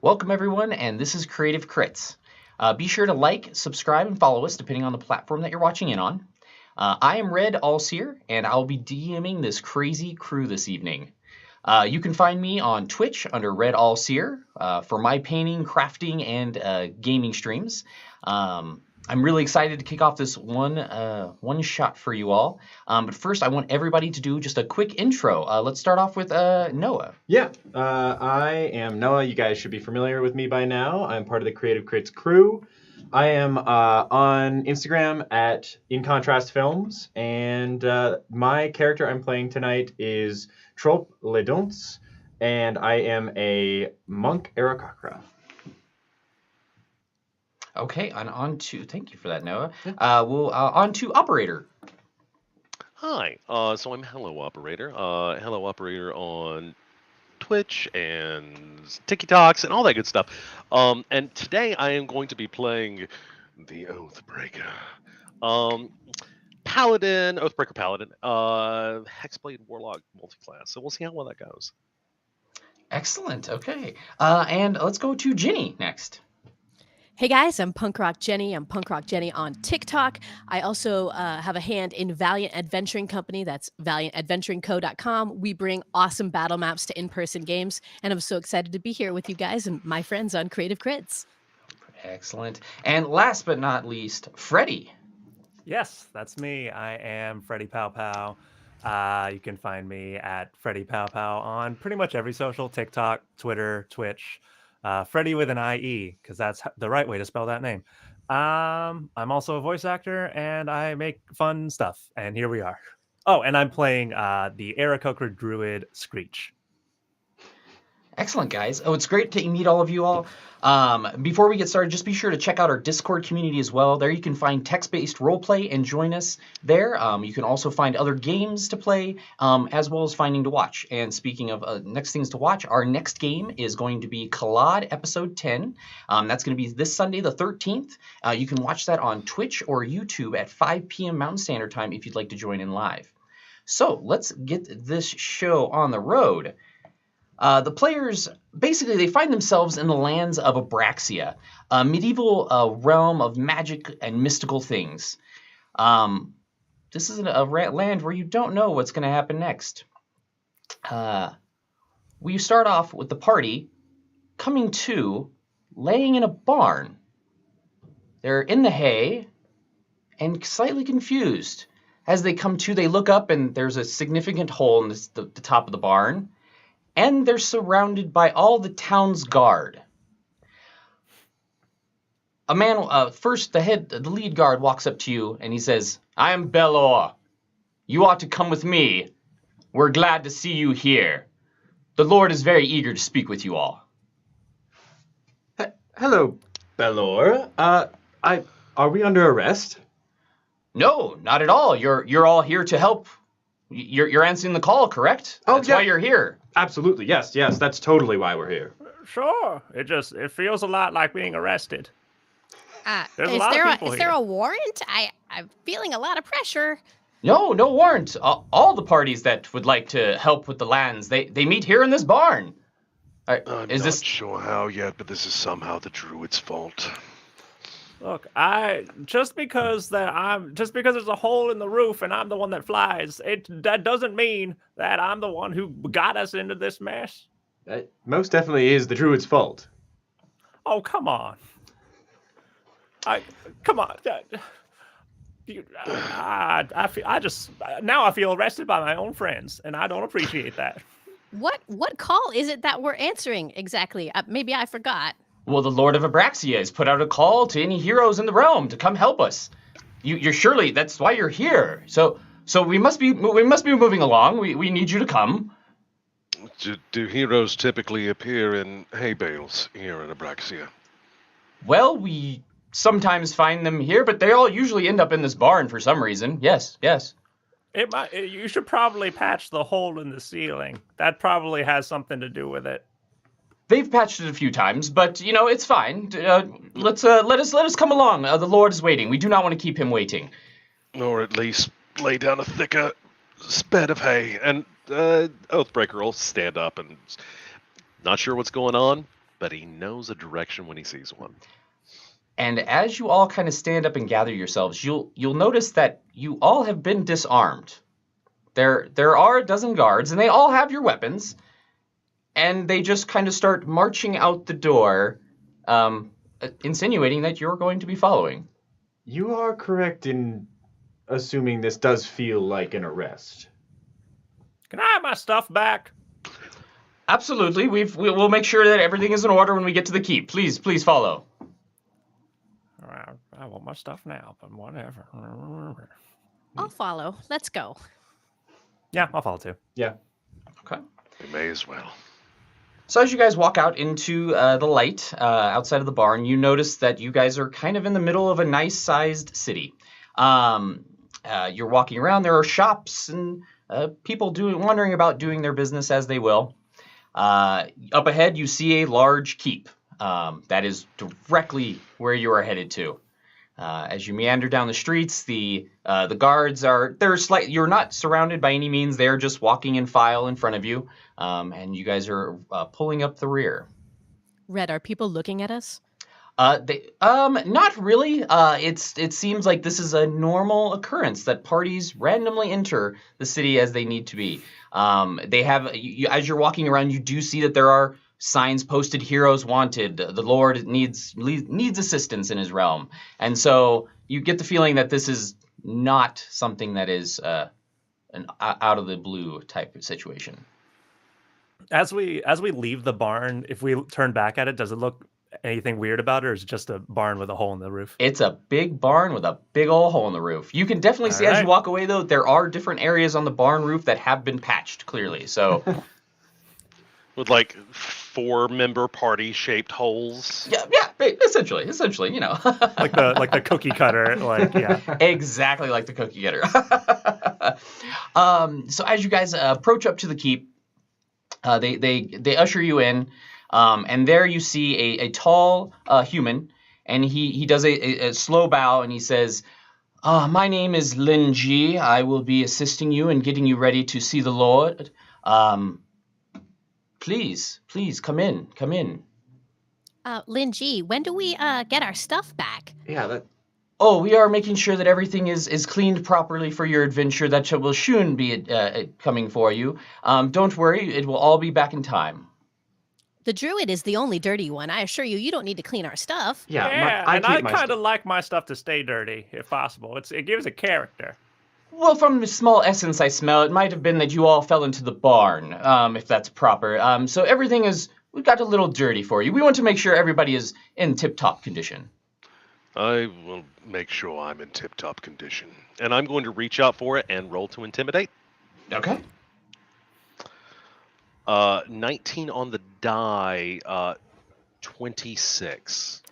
Welcome, everyone, and this is Creative Crits. Be sure to like, subscribe, and follow us depending on the platform that you're watching in on. I am Red Allseer, and I'll be DMing this crazy crew this evening. You can find me on Twitch under Red Allseer for my painting, crafting, and gaming streams. I'm really excited to kick off this one shot for you all. But first, I want everybody to do just a quick intro. Let's start off with Noah. Yeah, I am Noah. You guys should be familiar with me by now. I'm part of the Creative Crits crew. I am on Instagram at In Contrast Films, and my character I'm playing tonight is Trop Ledonce, and I am a monk Aarakocra. Okay, and thank you for that, Noah. On to Operator. Hi, so I'm Hello Operator. Hello Operator on Twitch and TikToks and all that good stuff. And today I am going to be playing the Oathbreaker. Paladin, Oathbreaker Paladin, Hexblade Warlock multiclass. So we'll see how well that goes. Excellent, okay. And let's go to Ginny next. Hey guys, I'm Punk Rock Jenny. I'm Punk Rock Jenny on TikTok. I also have a hand in Valiant Adventuring Company. That's valiantadventuringco.com. We bring awesome battle maps to in-person games, and I'm so excited to be here with you guys and my friends on Creative Crits. Excellent. And last but not least, Freddie. Yes, that's me. I am Freddie Pow Pow. You can find me at Freddie Pow Pow on pretty much every social, TikTok, Twitter, Twitch. Freddie with an IE, because that's the right way to spell that name. I'm also a voice actor, and I make fun stuff. And here we are. Oh, and I'm playing the Aarakocra Druid Screech. Excellent, guys. Oh, it's great to meet all of you all. Before we get started, just be sure to check out our Discord community as well. There you can find text-based roleplay and join us there. You can also find other games to play, as well as finding to watch. And speaking of next things to watch, our next game is going to be Collide Episode 10. That's going to be this Sunday, the 13th. You can watch that on Twitch or YouTube at 5 p.m. Mountain Standard Time if you'd like to join in live. So let's get this show on the road. The players, basically, they find themselves in the lands of Abraxia, a medieval realm of magic and mystical things. This is a land where you don't know what's going to happen next. We start off with the party coming to, laying in a barn. They're in the hay and slightly confused. As they come to, they look up and there's a significant hole in the top of the barn. And they're surrounded by all the town's guard. A man, first the lead guard walks up to you and he says, I am Belor. You ought to come with me. We're glad to see you here. The Lord is very eager to speak with you all. Hello, Belor. Are we under arrest? No, not at all. You're all here to help. You're answering the call, correct? That's why you're here. Absolutely, yes, that's totally why we're here. Sure. It feels a lot like being arrested. There's is a lot of people there here. a warrant? I'm feeling a lot of pressure. No warrant. All the parties that would like to help with the lands, they meet here in this barn. I'm not sure how yet, but this is somehow the druid's fault. Look, just because there's a hole in the roof and I'm the one that flies, that doesn't mean that I'm the one who got us into this mess. That most definitely is the druid's fault. Oh, come on. Come on. I feel arrested by my own friends, and I don't appreciate that. What call is it that we're answering exactly? Maybe I forgot. Well, the Lord of Abraxia has put out a call to any heroes in the realm to come help us. You're surely that's why you're here. So we must be moving along. We need you to come. Do heroes typically appear in hay bales here in Abraxia? Well, we sometimes find them here, but they all usually end up in this barn for some reason. Yes. You should probably patch the hole in the ceiling. That probably has something to do with it. They've patched it a few times, but it's fine. Let us come along. The Lord is waiting. We do not want to keep him waiting. Or at least lay down a thicker bed of hay. And Oathbreaker will stand up and not sure what's going on. but he knows a direction when he sees one. And as you all kind of stand up and gather yourselves, you'll notice that you all have been disarmed. There are a dozen guards, and they all have your weapons, and they just kind of start marching out the door, insinuating that you're going to be following. You are correct in assuming this does feel like an arrest. Can I have my stuff back? Absolutely. We'll make sure that everything is in order when we get to the keep. Please follow. I want my stuff now, but whatever. I'll follow. Let's go. Yeah, I'll follow too. Yeah. Okay. We may as well. So as you guys walk out into the light outside of the barn, you notice that you guys are kind of in the middle of a nice-sized city. You're walking around. There are shops and people wandering about doing their business as they will. Up ahead, you see a large keep. That is directly where you are headed to. As you meander down the streets, the guards you're not surrounded by any means. They're just walking in file in front of you, and you guys are pulling up the rear. Red, are people looking at us? Not really. It seems like this is a normal occurrence that parties randomly enter the city as they need to be. They have, as you're walking around, you do see that there are signs posted, heroes wanted, the Lord needs assistance in his realm. And so you get the feeling that this is not something that is an out of the blue type of situation. As we leave the barn, if we turn back at it, does it look anything weird about it, or is it just a barn with a hole in the roof? It's a big barn with a big old hole in the roof. You can definitely see as you walk away, though, there are different areas on the barn roof that have been patched clearly. So With like 4-member party-shaped holes. yeah, essentially, like the cookie cutter, exactly like the cookie cutter. So as you guys approach up to the keep, they usher you in, and there you see a tall human, and he does a slow bow, and he says, "My name is Lin Ji. I will be assisting you and getting you ready to see the Lord. Please, come in. Lin Ji, when do we get our stuff back? Yeah, Oh, we are making sure that everything is cleaned properly for your adventure. That will soon be coming for you. Don't worry, it will all be back in time." The druid is the only dirty one. I assure you, you don't need to clean our stuff. Yeah, I and I keep my kind of stuff. like my stuff to stay dirty, if possible. It gives a character. Well, from the small essence I smell, it might have been that you all fell into the barn, if that's proper. So everything we got a little dirty for you. We want to make sure everybody is in tip-top condition. I will make sure I'm in tip-top condition. And I'm going to reach out for it and roll to intimidate. Okay. 19 on the die, 26.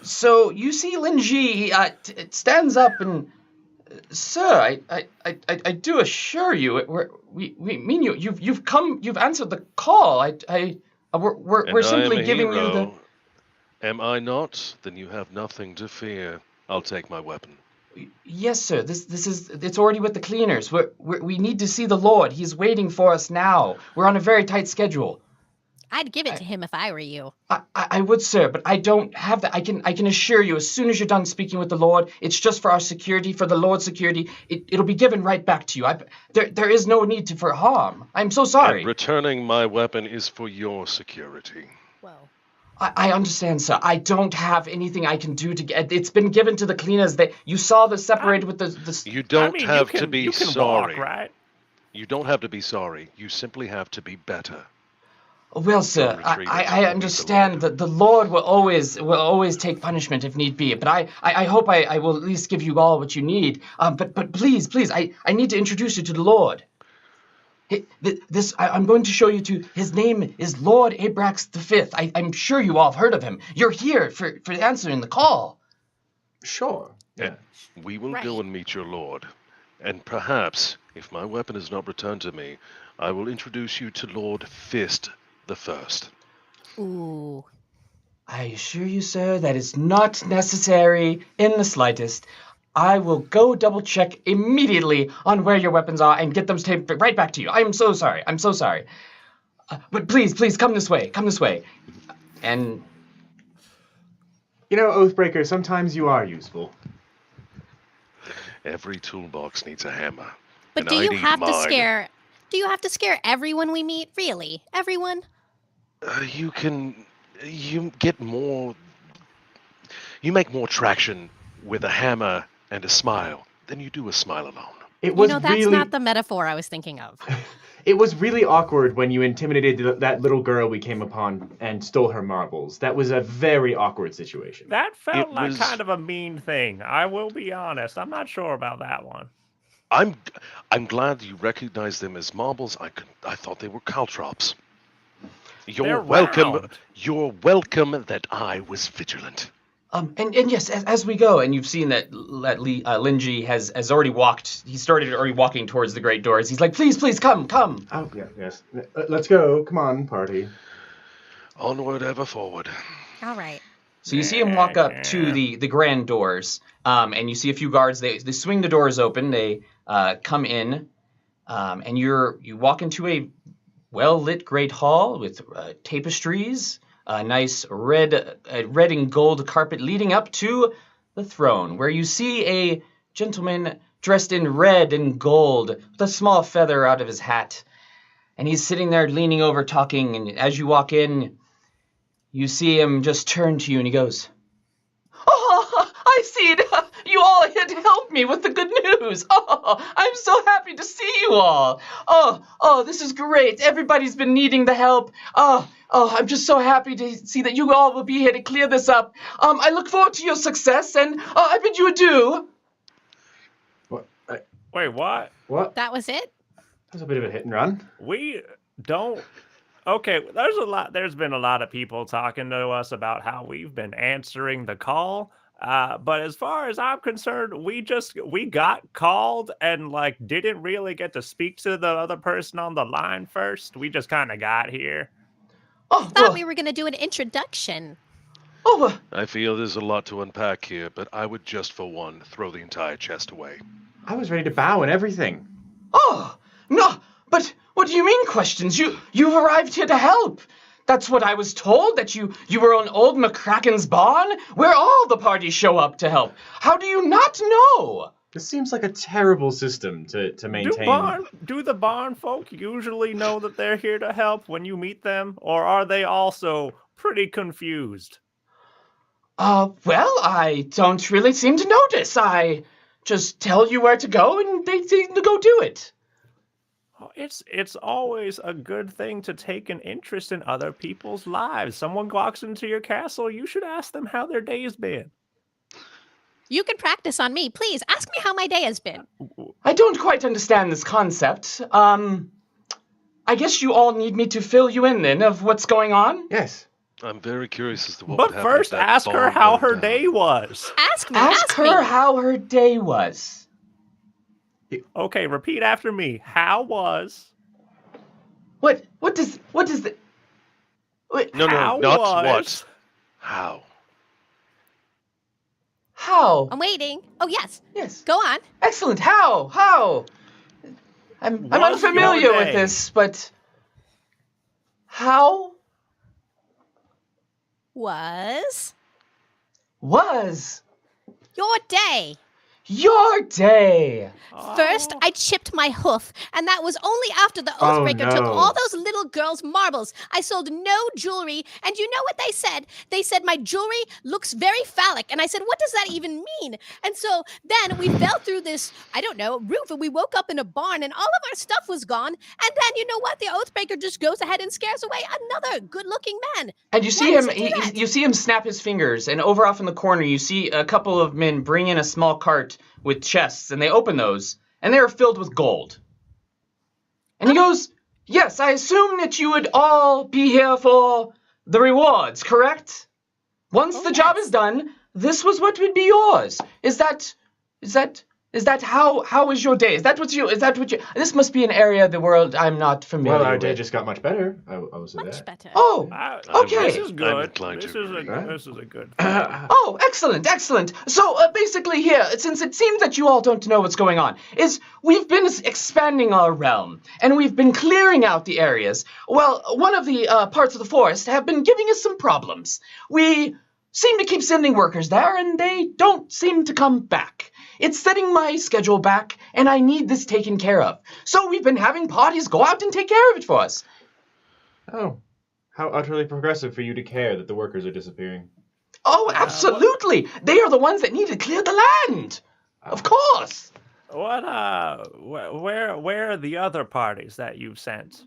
So you see Lin Ji stands up and, "Sir, I do assure you, we mean you. You've answered the call. We're simply giving you the." Am I not? Then you have nothing to fear. I'll take my weapon. Yes, sir. It's already with the cleaners. We need to see the Lord. He's waiting for us now. We're on a very tight schedule. I'd give it to him if I were you. I would, sir, but I don't have that. I can assure you, as soon as you're done speaking with the Lord, it's just for our security, for the Lord's security. It'll be given right back to you. There is no need for harm. I'm so sorry. And returning my weapon is for your security. Whoa. I understand, sir. I don't have anything I can do to get. It's been given to the cleaners. You saw the separated with the. You don't have to be sorry. Walk, right? You don't have to be sorry. You simply have to be better. Well, sir, I understand that the Lord will always take punishment if need be. But I hope I will at least give you all what you need. But please, I need to introduce you to the Lord. I'm going to show you to. His name is Lord Abraxia V. I'm sure you all have heard of him. You're here for answering the call. Sure. And we will Right. go and meet your lord. And perhaps, if my weapon is not returned to me, I will introduce you to Lord Fist the First. Ooh. I assure you, sir, that is not necessary in the slightest. I will go double check immediately on where your weapons are and get them taped right back to you. I'm so sorry. But please, come this way. And You know, Oathbreaker, sometimes you are useful. Every toolbox needs a hammer. But and do I you need have to mine. scare? Do you have to scare everyone we meet? Really, everyone? You get more. You make more traction with a hammer and a smile than you do a smile alone. It You was know, that's really, not the metaphor I was thinking of. it was really awkward when you intimidated that little girl we came upon and stole her marbles. That was a very awkward situation. That felt It like was- kind of a mean thing. I will be honest. I'm not sure about that one. I'm glad you recognize them as marbles. I thought they were caltrops. You're They're welcome. round. You're welcome that I was vigilant. and yes, as we go, and you've seen that Linji has already walked. He started already walking towards the great doors. He's like, please, come. Oh, yeah, yes. Let's go. Come on, party. Onward, ever forward. All right. So you see him walk up to the grand doors, and you see a few guards. They swing the doors open. They come in, and you walk into a well-lit great hall with tapestries, a nice red and gold carpet leading up to the throne, where you see a gentleman dressed in red and gold with a small feather out of his hat. And he's sitting there leaning over talking, and as you walk in, you see him just turn to you and he goes, "Oh, I see it. You all here to help me with the good news. Oh, I'm so happy to see you all. Oh, this is great. Everybody's been needing the help. Oh, I'm just so happy to see that you all will be here to clear this up. I look forward to your success, and I bid you adieu." What? Wait, what? What? That was it? That was a bit of a hit and run. We don't. Okay, there's been a lot of people talking to us about how we've been answering the call. But as far as I'm concerned, we got called and like didn't really get to speak to the other person on the line first. We just kind of got here. Oh, Thought well, we were gonna do an introduction. I feel there's a lot to unpack here, but I would just for one throw the entire chest away. I was ready to bow and everything. Oh, no, but what do you mean questions? You've arrived here to help. That's what I was told, that you were on old McCracken's barn, where all the parties show up to help. How do you not know? This seems like a terrible system to maintain. Do the barn folk usually know that they're here to help when you meet them, or are they also pretty confused? Well, I don't really seem to notice. I just tell you where to go, and they seem to go do it. It's always a good thing to take an interest in other people's lives. Someone walks into your castle, you should ask them how their day has been. You can practice on me. Please ask me how my day has been. I don't quite understand this concept. I guess you all need me to fill you in then of what's going on? Yes. I'm very curious as to what But would happen if first, that ask her barn how burned her down. day was. Ask me. Ask her me. how her day was. Okay, repeat after me. How was? What does the... Wait, No, How not was? what. How. how? I'm waiting. Oh yes. Yes. Go on. Excellent. How? I'm Was unfamiliar your with day? this, but how Was was your day? your day? First, Oh. I chipped my hoof, and that was only after the Oh, Oathbreaker took no. all those little girls' marbles. I sold no jewelry, and you know what they said? They said my jewelry looks very phallic, and I said, what does that even mean? And so then we fell through this, I don't know, roof, and we woke up in a barn, and all of our stuff was gone. And then, you know what? The Oathbreaker just goes ahead and scares away another good-looking man. And you see Why him. does he do that? You see him snap his fingers, and over off in the corner, you see a couple of men bring in a small cart with chests, and they open those, and they are filled with gold. And he goes, "Yes, I assume that you would all be here for the rewards, correct? Once Oh, the job yes. is done, this was what would be yours. Is that Is that how was your day? Is that what you? This must be an area of the world I'm not familiar Well, our with. day just got much better. I will say Much that. better. Oh, okay. This is I'm good. inclined This to is agree. this is a good thing. Oh, excellent. So basically here, since it seems that you all don't know what's going on, is we've been expanding our realm, and we've been clearing out the areas. Well, one of the parts of the forest have been giving us some problems. We seem to keep sending workers there, and they don't seem to come back. It's setting my schedule back, and I need this taken care of. So we've been having parties go out and take care of it for us. Oh, how utterly progressive for you to care that the workers are disappearing. Oh, absolutely. They are the ones that need to clear the land. Of course. What where are the other parties that you've sent?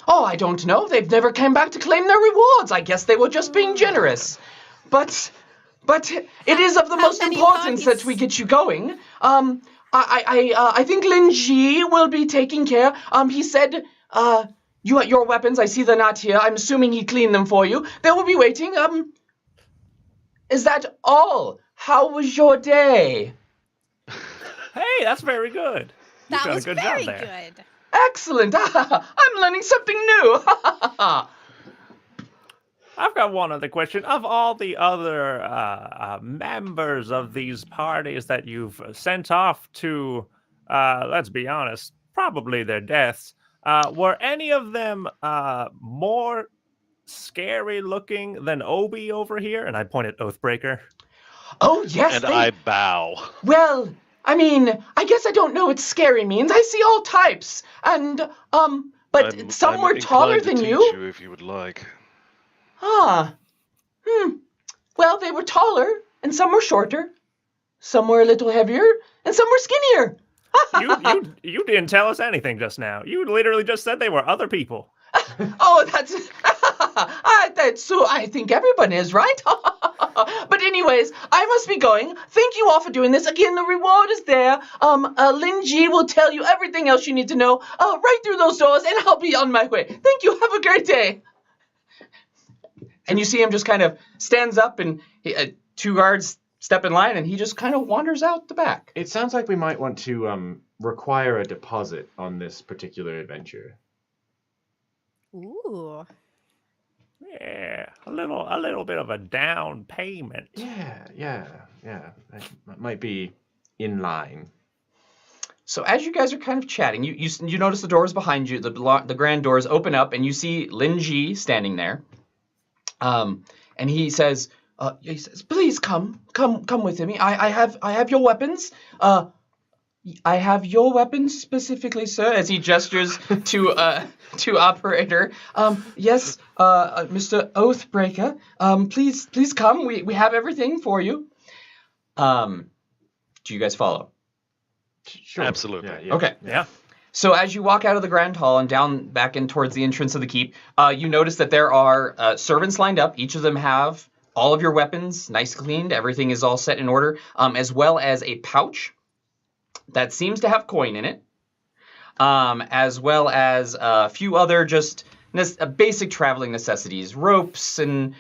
Oh, I don't know. They've never come back to claim their rewards. I guess they were just being generous. But it is of the most many importance parties? that we get you going. I think Lin Ji will be taking care. He said, your weapons, I see they're not here. I'm assuming he cleaned them for you. They will be waiting. Is that all? How was your day? Hey, that's very good. You That did a was good very job there. good. Excellent. I'm learning something new. I've got one other question. Of all the other members of these parties that you've sent off to, let's be honest, probably their deaths, were any of them more scary looking than Obi over here? And I point at Oathbreaker. Oh, yes. And I bow. Well, I mean, I guess I don't know what scary means. I see all types. And, but some were taller than teach you. if you would like. Ah. Well, they were taller, and some were shorter. Some were a little heavier, and some were skinnier. You didn't tell us anything just now. You literally just said they were other people. Oh, that's so I think everyone is, right? But anyways, I must be going. Thank you all for doing this. Again, the reward is there. Lin Ji will tell you everything else you need to know right through those doors, and I'll be on my way. Thank you. Have a great day. And you see him just kind of stands up, and two guards step in line, and he just kind of wanders out the back. It sounds like we might want to require a deposit on this particular adventure. Ooh. Yeah, a little bit of a down payment. Yeah. That might be in line. So as you guys are kind of chatting, you notice the doors behind you, the grand doors open up, and you see Lin Ji standing there. And he says, please come with me. I have your weapons. I have your weapons specifically, sir, as he gestures to operator. Yes, Mr. Oathbreaker. Please come. We have everything for you. Do you guys follow? Sure. Absolutely. Yeah. Okay. Yeah. So as you walk out of the grand hall and down back in towards the entrance of the keep, you notice that there are servants lined up. Each of them have all of your weapons nice cleaned. Everything is all set in order, as well as a pouch that seems to have coin in it, as well as a few other just basic traveling necessities, ropes and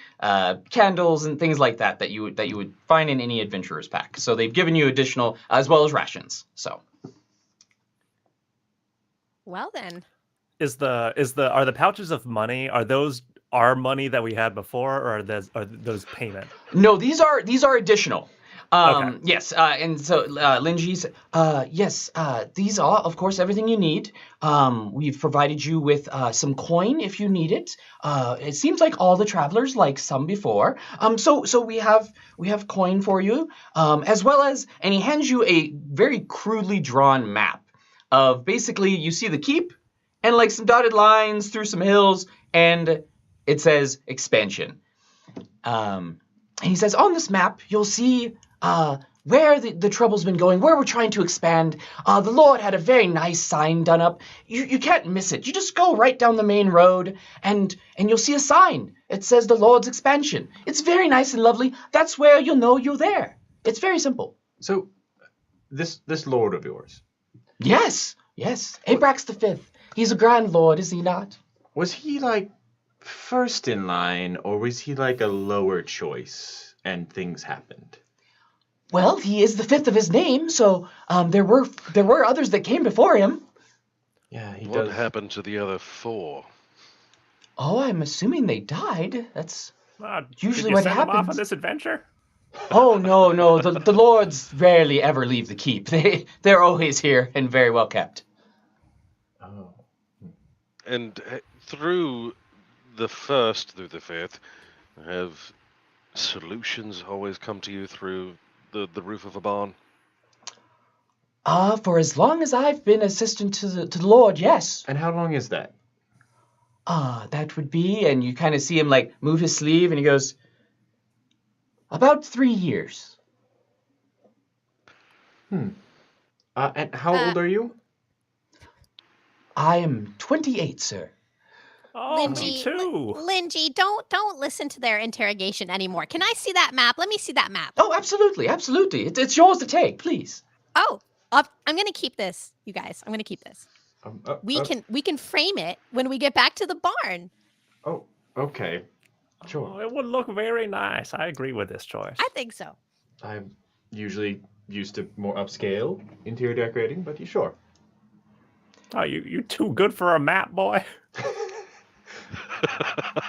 candles and things like that you would find in any adventurer's pack. So they've given you additional, as well as rations. So. Well then. Are the pouches of money, are those our money that we had before, or are those payment? No, these are additional. Okay. Yes, and so Lin Ji said, yes, these are, of course, everything you need. We've provided you with some coin if you need it. It seems like all the travelers like some before. So we have coin for you, as well as, and he hands you a very crudely drawn map of basically you see the keep and like some dotted lines through some hills, and it says expansion. And he says, on this map, you'll see where the trouble's been going, where we're trying to expand. The Lord had a very nice sign done up. You can't miss it. You just go right down the main road, and you'll see a sign. It says the Lord's expansion. It's very nice and lovely. That's where you'll know you're there. It's very simple. So, this Lord of yours, Yes. Abrax the Fifth. He's a grand lord, is he not? was he like first in line, or was he like a lower choice and things happened? Well, he is the 5th of his name, so there were others that came before him. Yeah, he What does. happened to the other 4? Oh, I'm assuming they died. That's Did usually you what send them off on happens. this adventure? Oh, no. The lords rarely ever leave the keep. They're always here and very well kept. Oh. And through the 1st through the 5th, have solutions always come to you through the roof of a barn? For as long as I've been assistant to the Lord, yes. And how long is that? That would be, and you kind of see him like move his sleeve, and he goes, about 3 years. And how old are you? I am 28, sir. Oh, me Lindsay, too. Lindsay, don't listen to their interrogation anymore. Can I see that map? Let me see that map. Oh, absolutely. It's yours to take, please. Oh, I'm gonna keep this, you guys. I'm gonna keep this. We can frame it when we get back to the barn. Oh, okay. Sure. Oh, it would look very nice. I agree with this choice. I think so. I'm usually used to more upscale interior decorating, but you sure? Oh, you too good for a map, boy.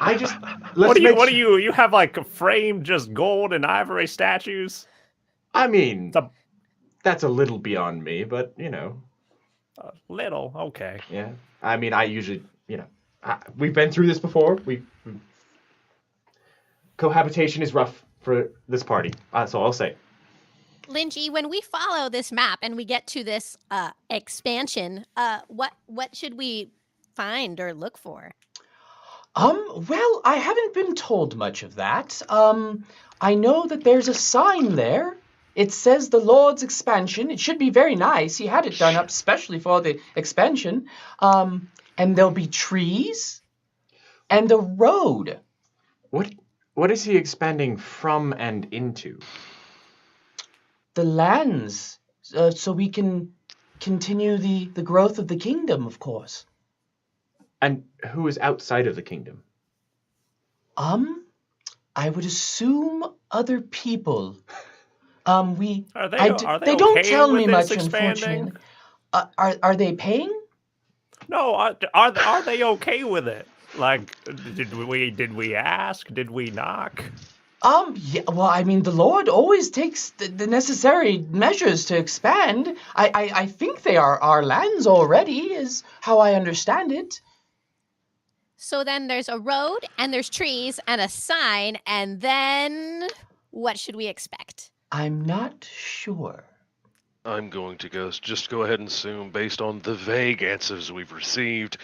I just What do you? You have like framed just gold and ivory statues. I mean, It's a that's a little beyond me, but you know. little, okay. Yeah. I mean, I usually, we've been through this before. Cohabitation is rough for this party. That's all I'll say. Lindsay, when we follow this map and we get to this expansion, what should we find or look for? Well, I haven't been told much of that. I know that there's a sign there. It says the Lord's expansion. It should be very nice. He had it done up specially for the expansion. And there'll be trees and the road. What is he expanding from and into? The lands, so we can continue the growth of the kingdom, of course. And who is outside of the kingdom? I would assume other people. Are they They don't okay tell with me this much, expanding? unfortunately. Are they paying? No, are they okay with it? Like, did we ask? Did we knock? Yeah, well, I mean, the Lord always takes the necessary measures to expand. I think they are our lands already, is how I understand it. So then there's a road and there's trees and a sign, and then what should we expect? I'm not sure. I'm going to go ahead and assume, based on the vague answers we've received,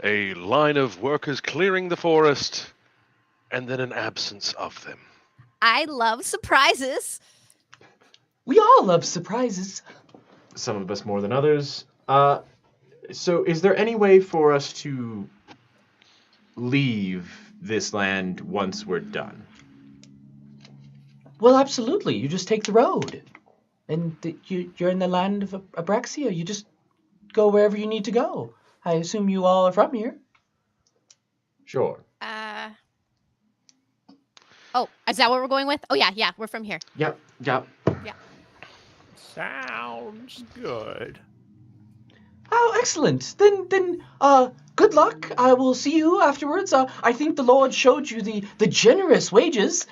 a line of workers clearing the forest, and then an absence of them. I love surprises. We all love surprises. Some of us more than others. So is there any way for us to leave this land once we're done? Well, absolutely. You just take the road. And you're in the land of Abraxia. You just go wherever you need to go. I assume you all are from here. Sure. Oh, is that what we're going with? Oh, yeah, we're from here. Yep. Sounds good. Oh, excellent. Then, good luck. I will see you afterwards. I think the Lord showed you the generous wages.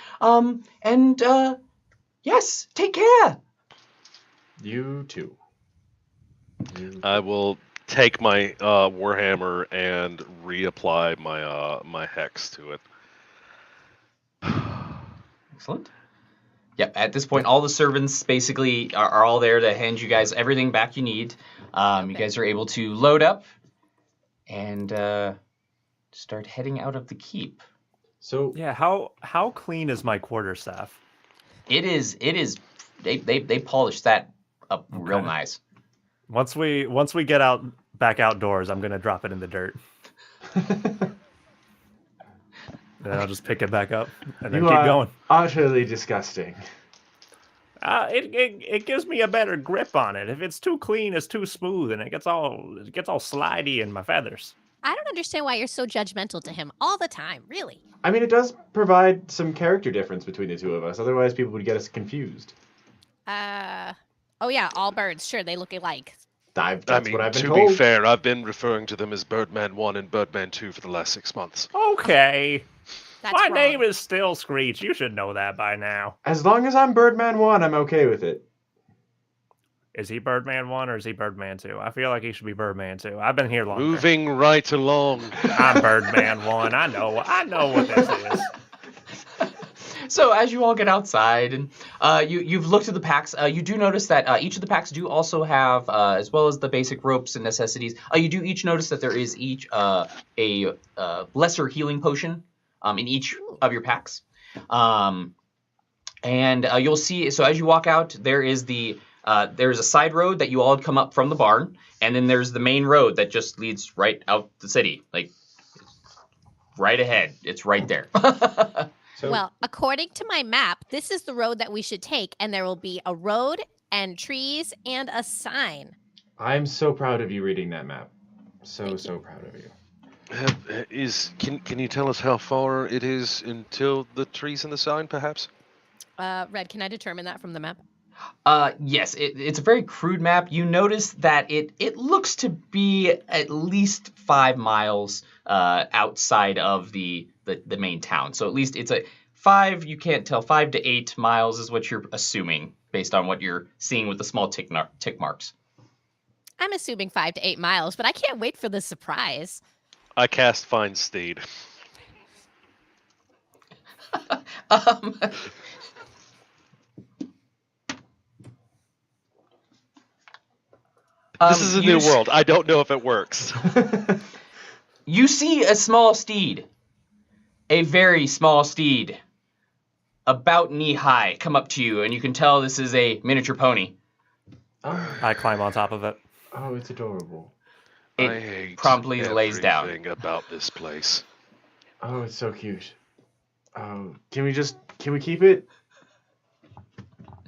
Yes, take care. You too. I will take my warhammer and reapply my hex to it. Excellent. Yep, at this point, all the servants basically are all there to hand you guys everything back you need. You guys are able to load up and start heading out of the keep. So Yeah, how clean is my quarterstaff? It is. They polished that up real Okay. nice. Once we get back outdoors, I'm gonna drop it in the dirt. Then I'll just pick it back up and then you keep are going. utterly disgusting. It gives me a better grip on it. If it's too clean, it's too smooth, and it gets all slidey in my feathers. I don't understand why you're so judgmental to him all the time, really. I mean, it does provide some character difference between the two of us. Otherwise, people would get us confused. Oh yeah, all birds. Sure, they look alike. That's I mean, what I've been to told. be fair, I've been referring to them as Birdman 1 and Birdman 2 for the last 6 months. Okay. That's My wrong. name is still Screech. You should know that by now. As long as I'm Birdman 1, I'm okay with it. Is he Birdman 1 or is he Birdman 2? I feel like he should be Birdman 2. I've been here longer. Moving right along. I'm Birdman 1. I know what this is. So as you all get outside and you've looked at the packs, you do notice that each of the packs do also have, as well as the basic ropes and necessities, you do each notice that there is each a lesser healing potion in each of your packs. And you'll see, so as you walk out, there's a side road that you all had come up from the barn, and then there's the main road that just leads right out the city, like right ahead. It's right there. So, Well, according to my map, this is the road that we should take, and there will be a road and trees and a sign. I'm so proud of you reading that map. So Thank you. proud of you. Can you tell us how far it is until the trees and the sign, perhaps? Red, can I determine that from the map? Yes, it's a very crude map. You notice that it looks to be at least 5 miles outside of the main town. So at least it's a 5, you can't tell, 5 to 8 miles is what you're assuming based on what you're seeing with the small tick marks. I'm assuming 5 to 8 miles, but I can't wait for the surprise. I cast Find Steed. This is a new world. I don't know if it works. You see a small steed, a very small steed, about knee high, come up to you, and you can tell this is a miniature pony. I climb on top of it. Oh, it's adorable. It I hate promptly lays down. everything about this place. Oh, it's so cute. Oh, can we keep it?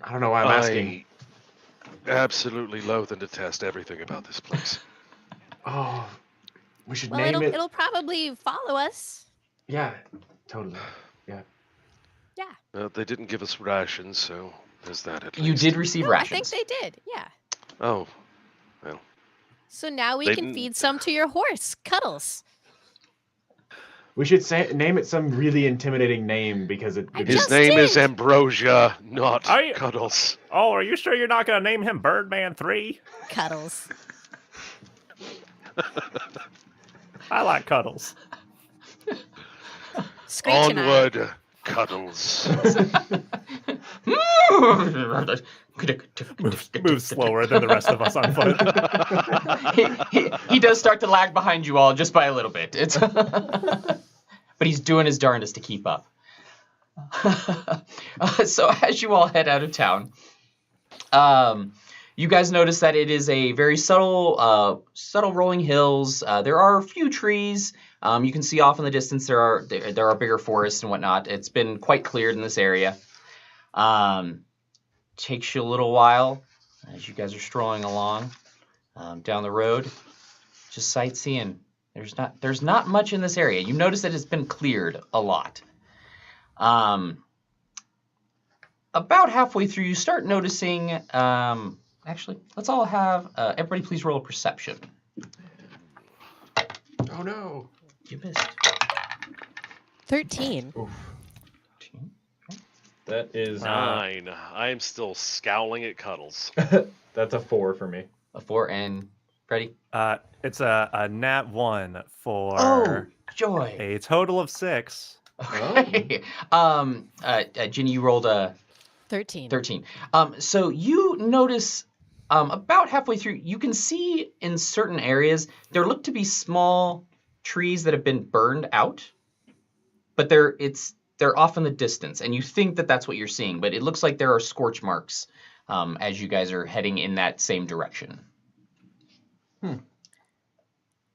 I don't know why I'm asking. I absolutely loathe and detest everything about this place. Oh, we should Well, name it. it'll probably follow us. Yeah, totally. Yeah. Yeah. They didn't give us rations, so there's that at You least. did receive No, I think rations. they did. Yeah. Oh, So now we They can didn't- feed some to your horse, Cuddles. We should name it some really intimidating name because it. I it his just name is did. Ambrosia, not Are you- Cuddles. Oh, are you sure you're not going to name him Birdman 3? Cuddles. I like Cuddles. Screech and I. Onward, Cuddles. Move slower than the rest of us on foot. he does start to lag behind you all just by a little bit. It's but he's doing his darndest to keep up. So as you all head out of town, you guys notice that it is a very subtle rolling hills. There are a few trees. You can see off in the distance there are bigger forests and whatnot. It's been quite cleared in this area. Takes you a little while as you guys are strolling along down the road, just sightseeing. There's not much in this area. You notice that it's been cleared a lot. About halfway through, you start noticing. Actually, let's all have everybody please roll a perception. Oh no! You missed. 13. Oof. That is. 9. I am still scowling at Cuddles. That's a 4 for me. A 4 and Freddie. It's a nat 1 for Oh, joy. a total of 6. Okay. Ginny, you rolled a 13. 13. So you notice about halfway through, you can see in certain areas there look to be small trees that have been burned out, but they're off in the distance, and you think that that's what you're seeing, but it looks like there are scorch marks as you guys are heading in that same direction. Do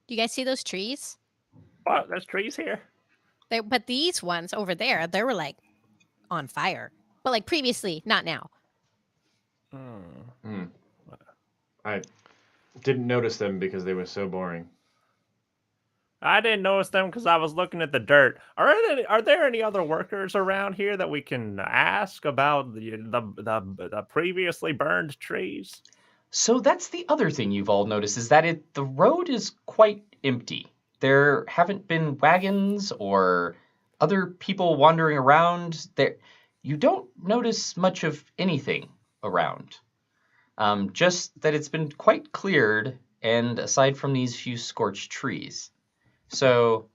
you guys see those trees? What? There's trees here? But these ones over there, they were like on fire. But like previously, not now. I didn't notice them because they were so boring. I didn't notice them because I was looking at the dirt. Are there any other workers around here that we can ask about the previously burned trees? So that's the other thing you've all noticed is that the road is quite empty. There haven't been wagons or other people wandering around. You don't notice much of anything around. Just that it's been quite cleared, and aside from these few scorched trees. So,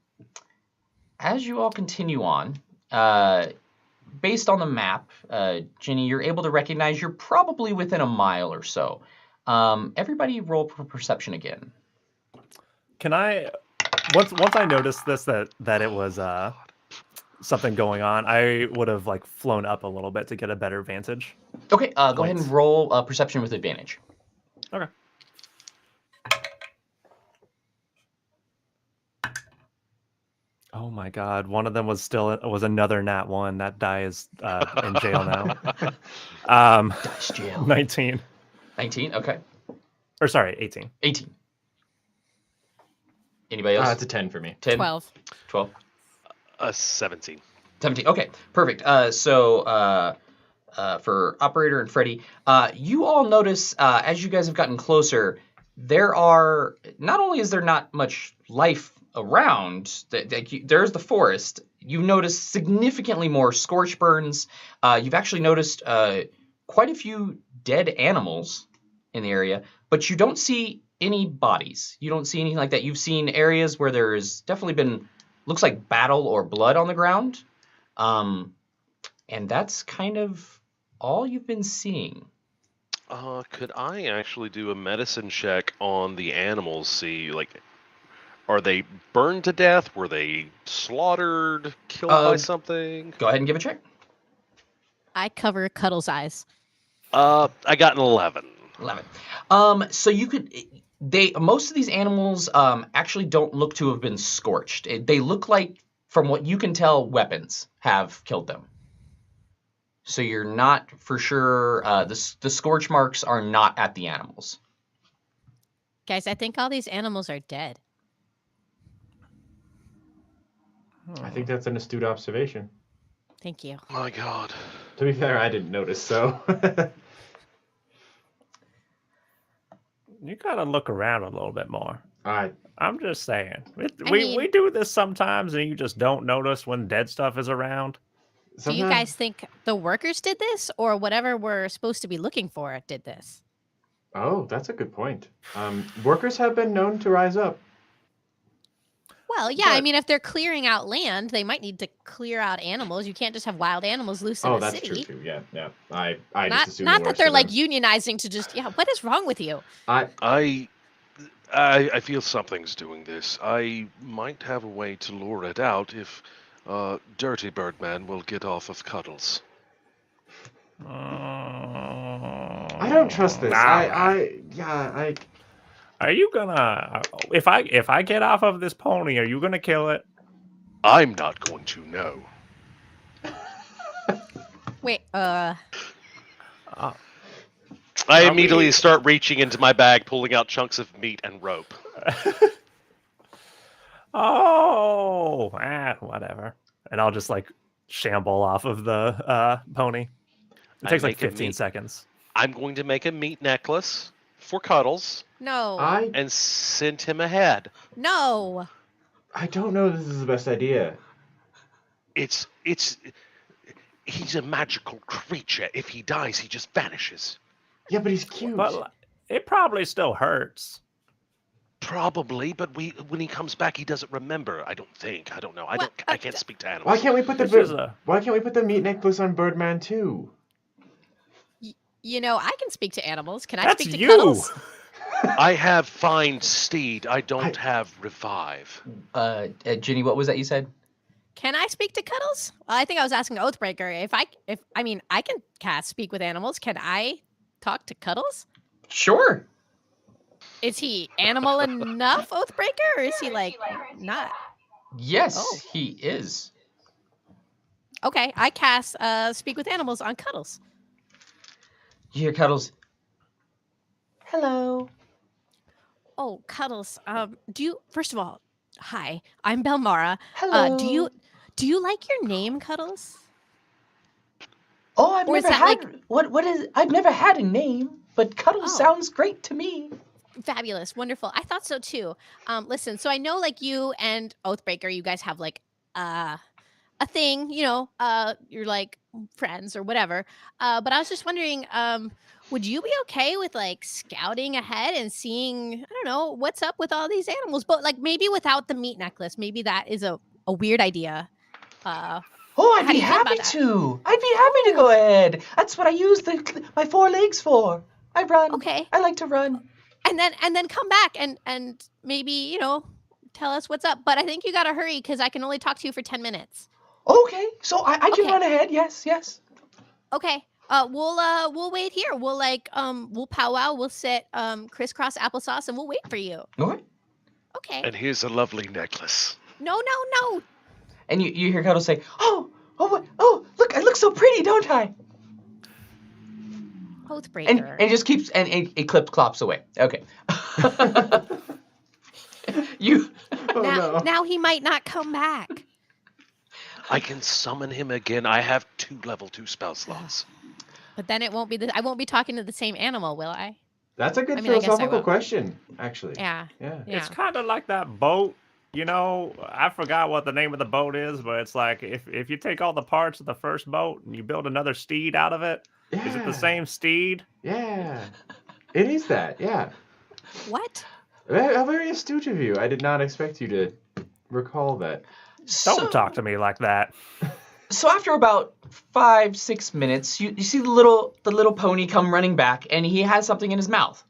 as you all continue on, based on the map, Ginny, you're able to recognize you're probably within a mile or so. Everybody roll for perception again. Can I, once I noticed this, that it was something going on, I would have like flown up a little bit to get a better vantage. Okay, go ahead and roll perception with advantage. Okay. Oh my God! One of them was another nat 1. That die is in jail now. Dice jail. 19. 19. Okay. Or sorry, 18. 18. Anybody else? It's a 10 for me. 10. 12. 12. 17. 17. Okay, perfect. So for Operator and Freddie, you all notice as you guys have gotten closer, not only is there not much life around, there's the forest. You notice significantly more scorch burns. You've actually noticed quite a few dead animals in the area, but you don't see any bodies. You don't see anything like that. You've seen areas where there's definitely been, looks like battle or blood on the ground. And that's kind of all you've been seeing. Could I actually do a medicine check on the animals? See, like, are they burned to death? Were they slaughtered, killed by something? Go ahead and give a check. I cover Cuddle's eyes. I got an 11. 11. So you could, most of these animals actually don't look to have been scorched. They look like, from what you can tell, weapons have killed them. So you're not for sure, the scorch marks are not at the animals. Guys, I think all these animals are dead. I think that's an astute observation. Thank you. My God. To be fair, I didn't notice, so. You gotta look around a little bit more. I'm just saying. mean- We do this sometimes, and you just don't notice when dead stuff is around. Do you guys think the workers did this, or whatever we're supposed to be looking for did this? Oh, that's a good point. Workers have been known to rise up. Well, yeah, I But- mean, if they're clearing out land, they might need to clear out animals. You can't just have wild animals loose in Oh, the that's city. true too. Yeah. I just Not assumed not the that worst they're of like them. unionizing to just, yeah, what is wrong with you? I feel something's doing this. I might have a way to lure it out if Dirty Birdman will get off of Cuddles. I don't trust this. Nah. Are you gonna? If I get off of this pony, are you gonna kill it? I'm not going to know. Wait, I immediately start reaching into my bag, pulling out chunks of meat and rope. Oh, whatever. And I'll just like shamble off of the pony. It takes like 15 seconds. I'm going to make a meat necklace for Cuddles no, and send him ahead. no. I don't know if this is the best idea. He's a magical creature. If he dies, he just vanishes. Yeah, but he's cute. But it probably still hurts. Probably, but when he comes back, he doesn't remember. I don't think. I don't know. What? I can't speak to animals. Why can't we put This Why can't we put the meat necklace on Birdman too? You know, I can speak to animals. Can I That's speak to you. Cuddles? I have find steed. I don't have revive. Ginny, what was that you said? Can I speak to Cuddles? I think I was asking Oathbreaker. I mean, I can cast speak with animals. Can I talk to Cuddles? Sure. Is he animal enough, Oathbreaker, or is he like not? Yes, Oh. he is. Okay, I cast speak with animals on Cuddles. You hear Cuddles? Hello. Oh, Cuddles. Do you? First of all, Hi, I'm Belmara. Hello. Do you like your name, Cuddles? Oh, I've Or is never that, had like- what is I've never had a name, but Cuddles Oh. sounds great to me. Fabulous, wonderful. I thought so too. Listen, so I know like you and Oathbreaker, you guys have like a thing, you're like friends or whatever. But I was just wondering, would you be okay with like scouting ahead and seeing, I don't know, what's up with all these animals, but like maybe without the meat necklace? Maybe that is a weird idea. Oh, I'd How do be you feel about happy that? to. I'd be happy to go ahead. That's what I use my 4 legs for. I run. Okay. I like to run. And then come back and maybe, tell us what's up. But I think you gotta hurry because I can only talk to you for 10 minutes. Okay, so I can Okay. run ahead. Yes. Okay. We'll wait here. We'll powwow. We'll sit crisscross applesauce, and we'll wait for you. All right. Okay. And here's a lovely necklace. No. And you hear Cuddles say, "Oh, look! I look so pretty, don't I?" Oathbreaker. And it just keeps and it clops away. Okay. You. Oh, no. now he might not come back. I can summon him again. I have 2 level 2 spell slots. But then it won't be I won't be talking to the same animal, will I? That's a good I mean, I guess I philosophical will. question, actually. Yeah. Yeah. It's kind of like that boat. I forgot what the name of the boat is, but it's like if you take all the parts of the first boat and you build another steed out of it, is it the same steed? Yeah. It is that, yeah. What? How very astute of you. I did not expect you to recall that. Don't talk to me like that. So after about 5-6 minutes, you see the little pony come running back, and he has something in his mouth.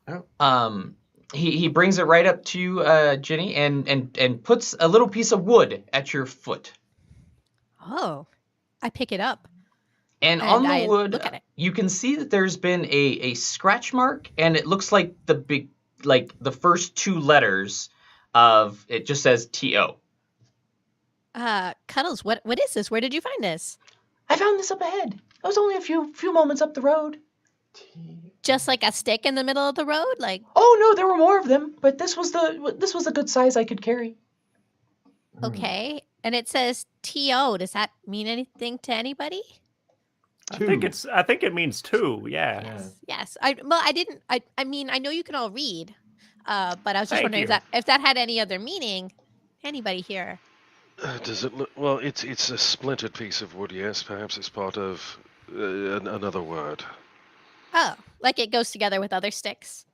Oh. He brings it right up to you, Jenny, and puts a little piece of wood at your foot. Oh. I pick it up. And And on the I wood, look at it. you can see that there's been a scratch mark, and it looks like the first 2 letters of it just says T-O. Cuddles, what is this? Where did you find this? I found this up ahead. I was only a few moments up the road. Just like a stick in the middle of the road? Like, Oh no, there were more of them, but this was a good size I could carry. okay. And it says T-O. Does that mean anything to anybody? I think it means 2. Yeah. Yes. I mean, I know you can all read. But I was just Thank wondering you. if that had any other meaning. Anybody here? Does it look... Well, it's a splintered piece of wood, yes. Perhaps it's part of another word. Oh, like it goes together with other sticks.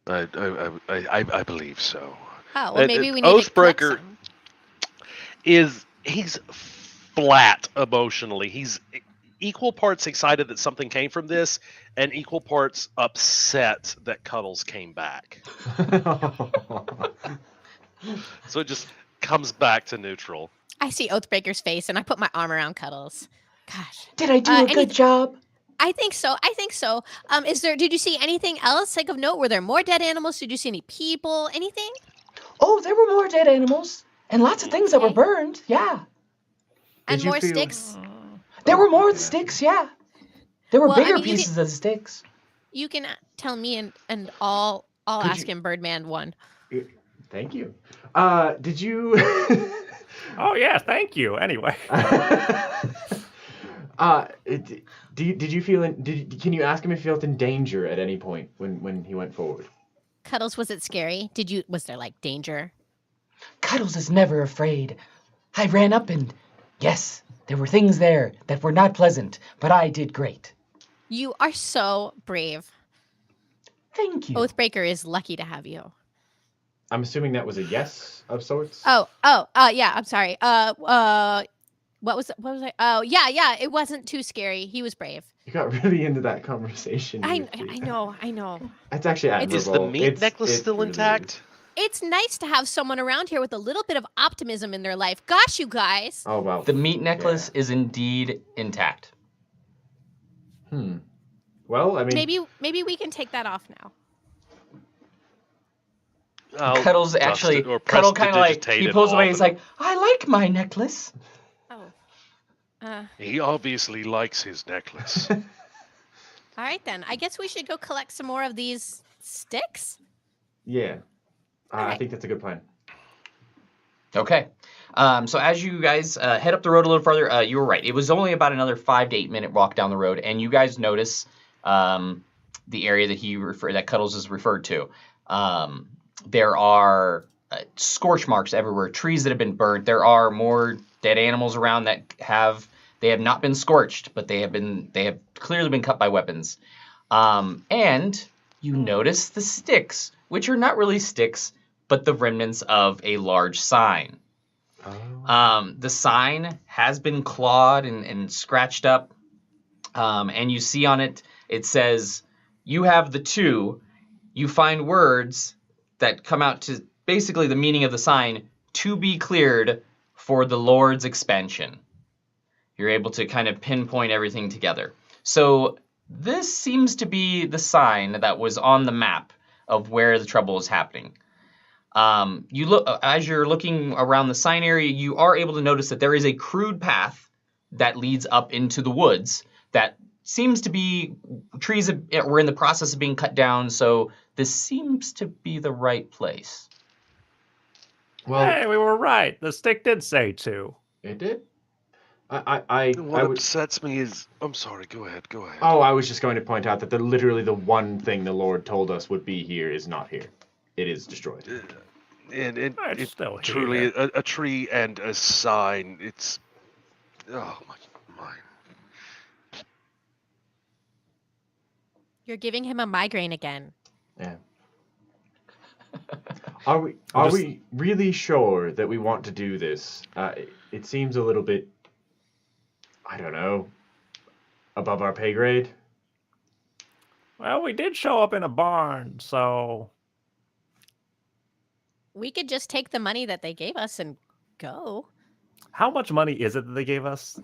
I believe so. Oh, well, maybe we need to collect Oathbreaker some. he's flat emotionally. He's equal parts excited that something came from this and equal parts upset that Cuddles came back. So it just comes back to neutral. I see Oathbreaker's face, and I put my arm around Cuddles. Gosh. Did I do a good job? I think so. Did you see anything else like of note? Were there more dead animals? Did you see any people? Anything? Oh, there were more dead animals and lots of things that were Okay. burned. Yeah. And Did you more feel- sticks? There were more sticks, yeah. There were Well, I bigger mean, you pieces of the sticks. You can tell me, and I'll Could ask you- him Birdman 1. Thank you. Did you... Oh yeah, thank you. Anyway. Did you feel... Can you ask him if he felt in danger at any point when he went forward? Cuddles, was it scary? Was there like danger? Cuddles is never afraid. I ran up and, yes, there were things there that were not pleasant, but I did great. You are so brave. Thank you. Oathbreaker is lucky to have you. I'm assuming that was a yes of sorts? Yeah, I'm sorry. What was I? Oh, yeah, it wasn't too scary. He was brave. You got really into that conversation. I with the- know. That's actually admirable. Is the meat necklace it still really intact? is. It's nice to have someone around here with a little bit of optimism in their life. Gosh, you guys. Oh, wow. The meat necklace is indeed intact. Well, I mean... Maybe we can take that off now. I'll Cuddles dust actually, it or Cuddle press kind of like, digitate he it pulls away, off he's and- like, I like my necklace. Oh. He obviously likes his necklace. All right, then. I guess we should go collect some more of these sticks. Yeah. I Alright. think that's a good plan. Okay. So as you guys head up the road a little farther, you were right. It was only about another 5 to 8 minute walk down the road, and you guys notice the area that Cuddles is referred to. There are scorch marks everywhere, trees that have been burnt. There are more dead animals around that have not been scorched, but they have clearly been cut by weapons. And you notice the sticks, which are not really sticks, but the remnants of a large sign. The sign has been clawed and scratched up, and you see on it, it says, "You have the two." You find words that come out to basically the meaning of the sign, "To be cleared for the Lord's expansion." You're able to kind of pinpoint everything together. So this seems to be the sign that was on the map of where the trouble is happening. You look as you're looking around the sign area, you are able to notice that there is a crude path that leads up into the woods that seems to be trees were in the process of being cut down, so this seems to be the right place. Well, hey, we were right. The stick did say to. It did? What upsets me is... I'm sorry, go ahead. Oh, I was just going to point out that literally the one thing the Lord told us would be here is not here. It is destroyed. And it's still truly a tree and a sign. It's... Oh, my... You're giving him a migraine again. Yeah. Are we really sure that we want to do this? It seems a little bit, I don't know, above our pay grade. Well, we did show up in a barn, so... We could just take the money that they gave us and go. How much money is it that they gave us?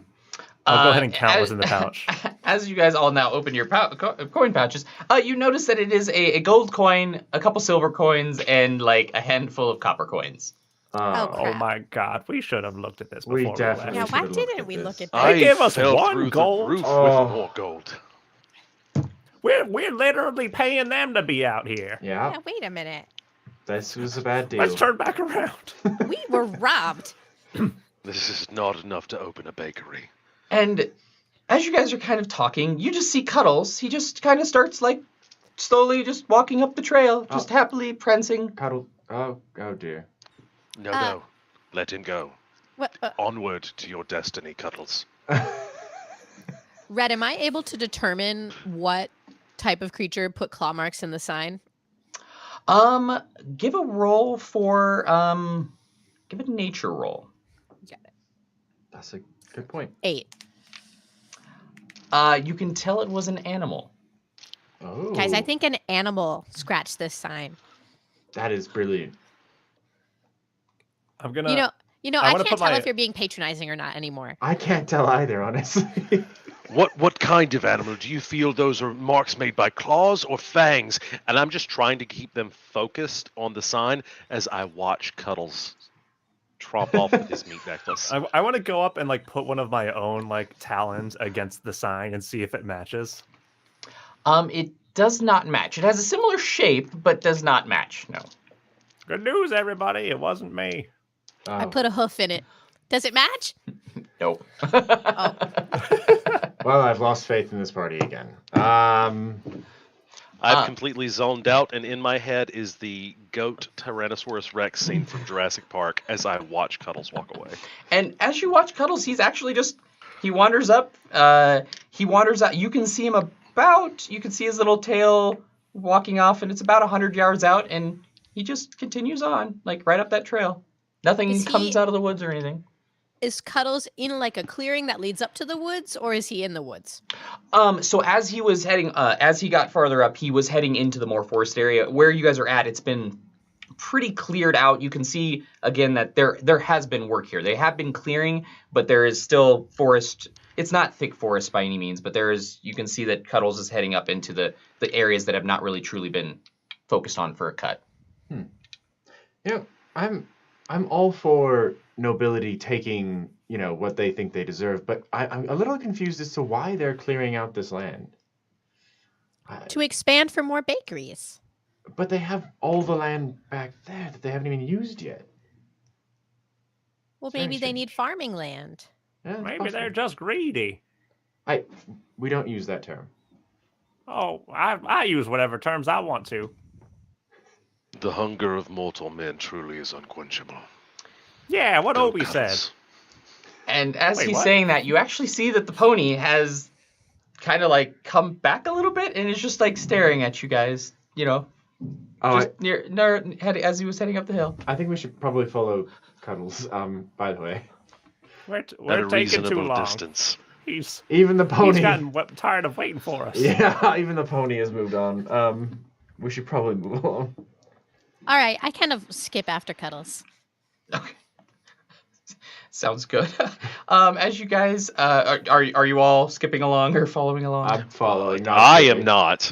I'll go ahead and count what's in the pouch. As you guys all now open your coin pouches, you notice that it is a gold coin, a couple silver coins, and like a handful of copper coins. Oh my God! We should have looked at this before. We definitely Yeah, should why have looked didn't at we this. look at They that? gave us fell one through gold. The roof Oh. with more gold. We're literally paying them to be out here. Yeah, Yeah, wait a minute. this was a bad deal. Let's turn back around. We were robbed. This is not enough to open a bakery. And as you guys are kind of talking, you just see Cuddles. He just kind of starts like slowly just walking up the trail, just happily prancing. Cuddle. Oh dear. No. Let him go. What? Onward to your destiny, Cuddles. Red, am I able to determine what type of creature put claw marks in the sign? Give a roll for give a nature roll. Got it. That's a good point. 8. You can tell it was an animal. Oh. Guys, I think an animal scratched this sign. That is brilliant. I'm gonna. You know, I can't tell if you're being patronizing or not anymore. I can't tell either, honestly. What kind of animal? Do you feel those are marks made by claws or fangs? And I'm just trying to keep them focused on the sign as I watch Cuddles tromp off with his meat necklace. I want to go up and like put one of my own like talons against the sign and see if it matches. It does not match. It has a similar shape, but does not match. No. Good news, everybody! It wasn't me. I put a hoof in it. Does it match? Nope. Oh. Well, I've lost faith in this party again. I've completely zoned out, and in my head is the goat Tyrannosaurus Rex scene from Jurassic Park as I watch Cuddles walk away. And as you watch Cuddles, he's actually he wanders up. He wanders out. You can see him you can see his little tail walking off, and it's about 100 yards out, and he just continues on, like right up that trail. Nothing comes out of the woods or anything. Is Cuddles in like a clearing that leads up to the woods, or is he in the woods? So as he was heading, as he got farther up, he was heading into the more forest area. Where you guys are at, it's been pretty cleared out. You can see again that there has been work here. They have been clearing, but there is still forest. It's not thick forest by any means, but you can see that Cuddles is heading up into the areas that have not really truly been focused on for a cut. Yeah, I'm all for nobility taking, what they think they deserve, but I'm a little confused as to why they're clearing out this land. To expand for more bakeries. But they have all the land back there that they haven't even used yet. Well, Very maybe they need strange. farming land. Yeah, it's Maybe they're possible. just greedy. We don't use that term. Oh, I use whatever terms I want to. The hunger of mortal men truly is unquenchable. Yeah, what Go Obi said. Cuddles. And as Wait, he's what? saying that, you actually see that the pony has kind of like come back a little bit and is just like staring at you guys, you know, Oh, just as he was heading up the hill. I think we should probably follow Cuddles. By the way, We're At a taking too reasonable long. distance. He's even the pony. gotten tired of waiting for us. Yeah, even the pony has moved on. We should probably move along. All right, I kind of skip after Cuddles. Okay. Sounds good. As you guys, are you all skipping along or following along? I'm following. Not I am skipping. not.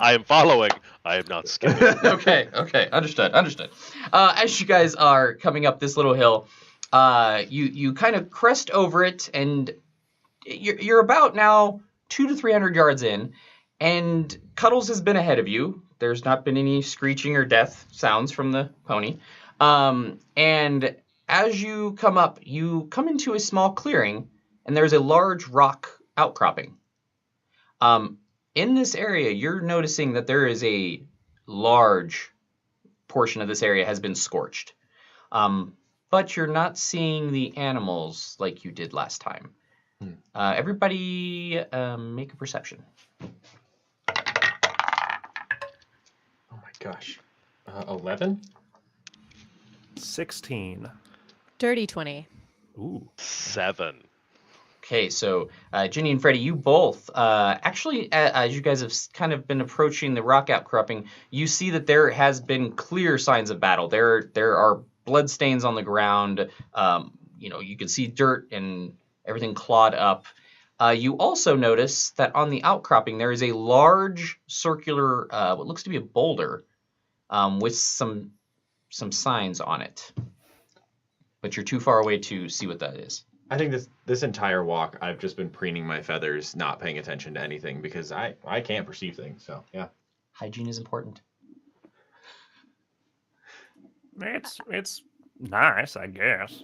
I am following. I am not skipping. Okay, understood. As you guys are coming up this little hill, you kind of crest over it, and you're about now 200 to 300 yards in, and Cuddles has been ahead of you. There's not been any screeching or death sounds from the pony, and as you come up, you come into a small clearing, and there's a large rock outcropping. In this area, you're noticing that there is a large portion of this area has been scorched. But you're not seeing the animals like you did last time. Everybody make a perception. Oh my gosh. 11? 16. Dirty 20. Ooh. 7. Okay, so Ginny and Freddie, you both, actually, as you guys have kind of been approaching the rock outcropping, you see that there has been clear signs of battle. There are blood stains on the ground. You can see dirt and everything clawed up. You also notice that on the outcropping there is a large circular, what looks to be a boulder, with some signs on it. But you're too far away to see what that is. I think this entire walk, I've just been preening my feathers, not paying attention to anything, because I can't perceive things, so, yeah. Hygiene is important. It's nice, I guess.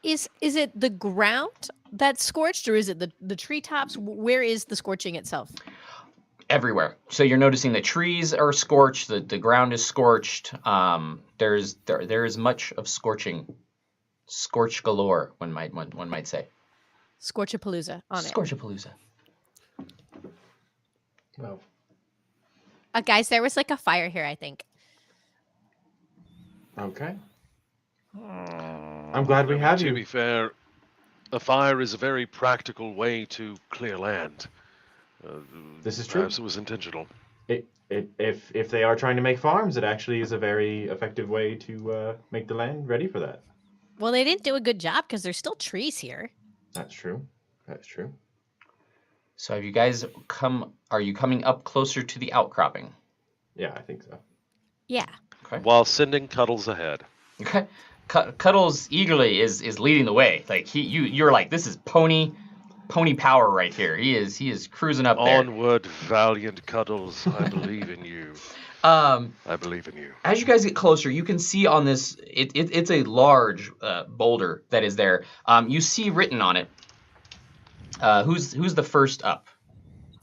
Is it the ground that's scorched, or is it the treetops? Where is the scorching itself? Everywhere. So you're noticing the trees are scorched, the ground is scorched. There is much of scorching. Scorch galore, one might say. Scorchapalooza on it. Scorchapalooza. Well, Guys, there was like a fire here, I think. okay. I'm glad we have To you. be fair, a fire is a very practical way to clear land. This is true. Perhaps it was intentional. If they are trying to make farms, it actually is a very effective way to make the land ready for that. Well, they didn't do a good job because there's still trees here. That's true. That's true. So have you guys are you coming up closer to the outcropping? Yeah, I think so. Yeah. Okay. While sending Cuddles ahead. Okay. Cuddles eagerly is leading the way. Like you're like, this is pony power right here. He is cruising up there. Onward, valiant Cuddles. I believe in you. I believe in you. As you guys get closer, you can see on this, it's a large boulder that is there. You see written on it, who's the first up?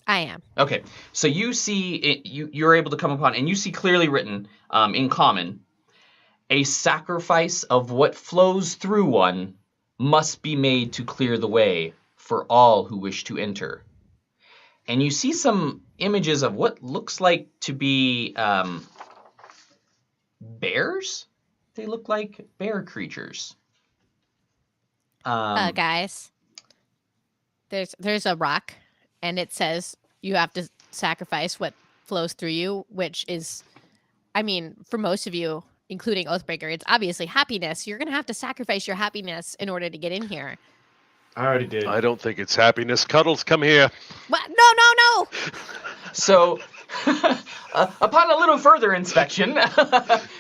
I am. Okay, so you see, you're able to come upon, and you see clearly written in common, a sacrifice of what flows through one must be made to clear the way for all who wish to enter. And you see some images of what looks like to be bears. They look like bear creatures. Guys, there's a rock, and it says you have to sacrifice what flows through you, which is, I mean, for most of you, including Oathbreaker, it's obviously happiness. You're going to have to sacrifice your happiness in order to get in here. I already did. I don't think it's happiness. Cuddles, come here. What? No. So, upon a little further inspection,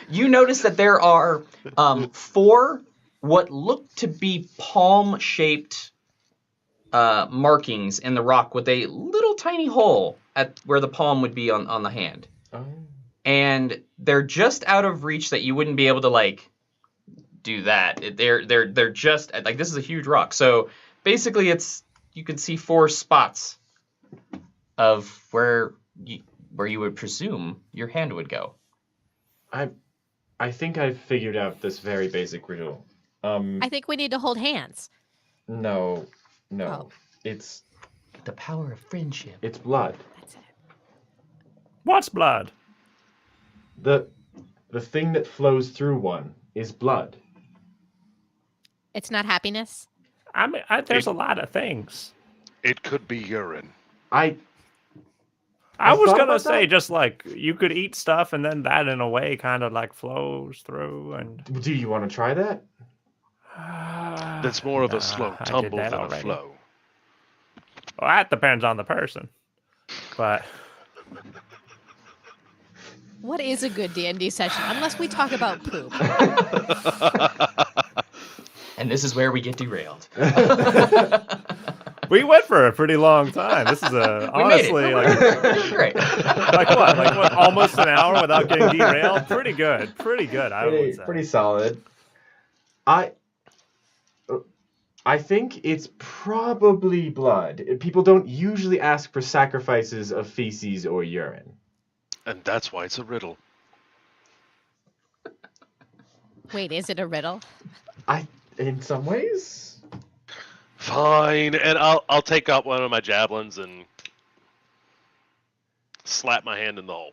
you notice that there are 4 what look to be palm-shaped markings in the rock with a little tiny hole at where the palm would be on the hand. Oh. And they're just out of reach that you wouldn't be able to, like, do that. They're just like, this is a huge rock. So basically, you can see 4 spots of where you would presume your hand would go. I think I've figured out this very basic riddle. I think we need to hold hands. No. Oh. It's The power of friendship. it's blood. That's it. What's blood? The thing that flows through one is blood. It's not happiness. I mean, there's a lot of things. It could be urine. I was thought gonna about say that. just like you could eat stuff and then that in a way kind of like flows through and. Do you want to try that? That's more of Nah, a slow I did tumble that than a already. flow. Well, that depends on the person, but What is a good D&D session? Unless we talk about poop. And this is where we get derailed. we went for a pretty long time. This is We made it. honestly like Great. like what almost an hour without getting derailed. Pretty good. I would say. Pretty solid. I think it's probably blood. People don't usually ask for sacrifices of feces or urine. And that's why it's a riddle. Wait, is it a riddle? In some ways. Fine, and I'll take out one of my javelins and slap my hand in the hole.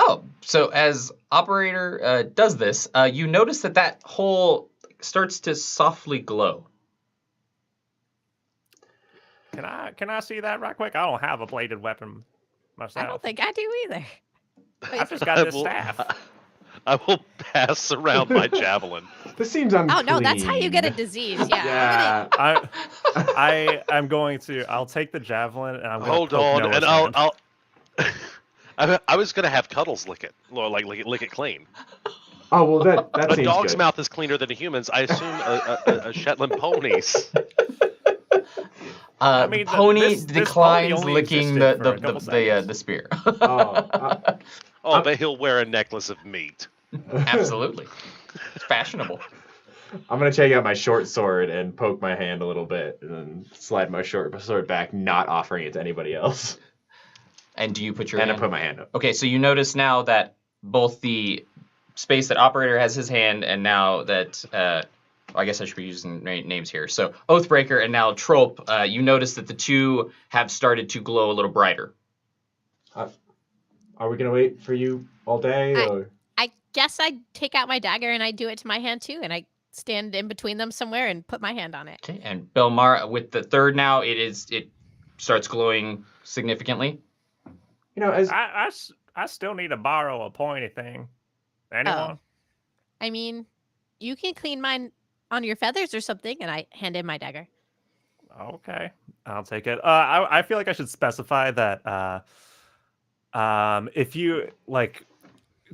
Oh, so as operator does this, you notice that hole starts to softly glow. Can I see that right quick? I don't have a bladed weapon myself. I don't think I do either. I've just got this staff. I will pass around my javelin. This seems unclean. Oh no, that's how you get a disease. Yeah. Yeah. I'm going to. I'll take the javelin and I'm going Hold to poke on, Noah's and hand. I was gonna have Cuddles lick it, or like lick it clean. Oh well, that A seems dog's good. mouth is cleaner than a human's. I assume a Shetland pony's. I mean, Pony this declines pony only licking existed for a couple the seconds. spear. Oh, but he'll wear a necklace of meat. Absolutely. It's fashionable. I'm gonna take out my short sword and poke my hand a little bit, and then slide my short sword back, not offering it to anybody else. And do you put your And hand? I put my hand up. Okay, so you notice now that both the space that operator has his hand, and now that I guess I should be using names here. So Oathbreaker and now Trope, you notice that the two have started to glow a little brighter. Are we gonna wait for you all day, or? I guess I take out my dagger and I do it to my hand too, and I stand in between them somewhere and put my hand on it. Okay, and Belmar with the third now, it starts glowing significantly. You know, as I still need to borrow a pointy thing. Anyone? I mean, you can clean mine on your feathers or something, and I hand in my dagger. Okay, I'll take it. I feel like I should specify that if you like,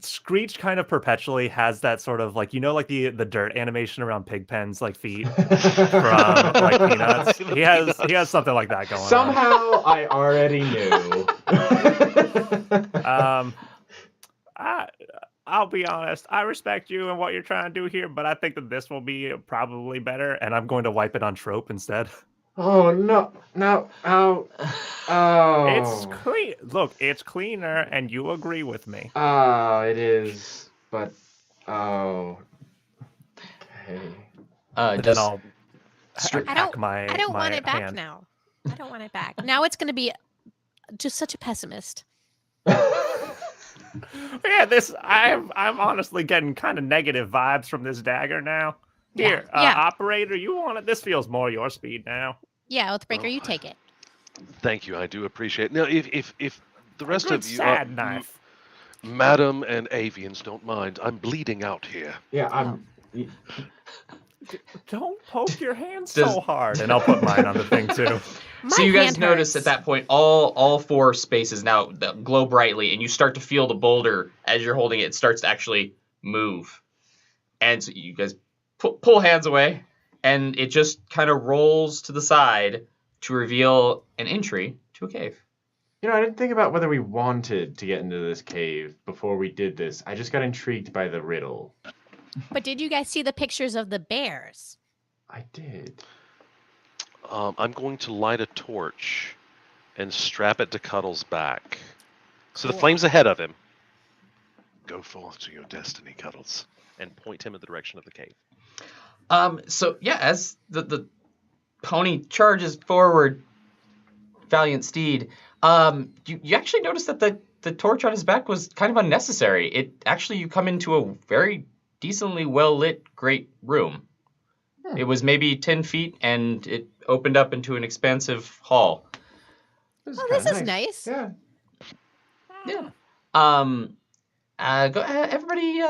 Screech kind of perpetually has that sort of like like the dirt animation around Pigpen's like feet from like Peanuts. He has something like that going on. somehow I already knew. I'll be honest. I respect you and what you're trying to do here, but I think that this will be probably better, and I'm going to wipe it on Trope instead. Oh no! Oh. It's clean. Look, it's cleaner, and you agree with me. Oh, it is. But okay. Then Just I'll hack I don't my want it back hand. now. I don't want it back. Now it's going to be just such a pessimist. Yeah, I'm honestly getting kind of negative vibes from this dagger now. Here, Yeah. operator, you want it? This feels more your speed now. Yeah, Oathbreaker, you take it. Thank you, I do appreciate it. Now, if the rest Good of you, sad knife. Madam and Avians, don't mind, I'm bleeding out here. Yeah, Don't poke your hand Does- so hard, and I'll put mine on the thing too. so you guys hand notice hurts. at that point all 4 spaces now glow brightly, and you start to feel the boulder as you're holding it. It starts to actually move, and so you guys pull hands away, and it just kind of rolls to the side to reveal an entry to a cave. You know, I didn't think about whether we wanted to get into this cave before we did this. I just got intrigued by the riddle. But did you guys see the pictures of the bears? I did. I'm going to light a torch and strap it to Cuddle's back. So the Cool. flame's ahead of him. Go forth to your destiny, Cuddles, and point him in the direction of the cave. So yeah, as the pony charges forward, valiant steed, you actually notice that the torch on his back was kind of unnecessary. You come into a very decently well lit great room. It was maybe 10 feet and it opened up into an expansive hall. This kinda is nice. Yeah. Yeah. Go ahead, everybody.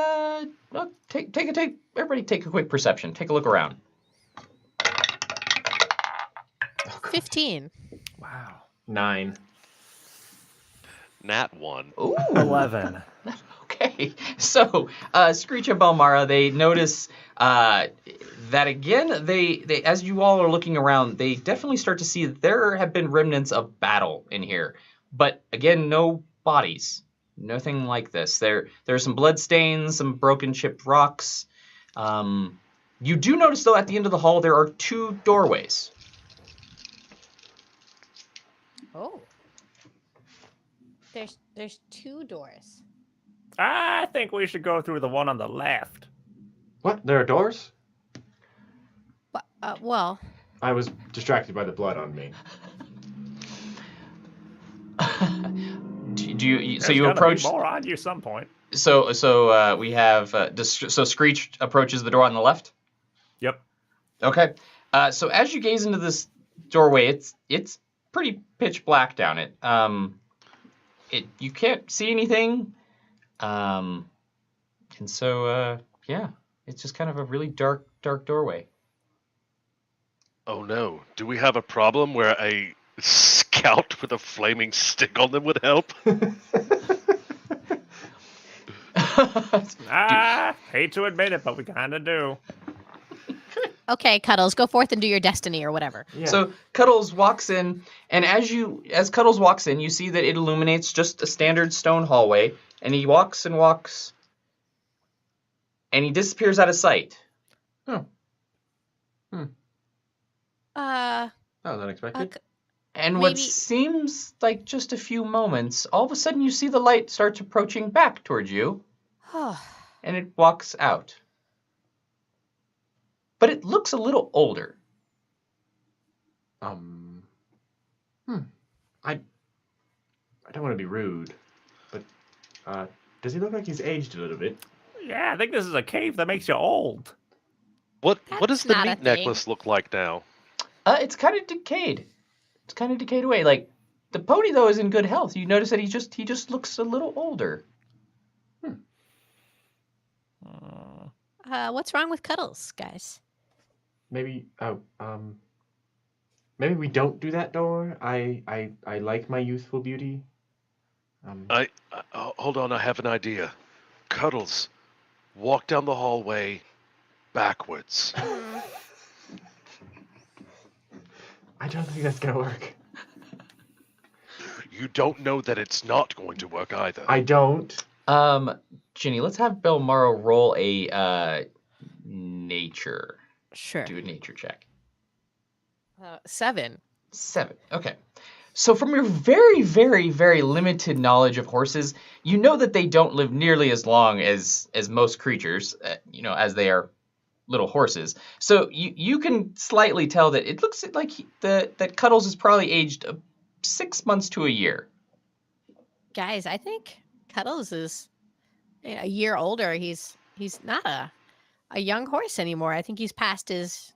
Everybody take a quick perception. Take a look around. 15. Wow. 9. Nat 1. Ooh. 11. Okay. So, Screech and Balmara, they notice that again. They as you all are looking around, they definitely start to see that there have been remnants of battle in here. But again, no bodies. Nothing like this. There are some blood stains, some broken chipped rocks. You do notice, though, at the end of the hall, there are 2 doorways. Oh. There's 2 doors. I think we should go through the one on the left. What? There are doors? Well, I was distracted by the blood on me. Do you? So There's you gonna approach. be more on you some point. So we have. So Screech approaches the door on the left. Yep. Okay. So as you gaze into this doorway, it's pretty pitch black down it. You can't see anything. And so yeah, it's just kind of a really dark doorway. Oh no, do we have a problem where a scout with a flaming stick on them would help? Hate to admit it, but we kind of do. okay, Cuddles, go forth and do your destiny or whatever. Yeah. So Cuddles walks in, and as Cuddles walks in, you see that it illuminates just a standard stone hallway, and he walks and walks, and he disappears out of sight. That was unexpected. And what Maybe- seems like just a few moments, all of a sudden you see the light starts approaching back towards you, and it walks out. But it looks a little older. I don't want to be rude, but does he look like he's aged a little bit? Yeah, I think this is a cave that makes you old. What does That's the not a meat thing. necklace look like now? It's kind of decayed. It's kind of decayed away. Like, the pony, though, is in good health. You notice that he just looks a little older. What's wrong with Cuddles, guys? Maybe maybe we don't do that door. I like my youthful beauty. Hold on, I have an idea. Cuddles, walk down the hallway backwards. I don't think that's gonna work. You don't know that it's not going to work either. I don't. Ginny, let's have Belmaro roll a nature. Sure. Do a nature check. 7. 7. Okay. So from your very, very, very limited knowledge of horses, you know that they don't live nearly as long as most creatures, as they are little horses. So you can slightly tell that it looks like that Cuddles is probably aged 6 months to a year. Guys, I think Cuddles is a year older. He's not a young horse anymore. I think he's past his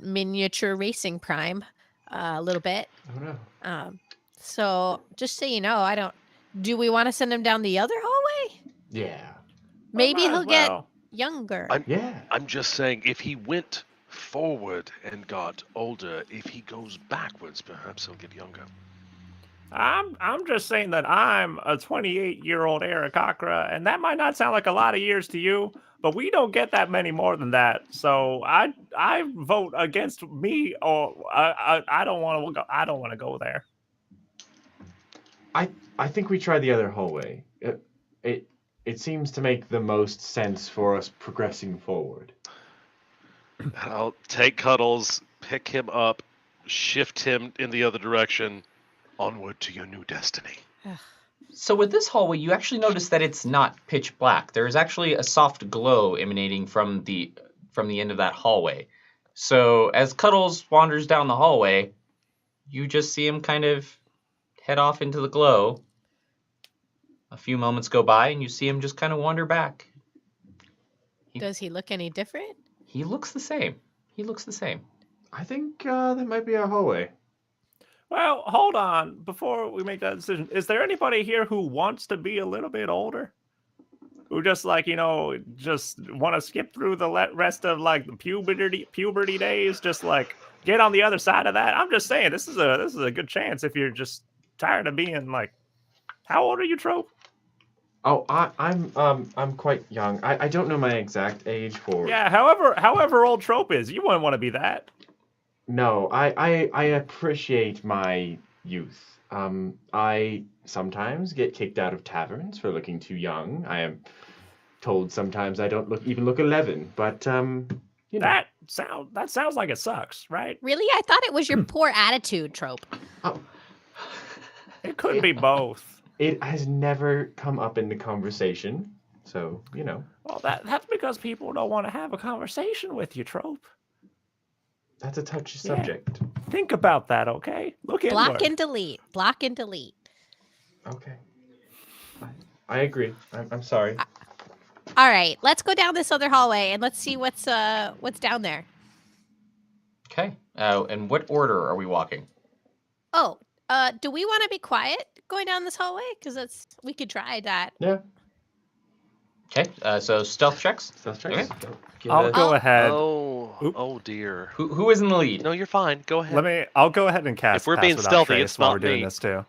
miniature racing prime a little bit. Oh no. So just so you know, do we want to send him down the other hallway? Yeah. Maybe Might as he'll get well. younger. Yeah. I'm just saying, if he went forward and got older, if he goes backwards, perhaps he'll get younger. I'm just saying that I'm a 28-year-old Aarakocra, and that might not sound like a lot of years to you, but we don't get that many more than that. So I vote against me, or I don't want to go. I don't want to go there. I think we try the other hallway. it seems to make the most sense for us progressing forward. I'll take Cuddles, pick him up, shift him in the other direction. Onward to your new destiny. So with this hallway, you actually notice that it's not pitch black. There is actually a soft glow emanating from the end of that hallway. So as Cuddles wanders down the hallway, you just see him kind of head off into the glow. A few moments go by, and you see him just kind of wander back. Does he look any different? He looks the same. He looks the same. I think that might be our hallway. Well, hold on. Before we make that decision, is there anybody here who wants to be a little bit older? Who just like, just want to skip through the rest of like the puberty days, just like get on the other side of that? I'm just saying this is a good chance if you're just tired of being like, how old are you, Trope? Oh, I'm quite young. I don't know my exact age for. Yeah, however old Trope is, you wouldn't want to be that. No, I appreciate my youth. I sometimes get kicked out of taverns for looking too young. I am told sometimes I don't even look 11, but That sounds like it sucks, right? Really? I thought it was your poor attitude trope. Oh, It could be both. it has never come up in the conversation, so Well, that's because people don't want to have a conversation with you, Trope. that's a touchy Yeah. subject. Think about that, okay? Look inward. Block and delete. Block and delete. Okay, I agree. I'm sorry. All right, let's go down this other hallway and let's see what's down there. Okay. In what order are we walking? Oh, do we want to be quiet going down this hallway? Because we could try that. Yeah. Okay. So stealth checks. Stealth checks. Okay. Go. Give I'll it a- go ahead. Oh, Oop. dear. Who is in the lead? No, you're fine. Go ahead. I'll go ahead and cast. If we're Pass being Without stealthy, Trace it's while not we're doing me. this too.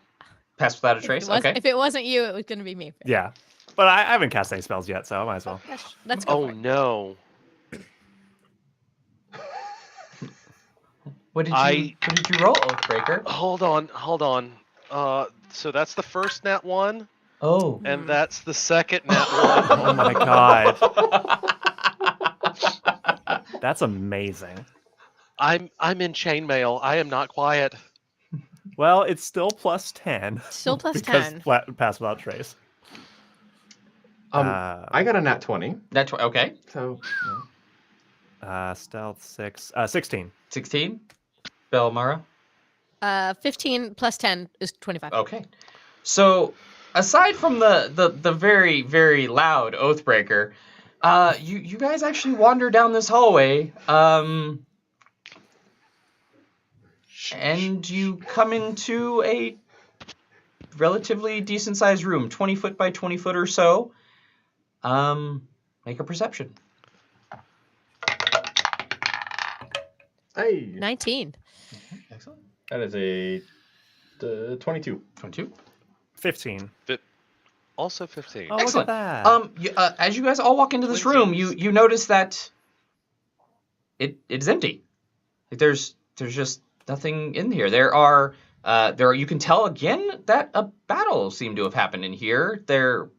Pass without a trace. Okay. If it wasn't you, it was going to be me. Yeah, but I haven't cast any spells yet, so I might as well. Let's go. Oh for it. no. What did you roll, Oathbreaker? Hold on. So that's the first nat 1, Oh. and that's the second nat 1. Oh my god, that's amazing. I'm in chainmail. I am not quiet. Well, it's still plus 10. Still plus because 10. Pass Without Trace. I got a nat 20. Okay. So. Stealth 6. 16. 16. Belmara. 15 plus 10 is 25. Okay. So aside from the very, very loud Oathbreaker, you guys actually wander down this hallway, and you come into a relatively decent sized room, 20 foot by 20 foot or so. Make a perception. Hey. 19. Excellent. That is a 22. 22. 15. Also 15. Oh, Excellent. look at that. As you guys all walk into this room, you notice that it's empty. Like there's just nothing in here. There are you can tell again that a battle seemed to have happened in here. There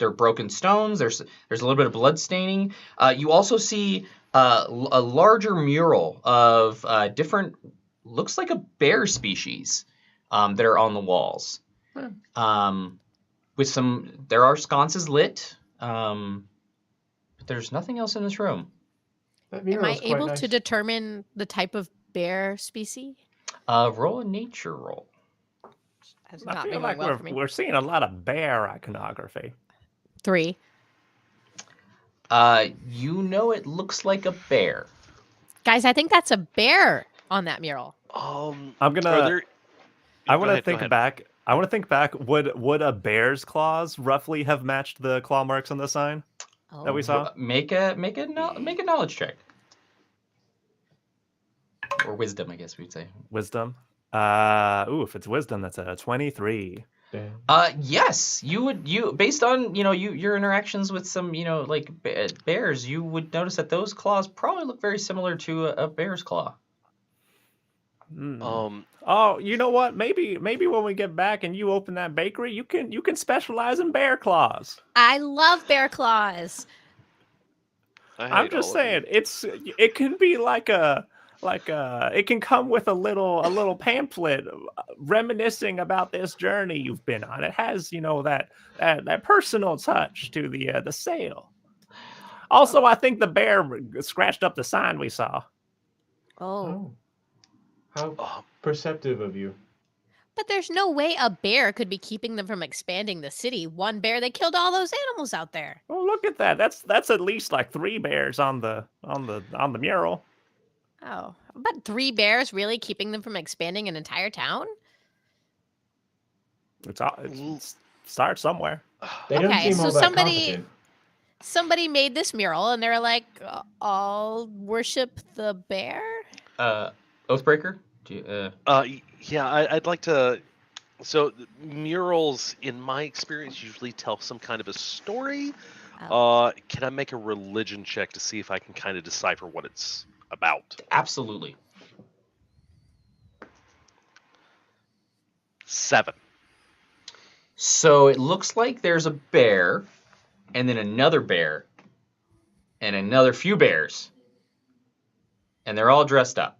are broken stones. There's a little bit of blood staining. You also see a larger mural of different, looks like a bear species that are on the walls. There are sconces lit, but there's nothing else in this room. That Am mural I is quite able nice. to determine the type of bear species? Roll a nature roll. Has I not feel been like going well for me. we're seeing a lot of bear iconography. 3. You know it looks like a bear. Guys, I think that's a bear on that mural. I'm are gonna. there- I Go want to ahead, go think ahead. back. I want to think back. Would a bear's claws roughly have matched the claw marks on the sign that we saw? Make a knowledge check. Or wisdom, I guess we'd say. Wisdom. If it's wisdom, that's a 23. Yes, you based on your interactions with some bears, you would notice that those claws probably look very similar to a bear's claw. Oh, you know what? Maybe when we get back and you open that bakery, you can specialize in bear claws. I love bear claws. I'm just saying, it can be like it can come with a little pamphlet reminiscing about this journey you've been on. It has, that personal touch to the sale. Also, I think the bear scratched up the sign we saw. Oh. How perceptive of you. But there's no way a bear could be keeping them from expanding the city. One bear, they killed all those animals out there. Oh, look at that. That's at least like 3 bears on the mural. Oh, but 3 bears really keeping them from expanding an entire town? It's start somewhere. They don't seem so all that competent. somebody made this mural and they're like, I'll worship the bear? Oathbreaker? Yeah, I'd like to. So murals, in my experience, usually tell some kind of a story. Can I make a religion check to see if I can kind of decipher what it's about? Absolutely. 7. So it looks like there's a bear, and then another bear, and another few bears, and they're all dressed up.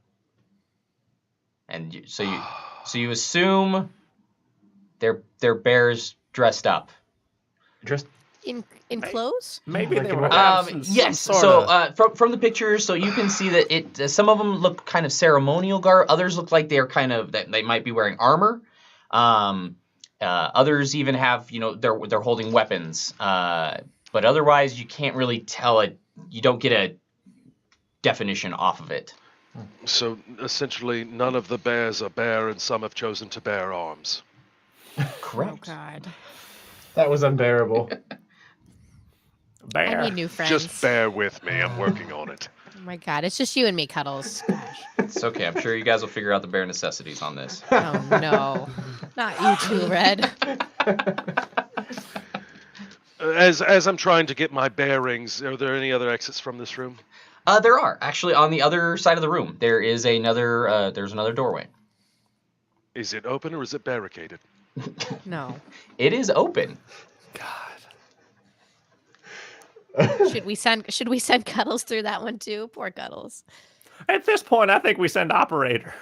And so you assume they're bears dressed up. Dressed In clothes? Maybe they were. Yes. So from the pictures, so you can see that some of them look kind of ceremonial garb. Others look like they're that they might be wearing armor. Others even have they're holding weapons. But otherwise, you can't really tell it. You don't get a definition off of it. So essentially, none of the bears are bear, and some have chosen to bear arms. Correct. Oh, God. That was unbearable. Bear. I need new friends. Just bear with me. I'm working on it. Oh, my God. It's just you and me, Cuddles. Gosh. It's okay. I'm sure you guys will figure out the bare necessities on this. Oh, no. Not you too, Red. As I'm trying to get my bearings, are there any other exits from this room? There are actually on the other side of the room. There is another. There's another doorway. Is it open or is it barricaded? No. It is open. Should we send Cuddles through that one too? Poor Cuddles. At this point, I think we send operator.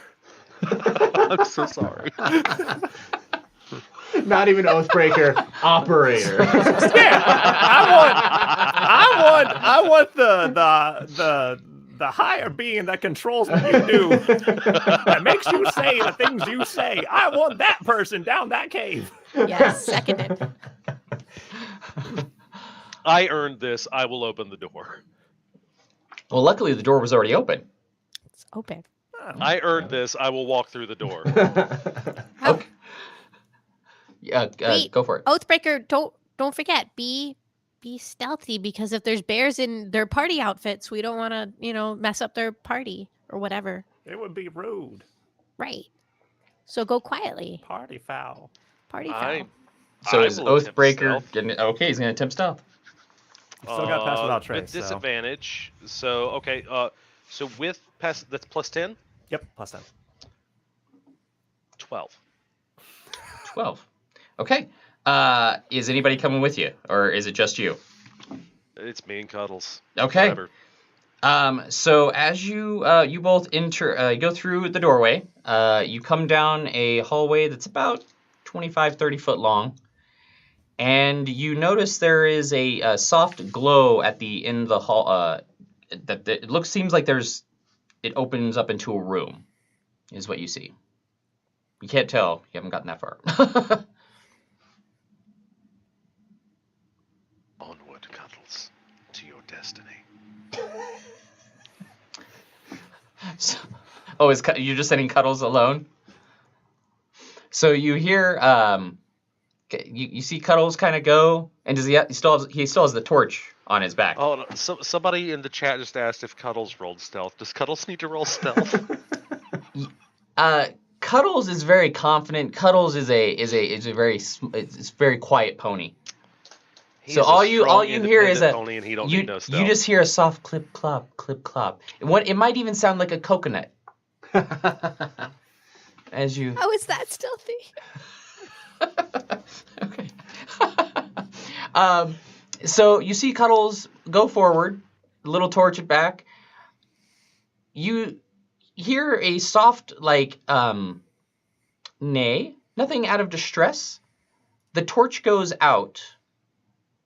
I'm so sorry. Not even Oathbreaker, operator. Yeah, I want the higher being that controls what you do, that makes you say the things you say. I want that person down that cave. Yes, seconded. I earned this. I will open the door. Well, luckily the door was already open. It's open. I earned this. I will walk through the door. Okay. Wait, go for it. Oathbreaker, don't forget, be stealthy, because if there's bears in their party outfits, we don't want to, mess up their party or whatever. It would be rude. Right. So go quietly. Party foul. Party foul. So I is will attempt Oathbreaker stealth. okay? He's gonna attempt stealth. Still got pass without trace. With disadvantage. So okay. So with pass, that's plus 10. Yep, plus 10. 12. 12. Okay. Is anybody coming with you, or is it just you? It's me and Cuddles. Okay. Forever. So as you both enter, go through the doorway. You come down a hallway that's about 25-30 foot long, and you notice there is a soft glow at the end of the hall. Seems like it opens up into a room, is what you see. You can't tell. You haven't gotten that far. Onward, Cuddles, to your destiny. You're just sending Cuddles alone? So you hear, you see Cuddles kind of go, and he still has the torch on his back. Oh, no. Somebody in the chat just asked if Cuddles rolled stealth. Does Cuddles need to roll stealth? Cuddles is very confident. Cuddles is a very quiet pony. So all you hear is pony, and he don't need no stealth. you just hear a soft clip clop clip clop. It might even sound like a coconut. As you How is that stealthy? okay. So you see Cuddles go forward, little torch it back. You hear a soft, like, neigh, nothing out of distress. The torch goes out,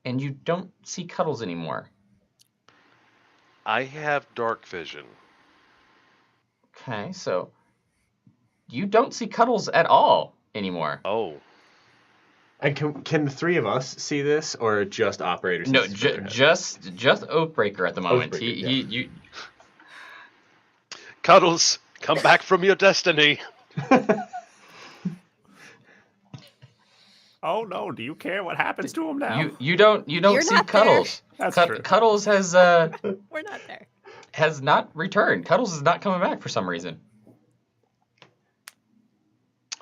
and you don't see Cuddles anymore. I have dark vision. Okay, so you don't see Cuddles at all anymore. Oh. And can the three of us see this, or just operators? No, just Oathbreaker at the moment. Oathbreaker, You Cuddles, come back from your destiny. Oh no! Do you care what happens to him now? you don't You're see not Cuddles. That's true. Cuddles has We're not there. has not returned. Cuddles is not coming back for some reason.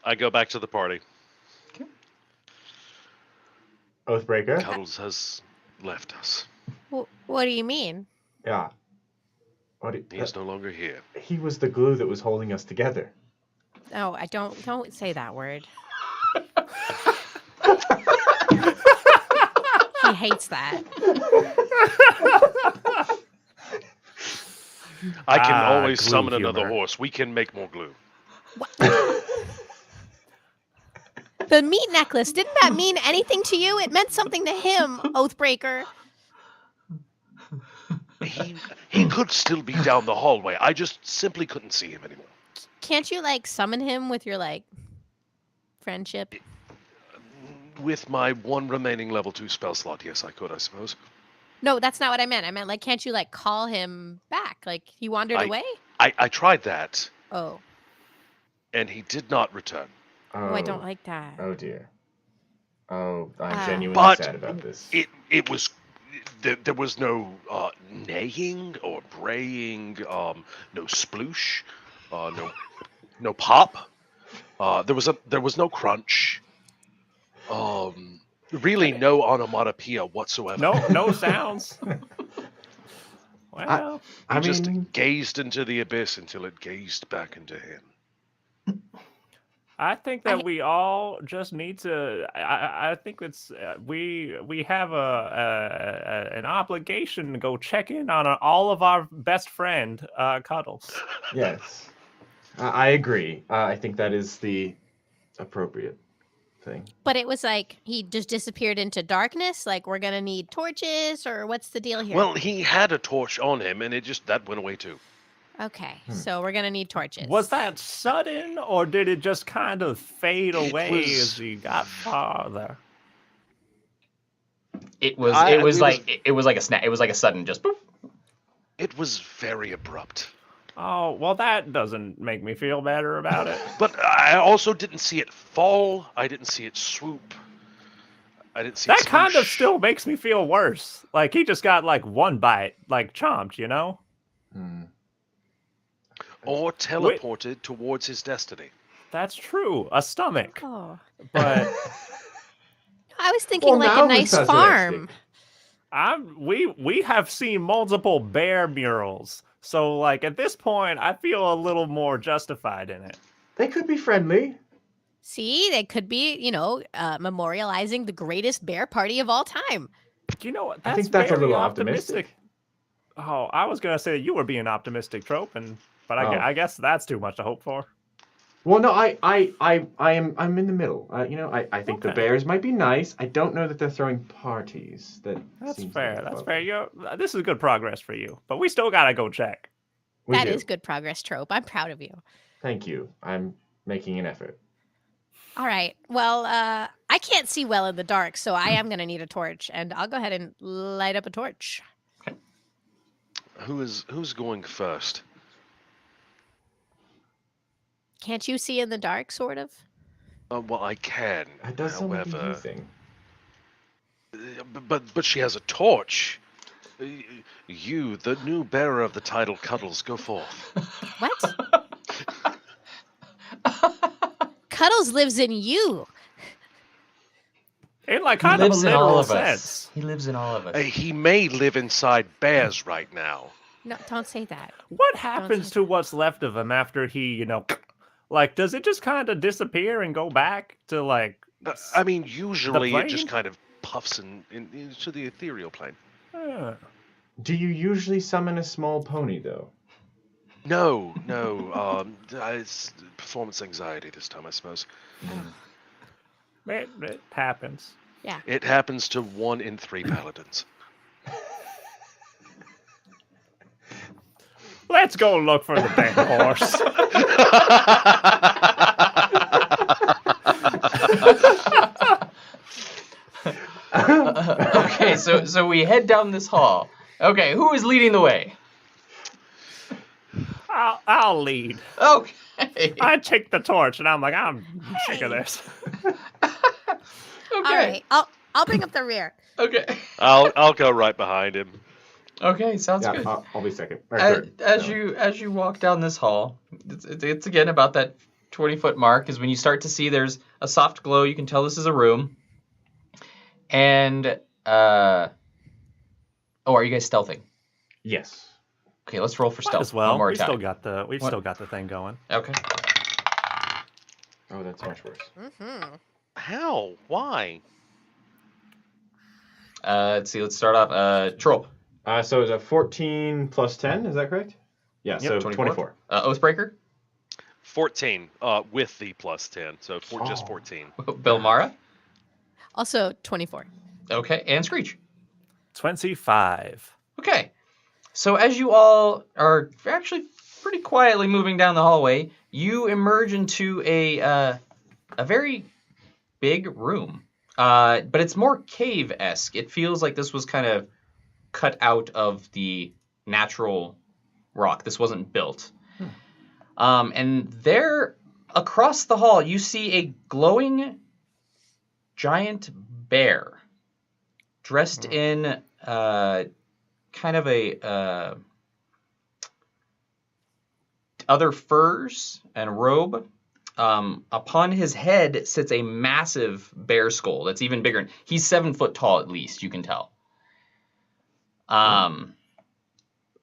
I go back to the party. Oathbreaker. Cuddles has left us. What do you mean? Yeah. He is no longer here. He was the glue that was holding us together. No, I don't say that word. He hates that. I can always glue summon another humor. horse. We can make more glue. The meat necklace, didn't that mean anything to you? It meant something to him, Oathbreaker. He could still be down the hallway. I just simply couldn't see him anymore. Can't you, like, summon him with your, like, friendship? With my one remaining level 2 spell slot, yes, I could, I suppose. No, that's not what I meant. I meant, like, can't you, like, call him back? Like, he wandered away? I tried that, Oh. and he did not return. Oh, I don't like that. Oh dear. Oh, I'm genuinely But sad about this. It was there was no neighing or braying, no sploosh, no pop. There was no crunch. Really no onomatopoeia whatsoever. No sounds. Well, He just gazed into the abyss until it gazed back into him. I think that we all just need to. I think it's we have an obligation to go check in on all of our best friend Cuddles. Yes, I agree. I think that is the appropriate thing. But it was like he just disappeared into darkness. Like, we're gonna need torches, or what's the deal here? Well, he had a torch on him, and that went away too. Okay, so we're gonna need torches. Was that sudden, or did it just kind of fade away as he got farther? It was like a snap. It was like a sudden just poof. It was very abrupt. Oh, well, that doesn't make me feel better about it. But I also didn't see it fall. I didn't see it swoop. I didn't see That it kind of swoosh. still makes me feel worse. Like he just got like one bite, like chomped, you know? Or teleported towards his destiny. That's true. A stomach. Oh, But I was thinking Well, like now a we're nice pessimistic. farm. we have seen multiple bear murals. So like at this point, I feel a little more justified in it. They could be friendly. See, they could be, memorializing the greatest bear party of all time. You know what? I think that's a very little optimistic. Oh, I was gonna say that you were being optimistic, Trope, but I guess that's too much to hope for. Well, no, I'm in the middle. I think the Okay. bears might be nice. I don't know that they're throwing parties. That's seems fair. like That's a- fair. This is good progress for you, but we still gotta go check. We That do. is good progress, Trope. I'm proud of you. Thank you. I'm making an effort. All right. Well, I can't see well in the dark, so I am going to need a torch, and I'll go ahead and light up a torch. Who's going first? Can't you see in the dark, sort of? Well, I can. That does sound like a you However, thing. but she has a torch. You, the new bearer of the title, Cuddles, go forth. What? Cuddles lives in you. In like He kind of a lives in all literal of us. sense. He lives in all of us. He may live inside bears right now. No, don't say that. What happens to what's left of him after he, like, does it just kind of disappear and go back to, like... I mean, usually it just plane? kind of puffs into the ethereal plane. Do you usually summon a small pony, though? No. It's performance anxiety this time, I suppose. It happens. Yeah. It happens to 1 in 3 paladins. Let's go look for the damn horse. Okay, so we head down this hall. Okay, who is leading the way? I'll lead. Okay. I take the torch, and I'm like, I'm sick of this. All right. I'll bring up the rear. Okay. I'll go right behind him. Okay, sounds good. I'll be second. Or third. As you walk down this hall, it's again about that 20-foot mark is when you start to see there's a soft glow. You can tell this is a room. And are you guys stealthing? Yes. Okay, let's roll for stealth. As well. One more We've attack. still got the thing going. Okay. Oh, that's much worse. Mm-hmm. How? Why? Let's see. Let's start off. Troll. So it's a 14 plus 10, is that correct? Yeah, Yep, so 24. 24. Oathbreaker. 14. With the plus 10, so just 14. Belmara. Also 24. Okay, and Screech. 25. Okay. So as you all are actually pretty quietly moving down the hallway, you emerge into a very big room. But it's more cave-esque. It feels like this was kind of cut out of the natural rock. This wasn't built. And there, across the hall, you see a glowing giant bear dressed in kind of a other furs and robe. Upon his head sits a massive bear skull that's even bigger. He's 7 foot tall at least, you can tell.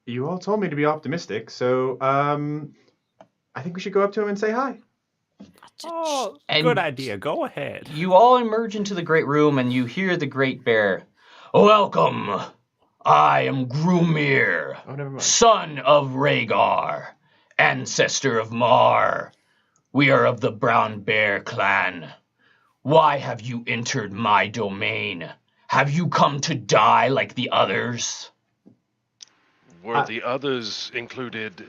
You all told me to be optimistic, so I think we should go up to him and say hi. Oh, And good idea. Go ahead. You all emerge into the great room and you hear the great bear. Welcome. I am Grumir, Oh, never mind. son of Rhaegar, ancestor of Mar. We are of the Brown Bear clan. Why have you entered my domain? Have you come to die like the others? Were the others included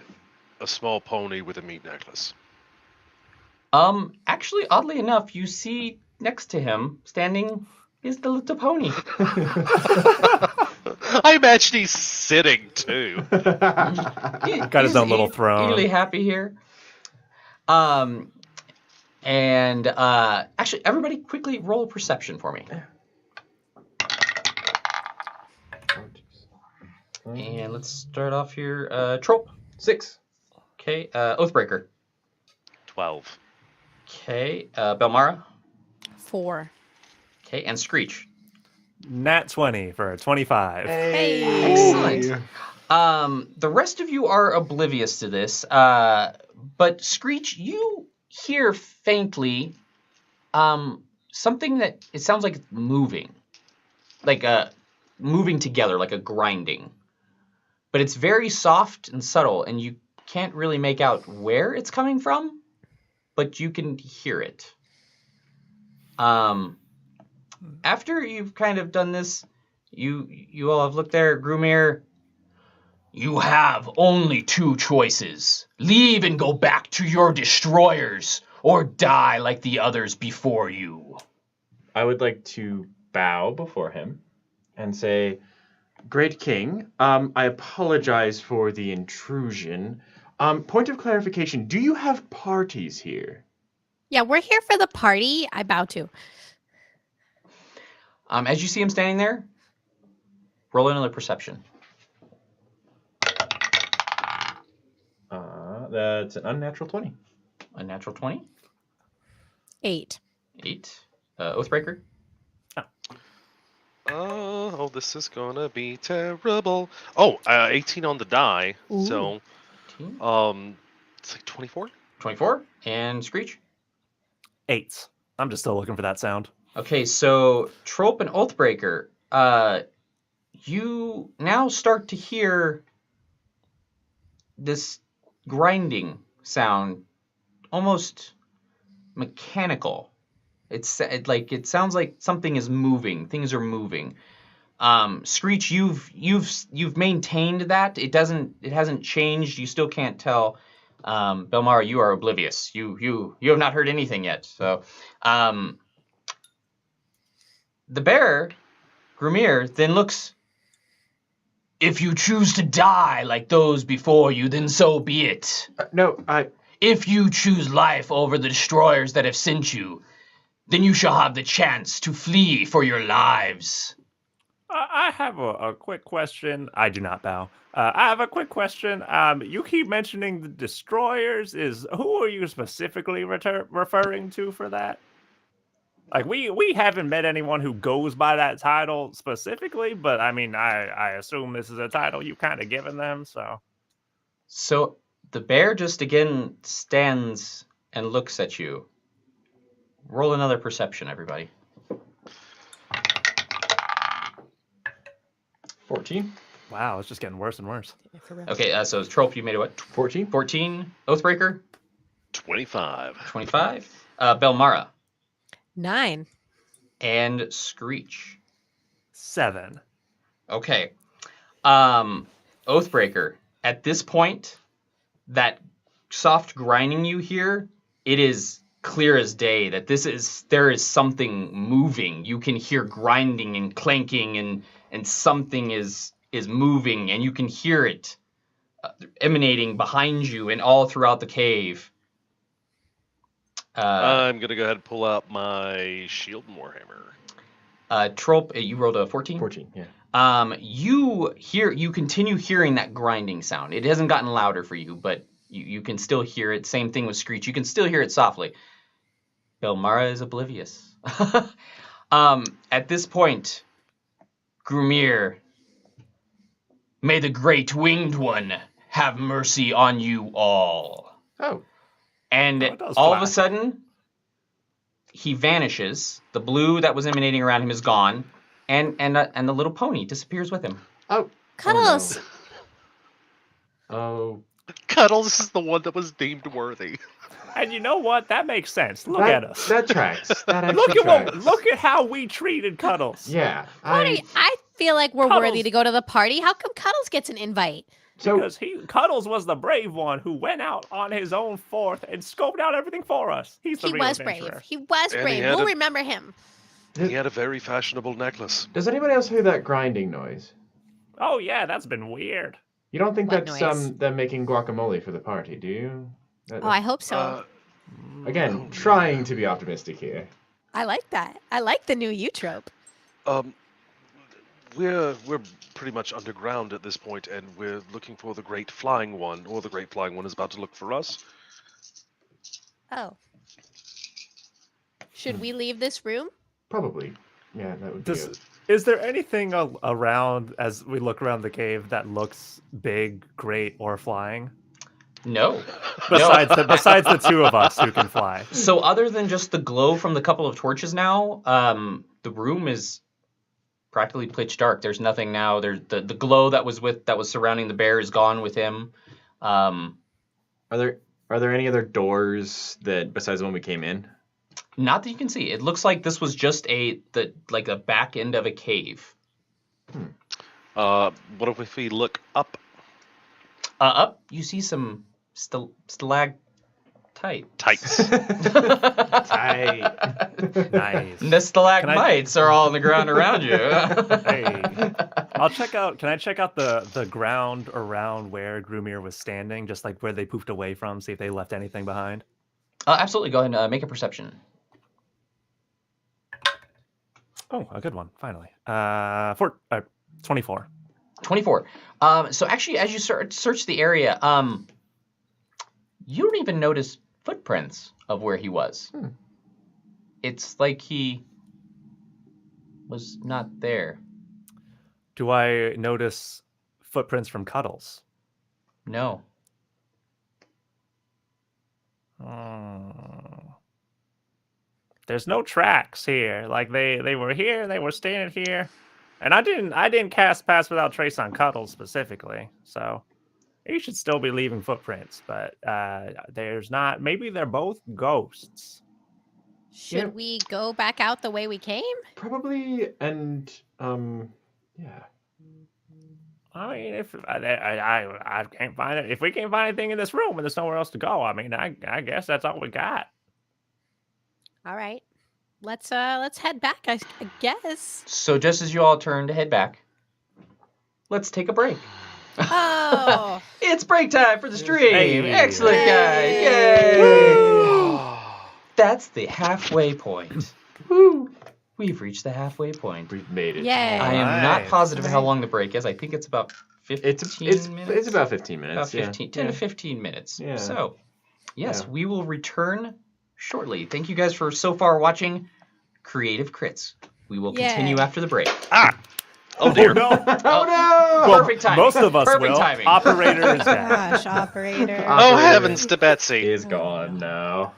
a small pony with a meat necklace? Actually, oddly enough, you see next to him, standing, is the little pony. I imagine he's sitting too. Got his own little throne. Really happy here. And actually, everybody quickly roll a perception for me. And let's start off here. Troll. 6. Okay. Oathbreaker. 12. Okay. Belmara. 4. Okay. And Screech. Nat 20 for 25. Hey. Excellent. The rest of you are oblivious to this, but Screech, you hear faintly something that it sounds like it's moving, like moving together, like a grinding. But it's very soft and subtle, and you can't really make out where it's coming from, but you can hear it. After you've kind of done this, you all have looked there, Grumir. You have only 2 choices. Leave and go back to your destroyers, or die like the others before you. I would like to bow before him and say, Great King, I apologize for the intrusion. Point of clarification, do you have parties here? Yeah, we're here for the party. I bow to. As you see him standing there, roll another perception. That's an unnatural 20. A natural 20. 8. 8. Oathbreaker. Oh, this is gonna be terrible. Oh, 18 on the die. Ooh. So, 18, it's like 24. 24, and Screech. 8. I'm just still looking for that sound. Okay, so Trope and Oathbreaker, you now start to hear this grinding sound, almost mechanical. It sounds like something is moving. Things are moving. Screech, you've maintained that. It hasn't changed. You still can't tell. Belmara, you are oblivious. You have not heard anything yet. So, the bear, Grumir, then looks. If you choose to die like those before you, then so be it. No, If you choose life over the destroyers that have sent you, then you shall have the chance to flee for your lives. I have a quick question. I do not bow. I have a quick question. You keep mentioning the destroyers. Who are you specifically referring to for that? Like we haven't met anyone who goes by that title specifically, but I mean, I assume this is a title you kind of given them. So the bear just again stands and looks at you. Roll another perception, everybody. 14. Wow, it's just getting worse and worse. Yeah, for real. Okay, so Trope, you made it what? 14. 14. Oathbreaker, 25. 25. Belmara, 9. and Screech. 7. Okay. Oathbreaker, at this point, that soft grinding you hear, it is clear as day that there is something moving. You can hear grinding and clanking and something is moving, and you can hear it emanating behind you and all throughout the cave. I'm gonna go ahead and pull out my shield and warhammer. Trope, you rolled a 14? 14, yeah. You continue hearing that grinding sound. It hasn't gotten louder for you, but you can still hear it. Same thing with Screech. You can still hear it softly. Belmara is oblivious. At this point, Grumir, may the great winged one have mercy on you all. Oh. And it does all of a flash. sudden, he vanishes. The blue that was emanating around him is gone, and the little pony disappears with him. Oh. Cuddles. Oh. Cuddles is the one that was deemed worthy. And you know what? That makes sense. Look at us. That tracks. That actually tracks. Look at how we treated Cuddles. Yeah. I feel like we're Cuddles. worthy to go to the party. How come Cuddles gets an invite? So Because Cuddles was the brave one who went out on his own forth and scoped out everything for us. He's the He real was adventurer. brave. He was And he brave. had We'll a- remember him. He had a very fashionable necklace. does anybody else hear that grinding noise? Oh yeah, that's been weird. You don't think What that's noise? them making guacamole for the party, do you? Oh, I hope so. Again, trying to be optimistic here. I like that. I like the new you trope. We're pretty much underground at this point, and we're looking for the Great Flying One, or the Great Flying One is about to look for us. Oh. Should we leave this room? Probably. Yeah, that would be it. Is there anything around as we look around the cave that looks big, great, or flying? No. Besides the two of us who can fly. So other than just the glow from the couple of torches now, the room is practically pitch dark. There's nothing now. There's the glow that was surrounding the bear is gone with him. Are there any other doors that besides the one we came in? Not that you can see. It looks like this was just a back end of a cave. What if we look up? Up, you see some stalactites. Tights. Tight. Nice. The stalagmites are all on the ground around you. Hey. Can I check out the ground around where Grumir was standing, just like where they poofed away from, see if they left anything behind? Absolutely. Go ahead and make a perception. Oh, a good one, finally. 24. 24. So actually, as you search the area, you don't even notice footprints of where he was. It's like he was not there. Do I notice footprints from Cuddles? No. There's no tracks here. Like they were here, they were standing here, and I didn't cast Pass Without Trace on Cuddles specifically, so you should still be leaving footprints. But there's not. Maybe they're both ghosts. Should we go back out the way we came? Probably, and yeah. I mean, if I can't find it, if we can't find anything in this room and there's nowhere else to go, I mean, I guess that's all we got. All right. Let's head back, I guess. So just as you all turn to head back, let's take a break. Oh. It's break time for the stream. Hey. Excellent, guys. Yay. Yay. That's the halfway point. Woo. We've reached the halfway point. We've made it. Yay. I am not Nice. positive how long the break is. I think it's about 15 minutes. It's about 15 minutes. About 15, 10 yeah. to 15 minutes. Yeah. So, yes, Yeah. we will return shortly. Thank you guys for so far watching Creative Crits. We will continue Yay. after the break. Oh dear. no! Oh no! Well, Perfect timing. Most of us Perfect will. timing. Operator is dead. Gosh, operator. Oh heavens to Betsy. He is gone now.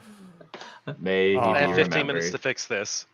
May he I I be have 15 remembered. minutes to fix this.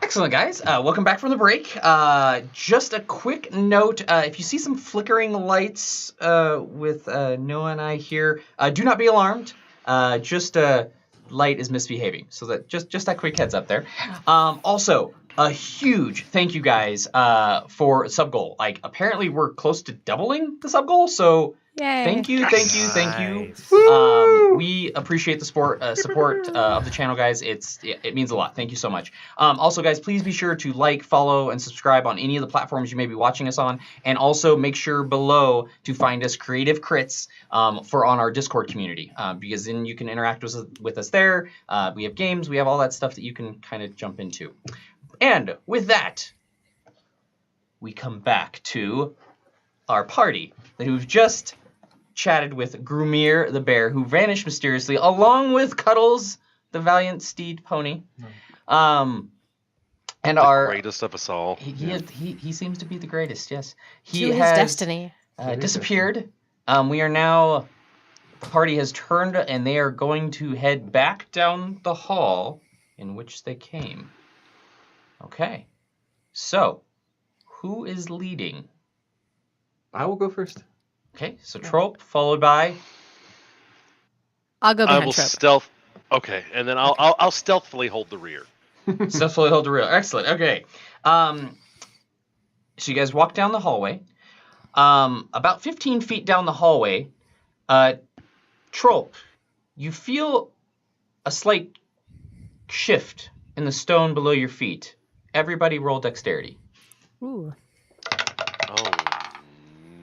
Excellent, guys. Welcome back from the break. Just a quick note, if you see some flickering lights with Noah and I here, do not be alarmed. Just light is misbehaving. So that just that quick heads up there. Also, a huge thank you guys for sub goal. Like, apparently we're close to doubling the sub goal, so Yay. thank you. Nice. We appreciate the support of the channel, guys. It means a lot. Thank you so much. Also, guys, please be sure to like, follow, and subscribe on any of the platforms you may be watching us on, and also make sure below to find us Creative Crits for on our Discord community, because then you can interact with us there. We have games, we have all that stuff that you can kind of jump into. And with that, we come back to our party that we've just chatted with Grumir the bear, who vanished mysteriously, along with Cuddles the valiant steed pony. And The greatest of us all. he seems to be the greatest. Yes, he To his has destiny. disappeared. We are now. The party has turned, and they are going to head back down the hall in which they came. Okay, so who is leading? I will go first. Okay, so Trope followed by. I'll go I behind will Trope. stealth. Okay, and then I'll stealthily hold the rear. Stealthily hold the real. Excellent. Okay. So you guys walk down the hallway. About 15 feet down the hallway, Trope, you feel a slight shift in the stone below your feet. Everybody roll dexterity. Ooh. Oh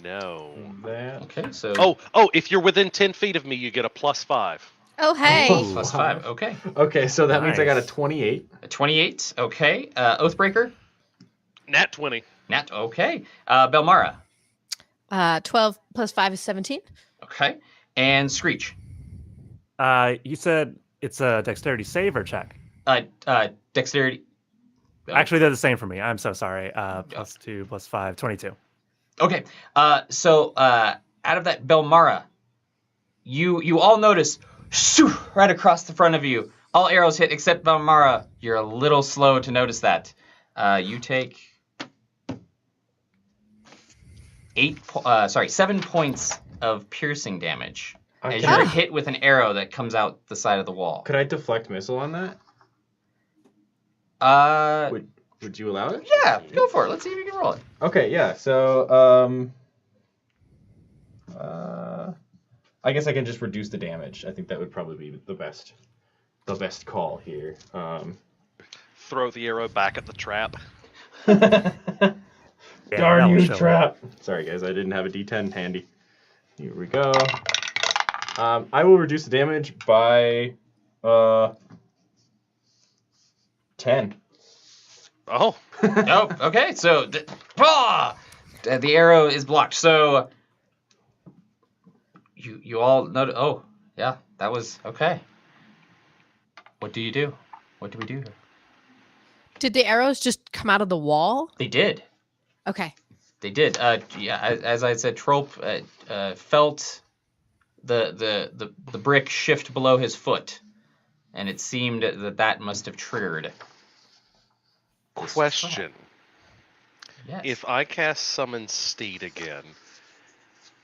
no. That. Okay, so. Oh! If you're within 10 feet of me, you get a +5. Oh, hey. Plus 5. Okay. Okay, so that means I got a Nice. 28. A 28. Okay. Oathbreaker. Nat 20. Nat. Okay. Belmara. 12 plus 5 is 17. Okay. And Screech. You said it's a dexterity save or check? Dexterity. Actually, they're the same for me. I'm so sorry. +2 + 5, 22. Okay. So out of that, Belmara, you all notice shoo, right across the front of you. All arrows hit except Belmara. You're a little slow to notice that. You take 7 points of piercing damage as Okay. you're hit with an arrow that comes out the side of the wall. Could I deflect missile on that? Would you allow it? Yeah, go for it. Let's see if you can roll it. Okay, yeah. So, I guess I can just reduce the damage. I think that would probably be the best call here. Throw the arrow back at the trap. Yeah, Darn that will you, show it. trap! Sorry, guys, I didn't have a D10 handy. Here we go. I will reduce the damage by 10. Oh. Oh, okay. So the arrow is blocked. So you all know. Oh, yeah, that was okay. What do you do? What do we do here? Did the arrows just come out of the wall? They did. Okay. They did. Yeah, as I said, Trope felt the brick shift below his foot, and it seemed that must have triggered. this Question. trap. Yes. If I cast Summon Steed again,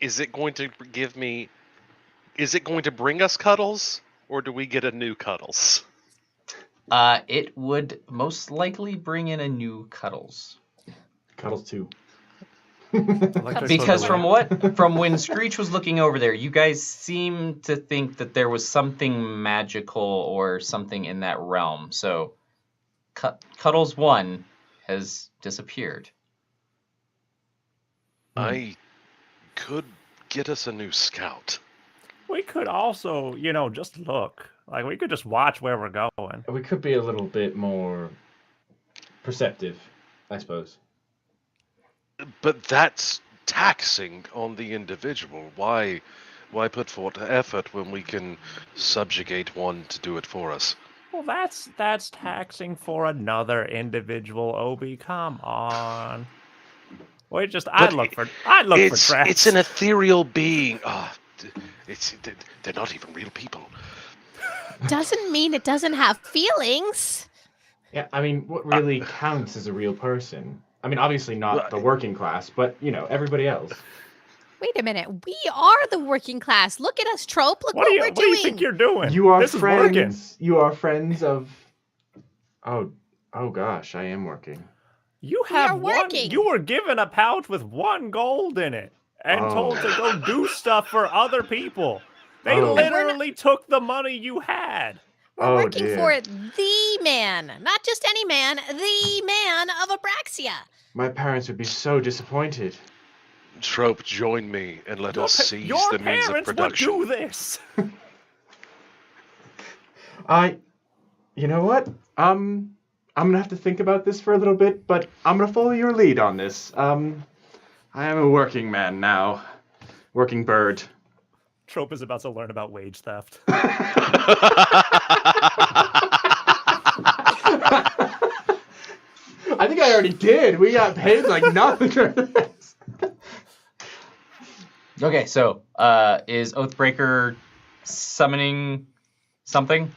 is it going to give me... Is it going to bring us Cuddles, or do we get a new Cuddles? It would most likely bring in a new Cuddles. Cuddles 2. Because from when Screech was looking over there, you guys seem to think that there was something magical or something in that realm. So Cuddles 1 has disappeared. I could get us a new scout. We could also, just look. Like, we could just watch where we're going. We could be a little bit more perceptive, I suppose. But that's taxing on the individual. Why put forth effort when we can subjugate one to do it for us? Well, that's taxing for another individual, Obi. Come on. I'd look for traps. It's an ethereal being. They're not even real people. Doesn't mean it doesn't have feelings. Yeah, I mean, what really counts as a real person? I mean, obviously not the working class, but, everybody else. Wait a minute. We are the working class. Look at us, Trope. Look what we're doing. What do you think you're doing? You are this friends. Is working. You are friends of... Oh gosh, I am working. You have working. You were given a pouch with 1 gold in it and told to go do stuff for other people. They literally took the money you had. We're working for the man, not just any man, the man of Abraxia. My parents would be so disappointed. Trope, join me and let us seize the means of production. Would do this. You know what? I'm gonna have to think about this for a little bit, but I'm gonna follow your lead on this. I am a working man now. Working bird. Trope is about to learn about wage theft. I think I already did. We got paid like nothing for this. Okay, so is Oathbreaker summoning something?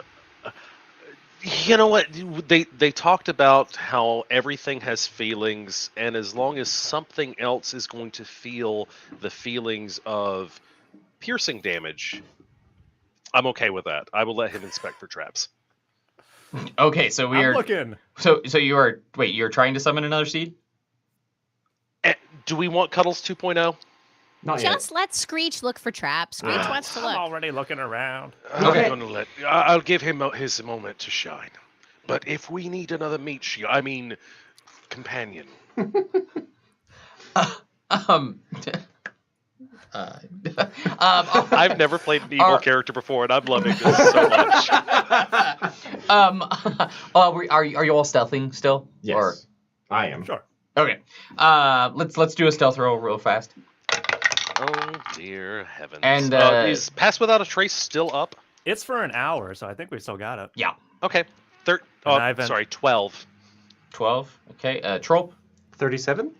You know what? They talked about how everything has feelings, and as long as something else is going to feel the feelings of piercing damage, I'm okay with that. I will let him inspect for traps. Okay, so we I'm are looking. So you are you're trying to summon another seed? Do we want Cuddles 2.0? Not yet. Just let Screech look for traps. Screech wants to I'm look. already looking around. Okay. I'll give him his moment to shine. But if we need another companion. I've never played an evil character before, and I'm loving this so much. Are you all stealthing still? Yes, Or... I am. Sure. Okay. Let's do a stealth roll real fast. Oh dear heavens! And is Pass Without a Trace still up? It's for an hour, so I think we still got it. Yeah. Okay. 12. 12. Okay. Trope. 37?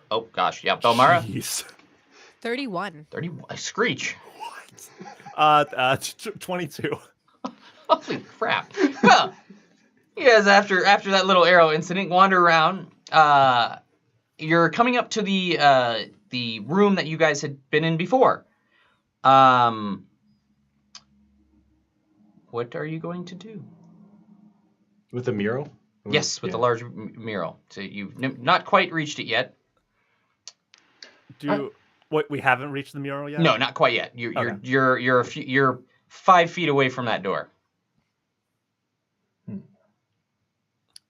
Oh gosh. Yeah. Belmara. Jeez. 31. 31. Screech. 22. Holy crap. Well, you guys, after that little arrow incident, wander around. You're coming up to the room that you guys had been in before. What are you going to do? With the mural? Yes, with the large mural. So you've not quite reached it yet. We haven't reached the mural yet? No, not quite yet. You're 5 feet away from that door.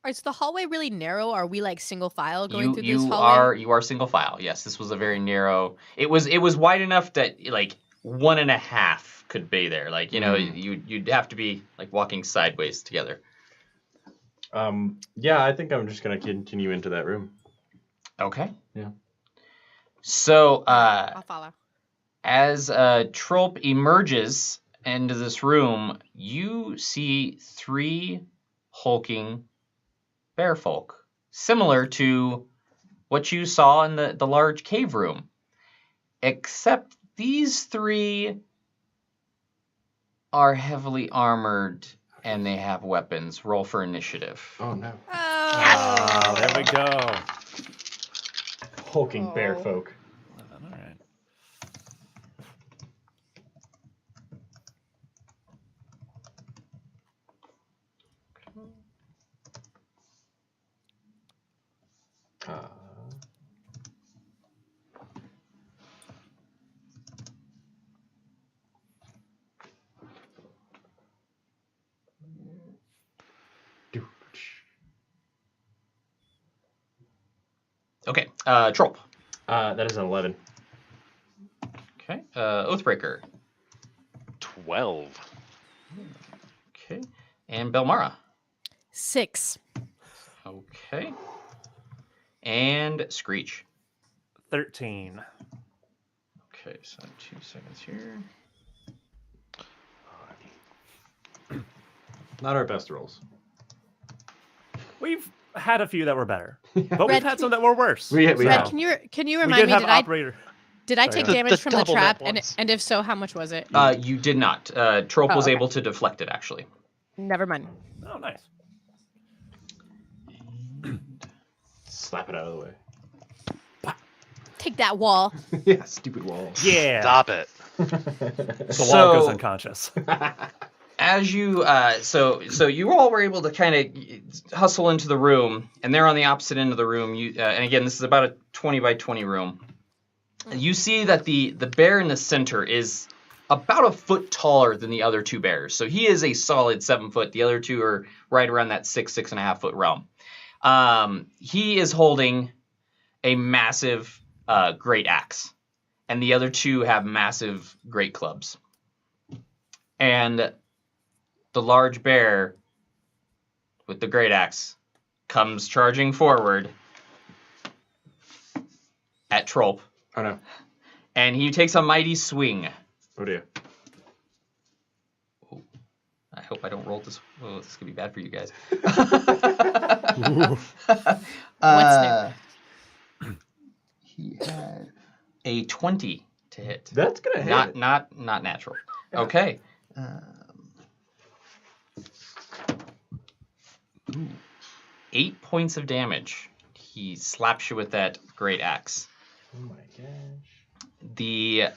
Is the hallway really narrow? Are we like single file going through this hallway? You are single file. Yes, this was a very narrow. It was wide enough that like 1.5 could be there. Like you'd have to be like walking sideways together. Yeah, I think I'm just gonna continue into that room. Okay. Yeah. So I'll follow. as Trope emerges into this room, you see 3 hulking bear folk, similar to what you saw in the large cave room, except these 3 are heavily armored and they have weapons. Roll for initiative. Oh no. Oh. There we go. Hulking bear folk. All right. Okay, Trope. That is an 11. Okay, Oathbreaker. 12. Okay, and Belmara. 6. Okay, and Screech. 13. Okay, so 2 seconds here. Not our best rolls. We've had a few that were better, but Red, we've had some that were worse. We Red, have. can you We remind did me? have Did I operator. take Sorry. damage The from the double trap? net ones. And if so, how much was it? You did not. Trope was okay. able to deflect it, actually. Never mind. Oh, nice. slap it out of the way. Take that wall. Yeah, stupid wall. Yeah. Stop it. The wall goes unconscious. As you, so you all were able to kind of hustle into the room, and they're on the opposite end of the room. And again, this is about a 20 by 20 room. You see that the bear in the center is about a foot taller than the other two bears. So he is a solid 7 foot. The other two are right around that 6.5 foot realm. He is holding a massive great axe, and the other two have massive great clubs. And the large bear with the great axe comes charging forward at Trolp. Oh no. And he takes a mighty swing. Oh dear. Oh, I hope I don't roll this. Oh, this could be bad for you guys. What's new? He had a 20 to hit. That's gonna hit. Not natural. Okay. Ooh. 8 points of damage. He slaps you with that great axe. Oh my gosh. The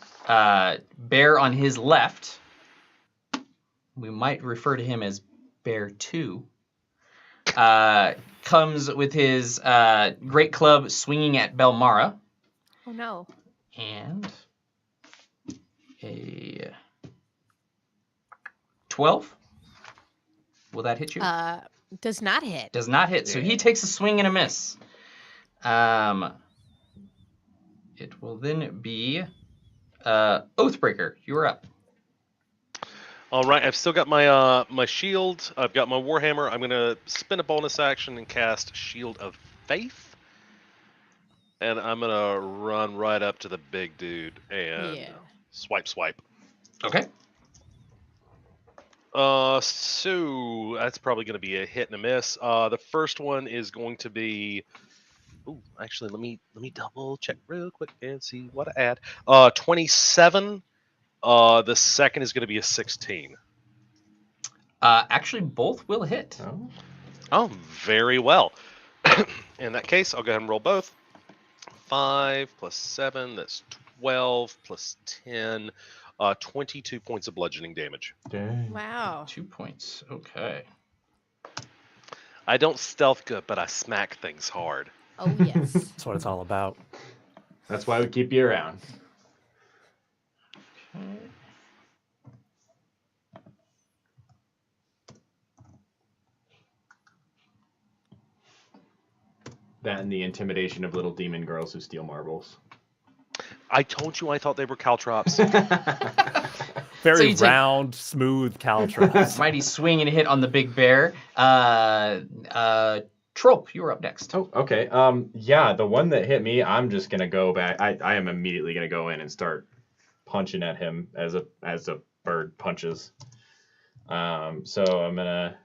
bear on his left, we might refer to him as Bear 2, comes with his great club swinging at Belmara. Oh no. And a 12. Will that hit you? Does not hit. Does not hit. So he takes a swing and a miss. It will then be Oathbreaker. You are up. All right, I've still got my my shield. I've got my warhammer. I'm gonna spin a bonus action and cast Shield of Faith, and I'm gonna run right up to the big dude and swipe. Okay. So that's probably gonna be a hit and a miss. The first one is going to be. Ooh, actually, let me double check real quick and see what I add. 27. The second is going to be a 16. Actually, both will hit. Oh, very well. In that case, I'll go ahead and roll both. 5 plus 7, that's 12 plus 10, 22 points of bludgeoning damage. Dang. Wow. 2 points. Okay. I don't stealth good, but I smack things hard. Oh yes. That's what it's all about. That's why we keep you around. Okay. That and the intimidation of little demon girls who steal marbles. I told you I thought they were caltrops. Very you take- round, smooth caltrops. Mighty swing and hit on the big bear. Trope, you are up next. Oh, okay. Yeah, the one that hit me, I'm just gonna go back. I am immediately gonna go in and start punching at him as a bird punches. So I'm gonna.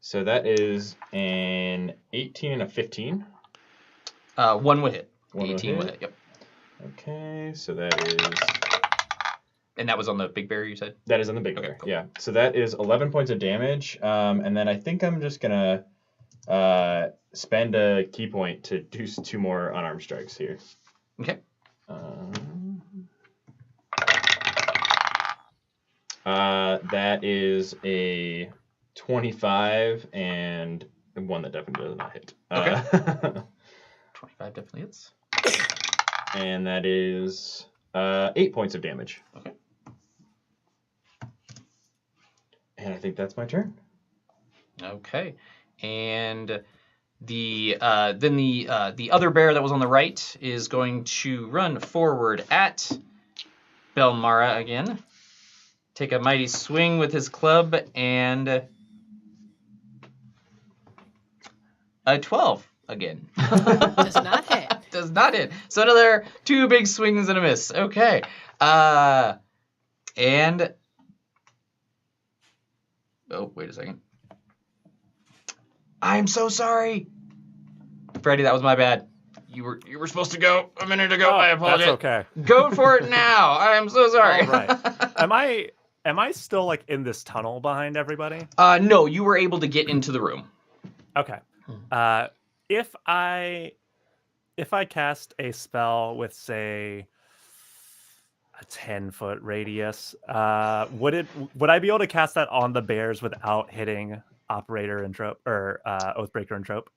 So that is an 18 and a 15. One would hit. One would 18 would hit. hit. Yep. Okay, so that is. And that was on the big bear, you said? That is on the big Okay, bear, cool. yeah. So that is 11 points of damage, and then I think I'm just gonna spend a key point to do 2 more unarmed strikes here. Okay. That is a 25 and one that definitely does not hit. Okay. 25 definitely hits. And that is 8 points of damage. Okay. And I think that's my turn. Okay. And the other bear that was on the right is going to run forward at Belmara again. Take a mighty swing with his club and a 12 again. Does not hit. Does not hit. So another 2 big swings and a miss. Okay. And oh, wait a second. I'm so sorry. Freddie, that was my bad. You were supposed to go a minute ago. I apologize. That's okay. Go for it now. I am so sorry. All right. Am I still like in this tunnel behind everybody? No, you were able to get into the room. Okay. If I cast a spell with, say, a 10-foot radius, would I be able to cast that on the bears without hitting Operator and Trope or Oathbreaker and Trope?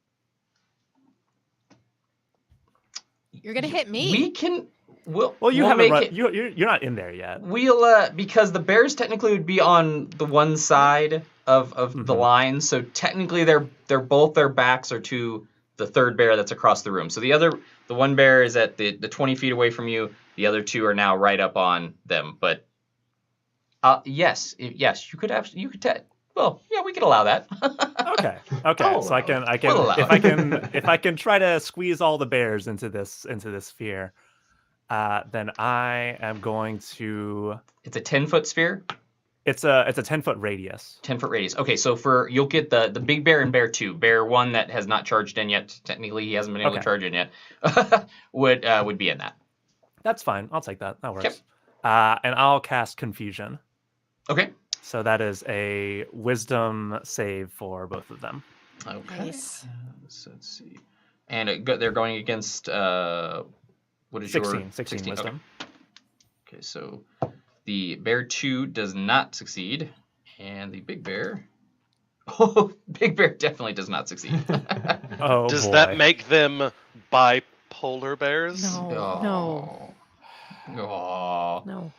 You're gonna hit me. We can. Well, you we'll haven't make run. it. You're not in there yet. We'll because the bears technically would be on the one side of the line, so technically they're both their backs are to the third bear that's across the room. So the one bear is at the 20 feet away from you. The other two are now right up on them. But yes, you could well, yeah, we could allow that. Okay. Oh, So I can we'll allow if I can try to squeeze all the bears into this sphere, then I am going to. It's a 10-foot sphere. It's a 10-foot radius. 10-foot radius. Okay, so you'll get the big bear and bear 2. Bear 1 that has not charged in yet. Technically, he hasn't been able to charge in yet. would be in that. That's fine. I'll take that. That works. Okay. And I'll cast Confusion. Okay. So that is a Wisdom save for both of them. Okay. Nice. So let's see. And they're going against what is 16, your 16 Wisdom. Okay, so the bear 2 does not succeed, and the big bear. Oh, big bear definitely does not succeed. Oh, Does boy. that make them bipolar bears? No. Oh. No.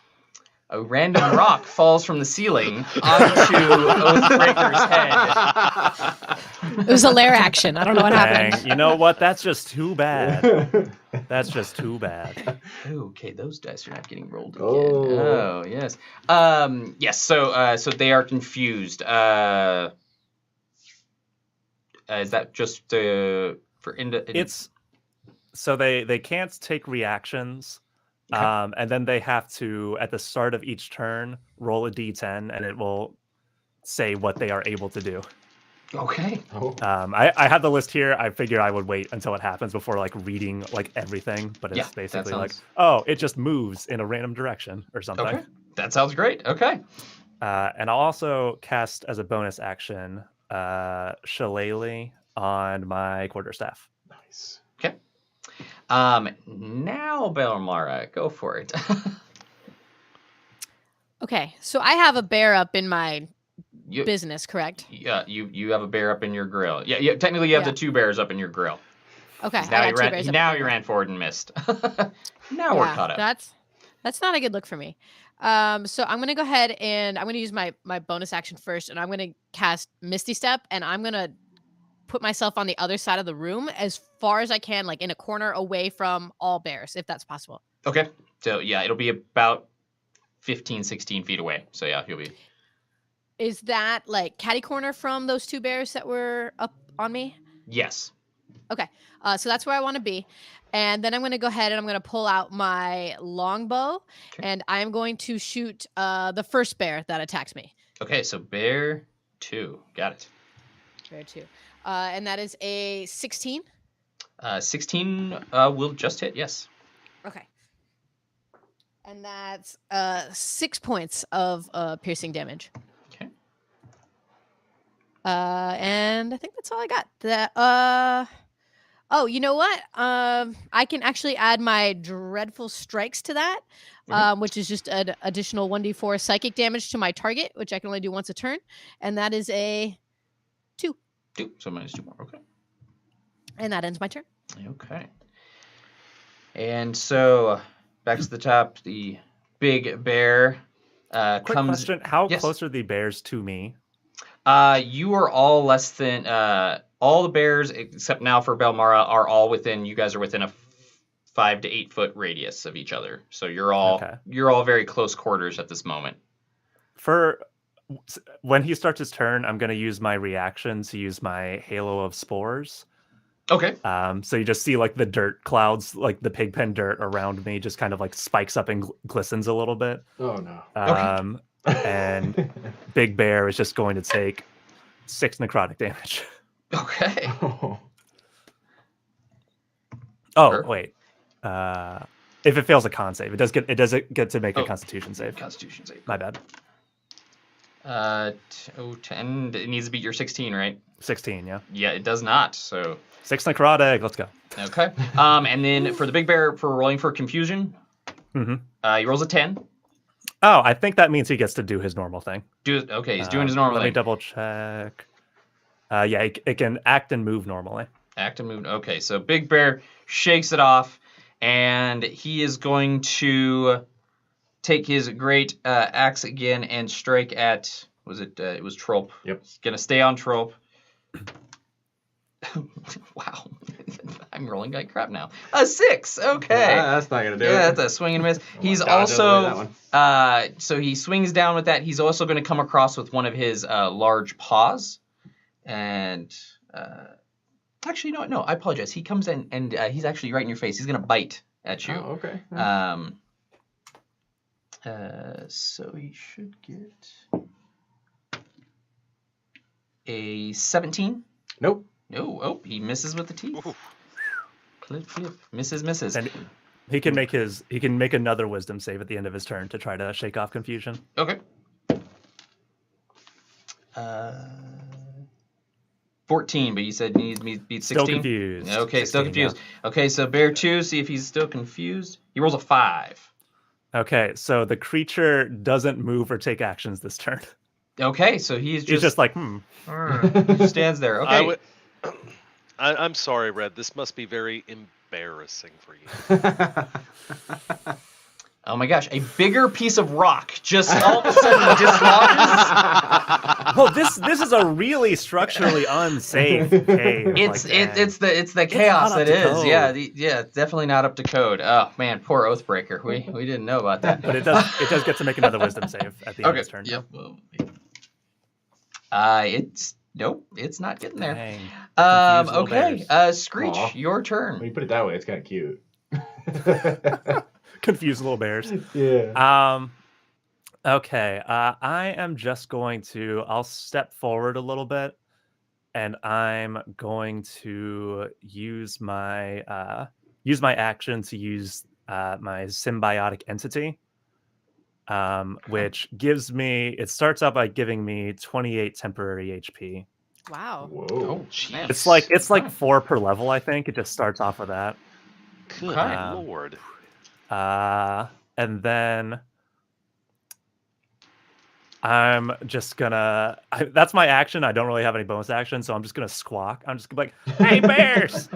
A random rock falls from the ceiling onto Oathbreaker's head. It was a lair action. I don't know what happened. Dang, you know what? That's just too bad. That's just too bad. Okay, those dice are not getting rolled again. Oh. Oh yes. Yes. So they are confused. Is that just for It's so they can't take reactions. Okay. And then they have to, at the start of each turn, roll a d10, and it will say what they are able to do. Okay. Oh. I have the list here. I figured I would wait until it happens before reading everything, but it's Yeah, that basically sounds- it just moves in a random direction or something. Okay. That sounds great. Okay. And I'll also cast as a bonus action Shillelagh on my quarterstaff. Nice. Okay. Now Belmara, go for it. Okay, so I have a bear up in my you, business, correct? Yeah, you have a bear up in your grill. Yeah. Technically, you have the 2 bears up in your grill. Okay. Now I got 2 bears up in my you grill. ran forward and missed. Now we're caught up. That's not a good look for me. So I'm gonna go ahead and I'm gonna use my bonus action first, and I'm gonna cast Misty Step, and I'm gonna put myself on the other side of the room as far as I can, like in a corner away from all bears, if that's possible. Okay. So yeah, it'll be about 15, 16 feet away. So yeah, you'll be. Is that like catty corner from those 2 bears that were up on me? Yes. Okay. So that's where I want to be. And then I'm going to go ahead and I'm going to pull out my longbow, and I'm going to shoot the first bear that attacks me. Okay, so bear 2. Got it. Bear 2. And that is a 16. 16 will just hit, yes. Okay. And that's 6 points of piercing damage. Okay. And I think that's all I got. Oh, you know what? I can actually add my Dreadful Strikes to that, which is just an additional 1d4 psychic damage to my target, which I can only do once a turn. And that is a 2. 2, so minus 2 more. Okay. And that ends my turn. Okay. And so back to the top, the big bear Quick comes. question: how Yes. close are the bears to me? You are all less than all the bears except now for Belmara are all within. You guys are within a 5 to 8 foot radius of each other. So you're all very close quarters at this moment. For when he starts his turn, I'm going to use my reaction to use my Halo of Spores. Okay. So you just see the dirt clouds, like the pigpen dirt around me, just kind of spikes up and glistens a little bit. Oh no. And Big Bear is just going to take 6 necrotic damage. Okay. Oh Sure. wait. If it fails a con save, it does get to make a Constitution save. Constitution save. My bad. 10. It needs to beat your 16, right? 16, yeah. Yeah, it does not. So 6 necrotic. Let's go. okay. And then for the big bear, for rolling for confusion, he rolls a 10. Oh, I think that means he gets to do his normal thing. Okay, he's doing his normal Let thing. me double check. Yeah, it can act and move normally. Act and move. Okay, so big bear shakes it off, and he is going to take his great axe again and strike at. It was Trope. Yep. He's gonna stay on Trope. Wow, I'm rolling like crap now. A 6. Okay. That's not gonna do it. Yeah, that's a swing and miss. He's also so he swings down with that. He's also going to come across with one of his large paws, and actually no, I apologize. He comes in and he's actually right in your face. He's going to bite at you. Oh, okay. So he should get a 17. Nope. No, oh, he misses with the teeth. Ooh. Clip. Misses. And he can make another wisdom save at the end of his turn to try to shake off confusion. Okay. 14, but you said he needs to beat 16? Still confused. Okay, 16, still confused. Yeah. Okay, so bear 2, see if he's still confused. He rolls a 5. Okay, so the creature doesn't move or take actions this turn. Okay, so he's just like, He just stands there. Okay. I'm sorry, Red. This must be very embarrassing for you. Oh my gosh, a bigger piece of rock just all of a sudden dislodges. Well, this is a really structurally unsafe cave. It's the chaos not up that to is. code. Yeah, definitely not up to code. Oh man, poor Oathbreaker. We didn't know about that. But it does get to make another wisdom save at the end of its turn. Yep. Well, nope, it's not getting there. Dang. Confused little Okay. bears. Screech, Aw. your turn. When you put it that way, it's kind of cute. Confused little bears. Yeah. Okay. I am just going to. I'll step forward a little bit, and I'm going to use my action to use my symbiotic entity, which gives me. It starts out by giving me 28 temporary HP. Wow. Whoa. Oh, jeez. It's like 4 per level. I think it just starts off with that. Good Okay. lord. And then I'm just gonna. That's my action. I don't really have any bonus action, so I'm just gonna squawk. I'm just gonna be like, "Hey, bears,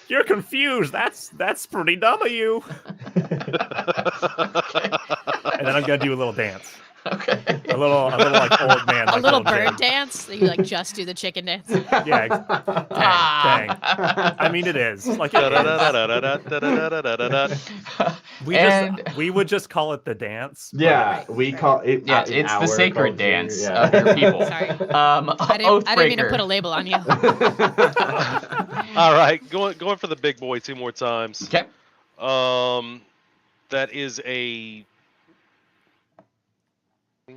you're confused. That's pretty dumb of you." And then I'm gonna do a little dance. Okay. A little like old man. A Like little old bird Jim. dance. You like just do the chicken dance. Yeah. Dang. I mean, it is like it is. We would just call it the dance. Yeah, we call it. Yeah, in it's the our sacred culture, dance yeah. of your people. Sorry. I I didn't mean to put a label on you. All right, going for the big boy 2 more times. Okay. That is a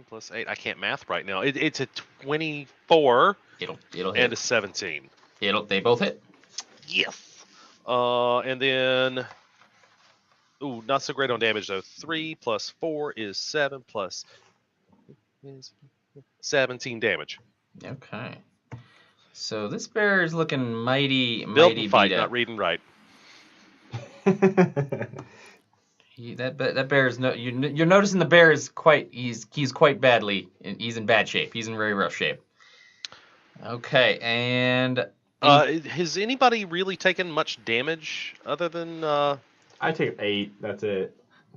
plus 8. I can't math right now. It's a 24 It'll and hit. a 17. They both hit. Yes. And then, not so great on damage though. 3 plus 4 is 7 plus is 17 damage. Okay. So this bear is looking mighty Built and fight, beat not up. read and write. That bear is you're noticing the bear is he's quite badly. He's in bad shape. He's in very rough shape. Okay, and Has anybody really taken much damage other than? I take 8. That's it.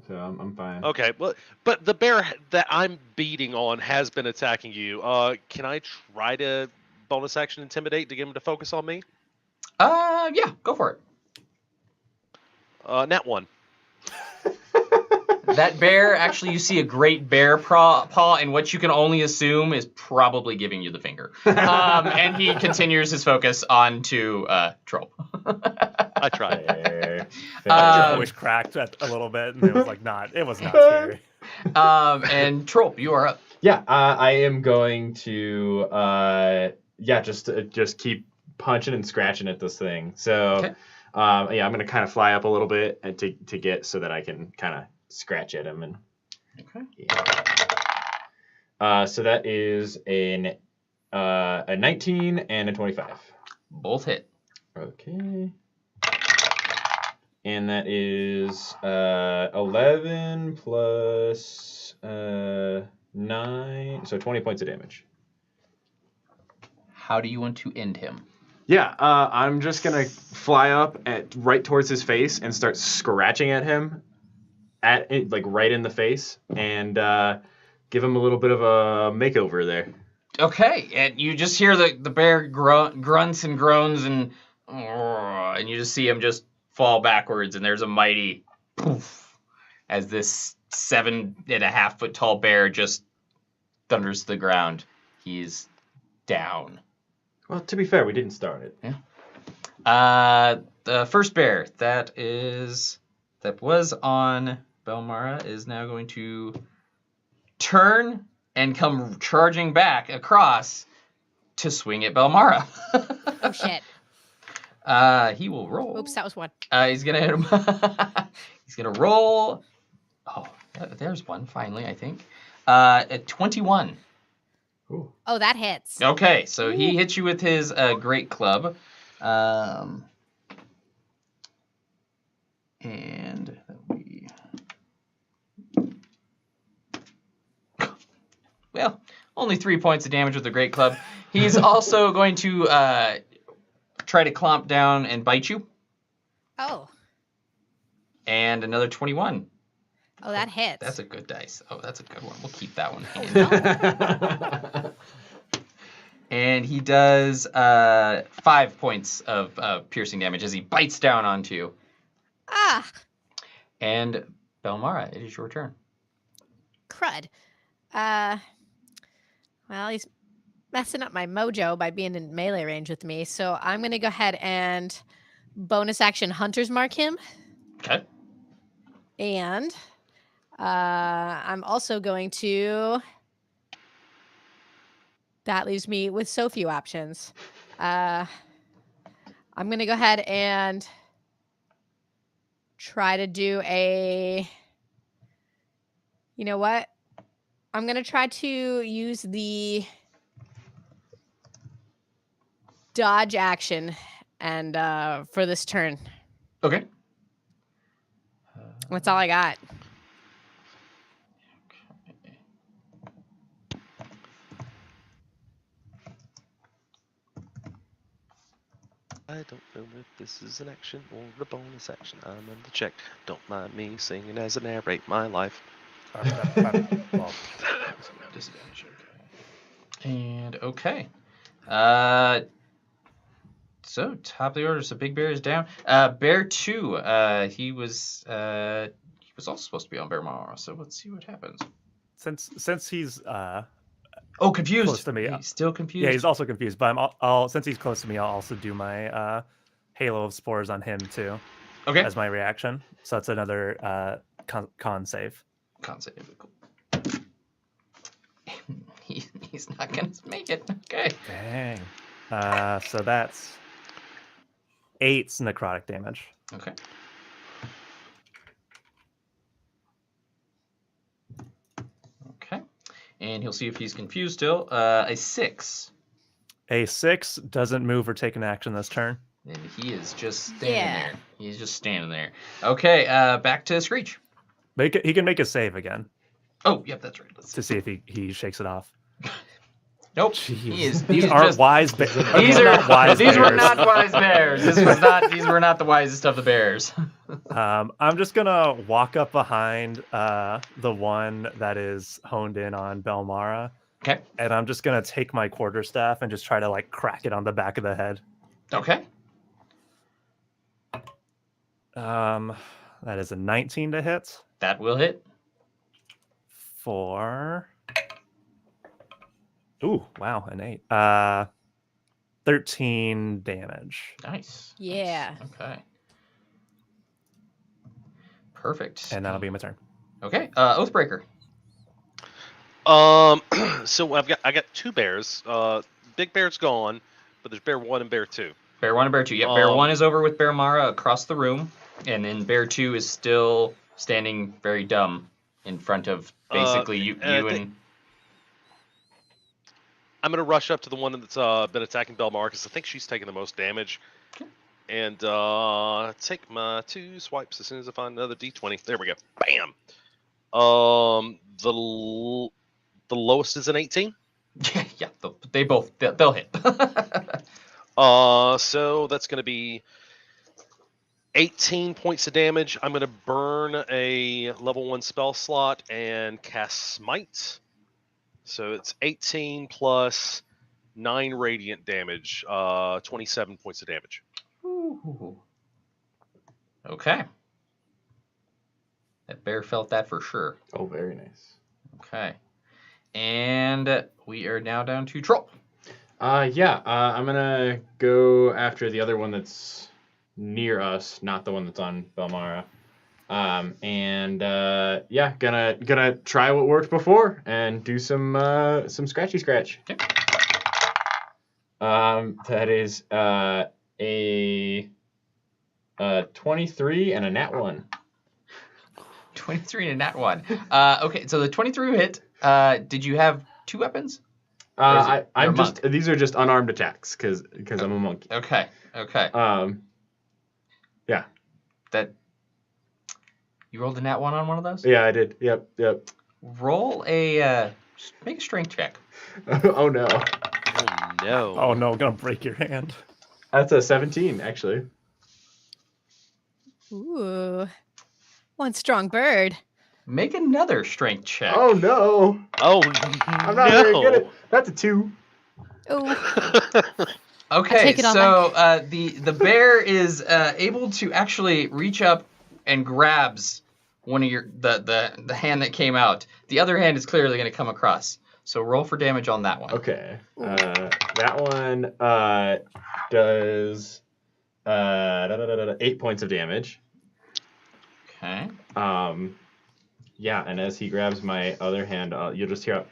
So I'm fine. Okay, but the bear that I'm beating on has been attacking you. Can I try to bonus action intimidate to get him to focus on me? yeah, go for it. Nat 1. That bear, actually, you see a great bear paw, and what you can only assume is probably giving you the finger. And he continues his focus on to Troll. I tried. Your voice cracked a little bit, and it was not scary. And Troll, you are up. Yeah, I am going to just keep punching and scratching at this thing. So Okay. I'm gonna kind of fly up a little bit and to get so that I can kind of scratch at him and. Okay. So that is a 19 and a 25. Both hit. Okay. And that is 11 plus 9, so 20 points of damage. How do you want to end him? Yeah, I'm just gonna fly up right towards his face and start scratching at him, like right in the face, and give him a little bit of a makeover there. Okay, and you just hear the bear grunts and groans, and you just see him just fall backwards, and there's a mighty poof as this 7.5 foot tall bear just thunders to the ground. He's down. Well, to be fair, we didn't start it. Yeah. The first bear that was on Belmara is now going to turn and come charging back across to swing at Belmara. Oh shit. He will roll. Oops, that was one. He's gonna hit him. He's gonna roll. Oh, there's one finally, I think. At 21. Ooh. Oh, that hits. Okay, so he hits you with his great club. And we... Well, only 3 points of damage with the great club. He's also going to try to clomp down and bite you. Oh. And another 21. Oh, that hits. That's a good dice. Oh, that's a good one. We'll keep that one. And he does 5 points of piercing damage as he bites down onto you. Ah, And Belmara, it is your turn. crud. Well, he's messing up my mojo by being in melee range with me, so I'm gonna go ahead and bonus action Hunter's Mark him, Okay. and I'm also going to. That leaves me with so few options. I'm gonna go ahead and try to do a. You know what? I'm going to try to use the dodge action and for this turn. Okay. That's all I got. I don't know if this is an action or a bonus action. I'm on the check. Don't mind me singing as I narrate my life. Well, Disadvantage. Okay. And okay. So top of the order. So Big Bear is down. Bear 2. He was also supposed to be on Bear Mara. So let's see what happens. since he's Confused. close to me. He's still confused. Yeah, he's also confused. But I'll since he's close to me, I'll also do my Halo of Spores on him too Okay. as my reaction. So that's another con save. Con save. Cool. He's not gonna make it. Okay. Dang. So that's 8 necrotic damage. Okay. Okay. And he'll see if he's confused still. A 6. A 6 doesn't move or take an action this turn. And he is just standing Yeah. there. He's just standing there. Okay, back to Screech. He can make a save again Oh, yep, that's right. Let's to see if he shakes it off. Nope. Jeez. These aren't wise. These These are wise. These were bears. not wise bears. These were not the wisest of the bears. I'm just gonna walk up behind the one that is honed in on Belmara, Okay. and I'm just gonna take my quarterstaff and just try to like crack it on the back of the head. Okay. That is a 19 to hit That will hit. for. Ooh, wow, an 8. 13 damage. Nice. Yeah. Okay. Perfect. And that'll be my turn. Okay. Oathbreaker. So I got 2 bears. Big Bear's gone, but there's Bear 1 and Bear 2. Bear 1 and Bear 2. Yep. Bear 1 is over with Bear Mara across the room, and then Bear 2 is still standing very dumb in front of basically you I and. think- I'm gonna rush up to the one that's been attacking Belmar because I think she's taking the most damage. And take my 2 swipes as soon as I find another D20. There we go. Bam. The lowest is an 18. Yeah, they'll hit. So that's gonna be 18 points of damage. I'm gonna burn a level 1 spell slot and cast Smite. So it's 18 plus 9 radiant damage. 27 points of damage. Ooh. Okay. That bear felt that for sure. Oh, very nice. Okay. And we are now down to Troll. I'm gonna go after the other one that's near us, not the one that's on Belmara. Gonna try what worked before and do some scratchy scratch. Okay. That is a 23 and a nat 1. 23 and a nat 1. Okay, so the 23 hit. Did you have 2 weapons? These are just unarmed attacks because I'm a monkey. Okay. Yeah. That you rolled a nat 1 on one of those? Yeah, I did. Yep. Roll make a strength check. Oh no. Oh no. Oh no, I'm gonna break your hand. That's a 17 actually. Ooh. One strong bird. Make another strength check. Oh no. Oh I'm not very good at. That's a 2. Oh. Okay, take it on so the bear is able to actually reach up and grabs one of the hand that came out. The other hand is clearly going to come across. So roll for damage on that one. Okay. That one does 8 points of damage. Okay. Yeah, and as he grabs my other hand, you'll just hear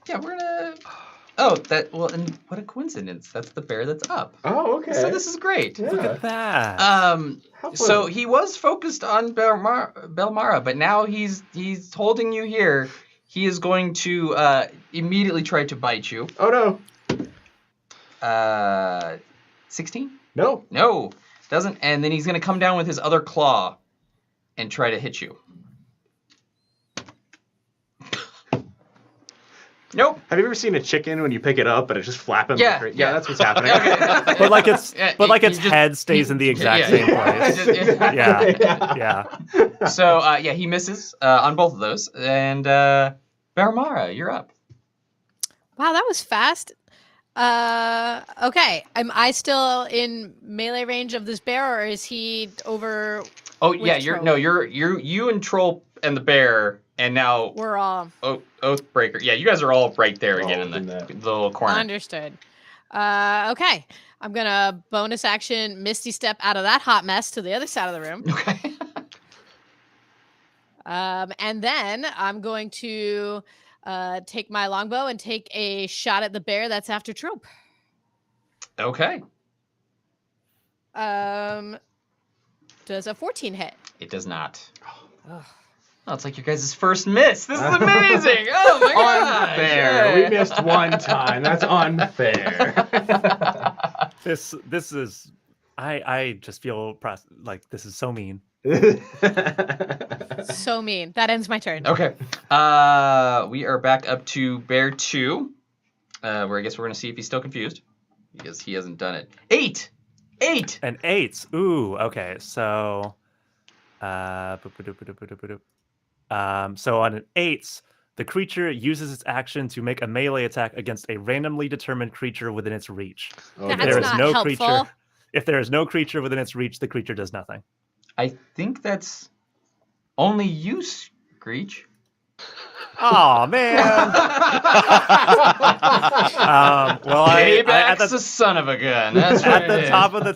Yeah, we're gonna. Oh, and what a coincidence! That's the bear that's up. Oh, okay. So this is great. Yeah. Look at that. So he was focused on Belmara, but now he's holding you here. He is going to immediately try to bite you. Oh no. 16? No. No, doesn't. And then he's going to come down with his other claw and try to hit you. Nope. Have you ever seen a chicken when you pick it up and it's just flapping? Yeah, like, yeah. That's what's happening. Okay. But like its just- head stays in the exact same place. Yeah. So he misses on both of those, and Belmara, you're up. Wow, that was fast. Okay. Am I still in melee range of this bear, or is he over? Oh yeah, Which you and Troll and the bear, and now We're all Oathbreaker. Yeah, you guys are all right there again All in in the that. little corner. understood. Okay. I'm gonna bonus action Misty Step out of that hot mess to the other side of the room. Okay. And then I'm going to take my longbow and take a shot at the bear that's after Trope. Okay. Does a 14 hit? It does not. Ugh. Oh, it's like your guys' first miss. This is amazing. Oh my gosh. Unfair. Yeah. We missed one time. That's unfair. This is. I just feel like this is so mean. So mean. That ends my turn. Okay. We are back up to Bear 2, where I guess we're going to see if he's still confused, because he hasn't done it. 8! And 8s. Ooh, okay. So, so on an 8s, the creature uses its action to make a melee attack against a randomly determined creature within its reach. That's There is not no helpful. creature. If there is no creature within its reach, the creature does nothing. I think that's only you, Screech. Oh man. Payback's the son of a gun. That's what At it the is. top of the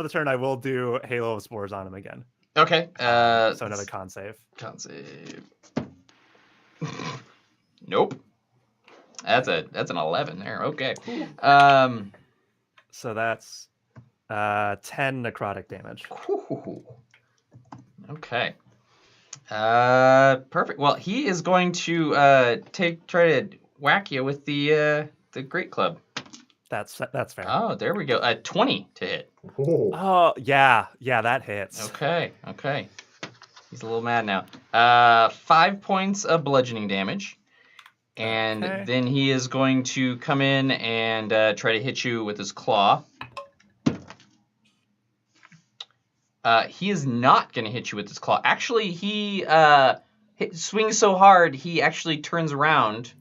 turn, I will do Halo of Spores on him again. Okay. So another con save. Con save. Nope. That's an 11 there. Okay. So that's 10 necrotic damage. Okay. Perfect. Well, he is going to try to whack you with the great club. That's fair. Oh, there we go. 20 to hit. Oh, yeah, that hits. Okay. He's a little mad now. 5 points of bludgeoning damage. And then he is going to come in and try to hit you with his claw. He is not going to hit you with his claw. Actually, he swings so hard, he actually turns around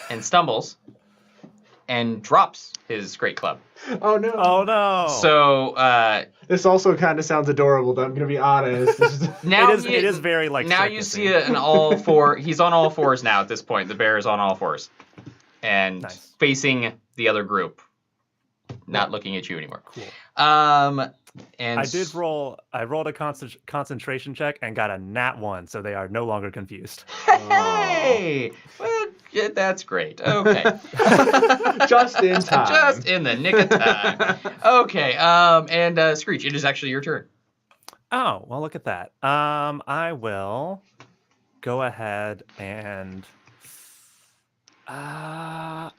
and stumbles and drops his great club. Oh, no. Oh, no. So this also kind of sounds adorable, though, I'm going to be honest. now it is very like now you see an all four. He's on all fours now at this point. The bear is on all fours and facing the other group, not looking at you anymore. Cool. And I rolled a concentration check and got a nat 1, so they are no longer confused. Hey, well, yeah, that's great. Okay, just in time. Just in the nick of time. Okay, and Screech, it is actually your turn. Oh, well, look at that. I will go ahead and I'll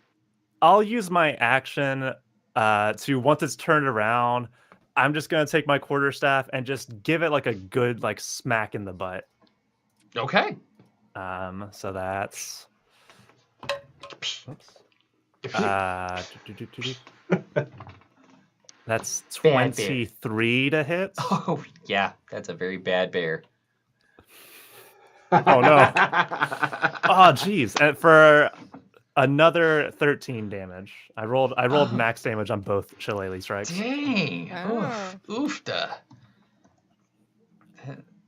use my action to, once it's turned around, I'm just going to take my quarterstaff and just give it like a good like smack in the butt. Okay. So that's that's 23 to hit. Oh, yeah, that's a very bad bear. Oh no. Oh geez. And for another 13 damage. I rolled max damage on both shillelagh strikes. Dang. Oofda.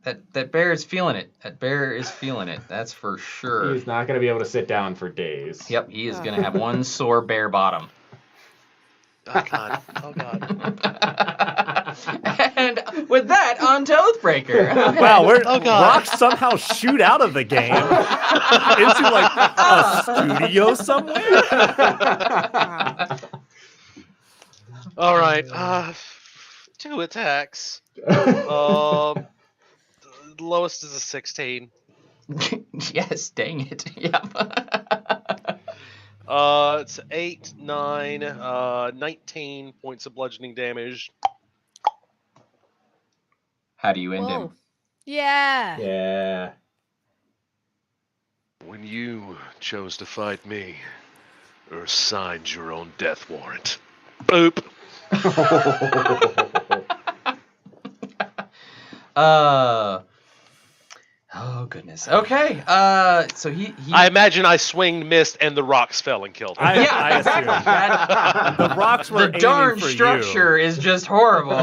That bear is feeling it. That bear is feeling it. That's for sure. He's not going to be able to sit down for days. Yep, he is going to have one sore bare bottom. Oh, God. Oh, God. And with that, on to Oathbreaker. Wow, rocks somehow shoot out of the game into like a studio somewhere. All right. 2 attacks. Lowest is a 16. Yes, dang it. Yep. It's 8, 9, 19 points of bludgeoning damage. How do you end him? Yeah. Yeah. When you chose to fight me, or signed your own death warrant. Boop. Oh goodness. Okay. So he I imagine I swinged, missed, and the rocks fell and killed him. I assume. The rocks were the darn for structure is just horrible.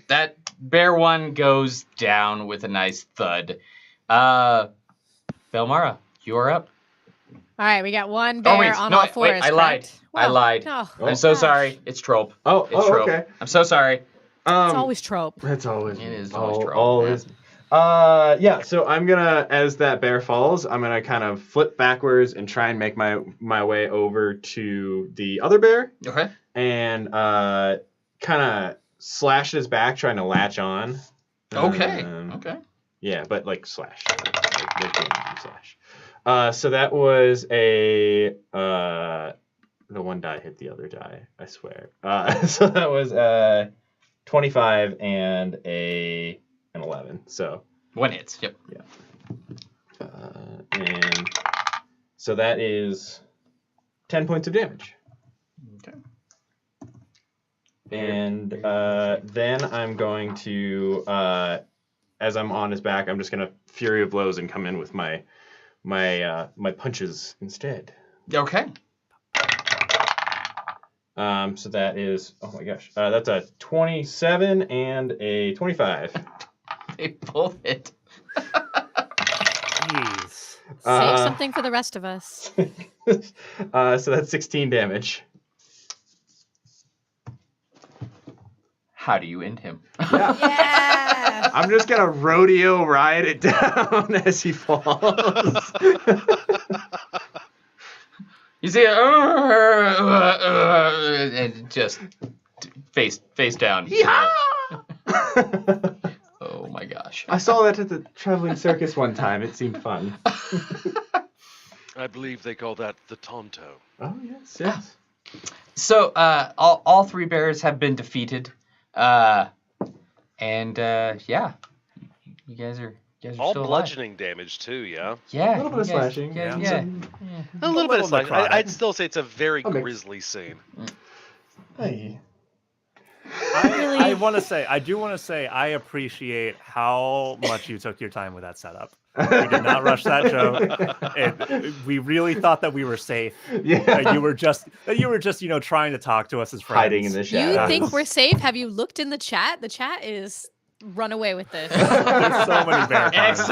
That bear one goes down with a nice thud. Velmara, you are up. All right, we got one bear on all fours. Wait, I lied. Well, I lied. no. I'm so sorry. It's trope. Oh, it's trope. Okay. I'm so sorry. It's always trope. It's always. It is always trope. Always. Yeah, so I'm gonna, as that bear falls, I'm gonna kind of flip backwards and try and make my way over to the other bear. Okay. And kind of slash his back, trying to latch on. Okay. Okay. Yeah, but like slash. Like slash. So that was a the one die hit the other die, I swear. So that was 25 and an 11. So one hits. Yep. Yeah. And so that is 10 points of damage. Okay. And then I'm going to, as I'm on his back, I'm just gonna Fury of Blows and come in with my punches instead. Okay. So that is, oh my gosh, that's a 27 and a 25. They both hit. Jeez. Save something for the rest of us. So that's 16 damage. How do you end him? Yeah. I'm just gonna rodeo ride it down as he falls. You see, and just face down. Yeah. Oh my gosh. gosh. I saw that at the traveling circus one time. It seemed fun. I believe they call that the Tonto. Oh, yes. So all three bears have been defeated, yeah, you guys are All still alive. bludgeoning damage too, yeah. Yeah, A little bit of you guys- slashing. Yeah, Yeah. yeah. A little bit of little slashing. necrotic. I'd still say it's a very A mix. grisly scene. Hey. I want to say, I do want to say, I appreciate how much you took your time with that setup. We did not rush that joke. We really thought that we were safe. Yeah. You were just, trying to talk to us as friends. Hiding in the shadows. You think we're safe? Have you looked in the chat? The chat is run away with this. There's so many bear puns.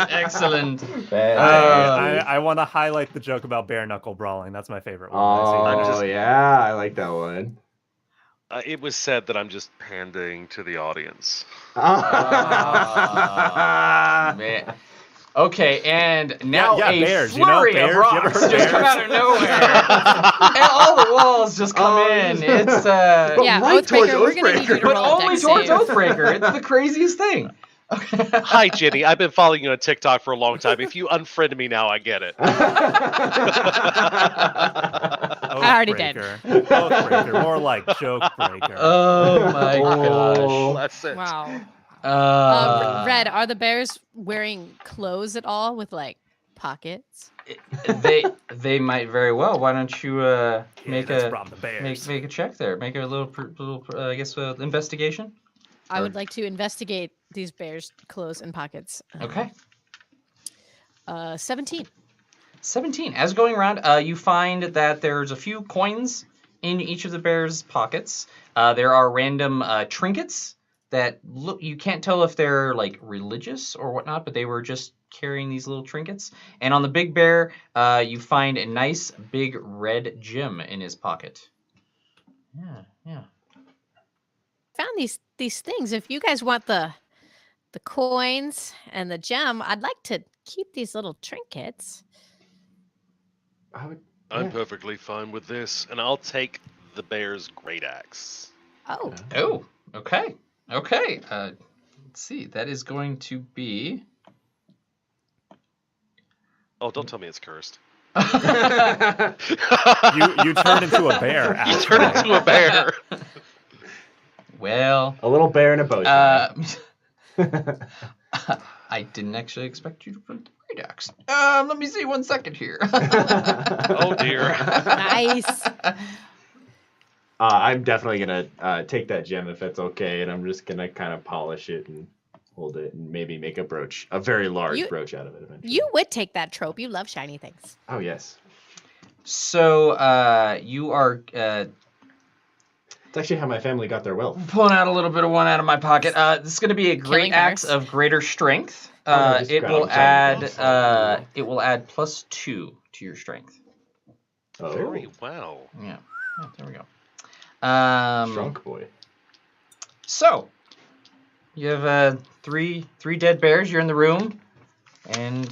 Excellent. I want to highlight the joke about bare knuckle brawling. That's my favorite one. Oh, yeah. I like that one. It was said that I'm just pandering to the audience. Man. Okay, and now Yeah, a bears, flurry bears, of you ever rocks heard just bears? come out of nowhere. And all the walls just come in. It's Yeah, right towards Oathbreaker, we're gonna need you to but roll a only dex towards save. Oathbreaker. It's the craziest thing. Hi, Jenny. I've been following you on TikTok for a long time. If you unfriend me now, I get it. I already did. Oathbreaker, more like joke breaker. Oh my gosh. That's it. Wow. Red, are the bears wearing clothes at all with like pockets? They might very well. Why don't you make that's a from the bears. make a check there? Make a little I guess investigation. I would like to investigate these bears' clothes and pockets. Okay. 17. 17. As going around, you find that there's a few coins in each of the bears' pockets. There are random trinkets that look. You can't tell if they're like religious or whatnot, but they were just carrying these little trinkets. And on the big bear, you find a nice big red gem in his pocket. Yeah. Found these things. If you guys want the coins and the gem, I'd like to keep these little trinkets. I'm perfectly fine with this, and I'll take the bear's great axe. Oh. Oh. Okay. Let's see. That is going to be. Oh, don't tell me it's cursed. You turned into a bear. You Alex. turned into a bear. Well. A little bear in a bow tie. I didn't actually expect you to put the great axe. Let me see 1 second here. Oh dear. Nice. I'm definitely gonna take that gem if that's okay, and I'm just gonna kind of polish it and hold it, and maybe make a brooch, a very large brooch out of it eventually. You would take that trope. You love shiny things. Oh yes. So you are It's actually how my family got their wealth. pulling out a little bit of one out of my pocket. This is going to be a great Killing axe bears. of greater strength. just It grab will some add also. it will add +2 to your strength. Oh, Very well. Yeah, there we go. shrunk boy. So you have three dead bears. You're in the room, and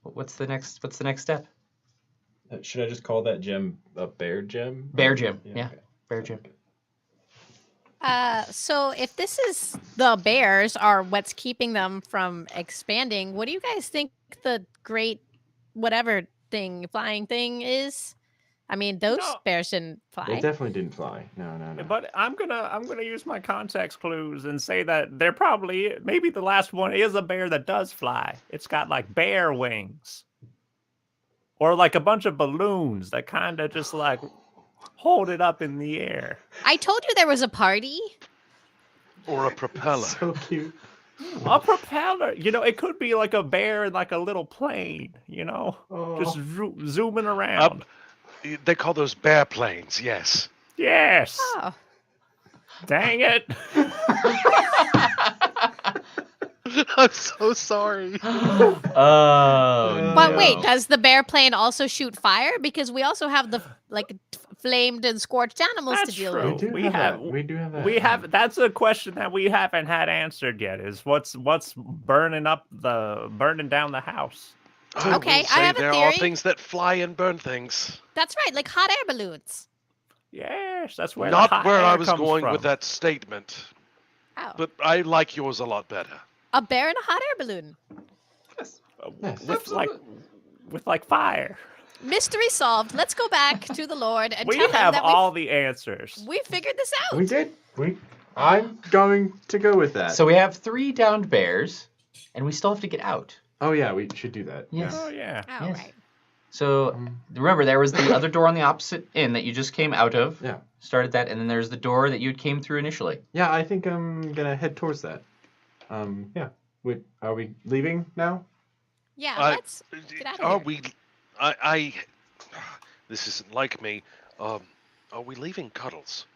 what's the next step? Should I just call that gem a bear gem? Bear gem. Yeah, okay. bear gem. So if this is the bears are what's keeping them from expanding, what do you guys think the great whatever thing, flying thing is? I mean, those No. bears didn't They fly. definitely didn't fly. No. But I'm gonna use my context clues and say that they're probably maybe the last one is a bear that does fly. It's got like bear wings, or like a bunch of balloons that kind of just like hold it up in the air. I told you there was a party. Or a propeller. So cute. A propeller, it could be like a bear in like a little plane, just zooming around. They call those bear planes, yes. Yes. Oh. Dang it. I'm so sorry. Oh, But no. wait, does the bear plane also shoot fire? Because we also have the flamed and scorched animals That's to deal true. with. We do have that. We do have that. We have. That's a question that we haven't had answered yet. Is what's burning down the house? I will Okay, I say have a there are theory. things that fly and burn things. That's right, like hot air balloons. Yes, that's where Not the hot where air I was comes going from. with that statement. Ow. But I like yours a lot better. A bear in a hot air balloon. Yes. Yes. With like fire. Mystery solved. Let's go back to the Lord and We tell him have that all the answers. we figured this out. We did. I'm going to go with that. So we have 3 downed bears, and we still have to get out. Oh yeah, we should do that. Yes. Oh yeah. All Yes. right. So remember, there was the other door on the opposite end that you just came out of. Yeah. Started that, and then there's the door that you came through initially. Yeah, I think I'm gonna head towards that. Yeah. Are we leaving now? Yeah, let's get out of Are here. we? This isn't like me. Are we leaving Cuddles?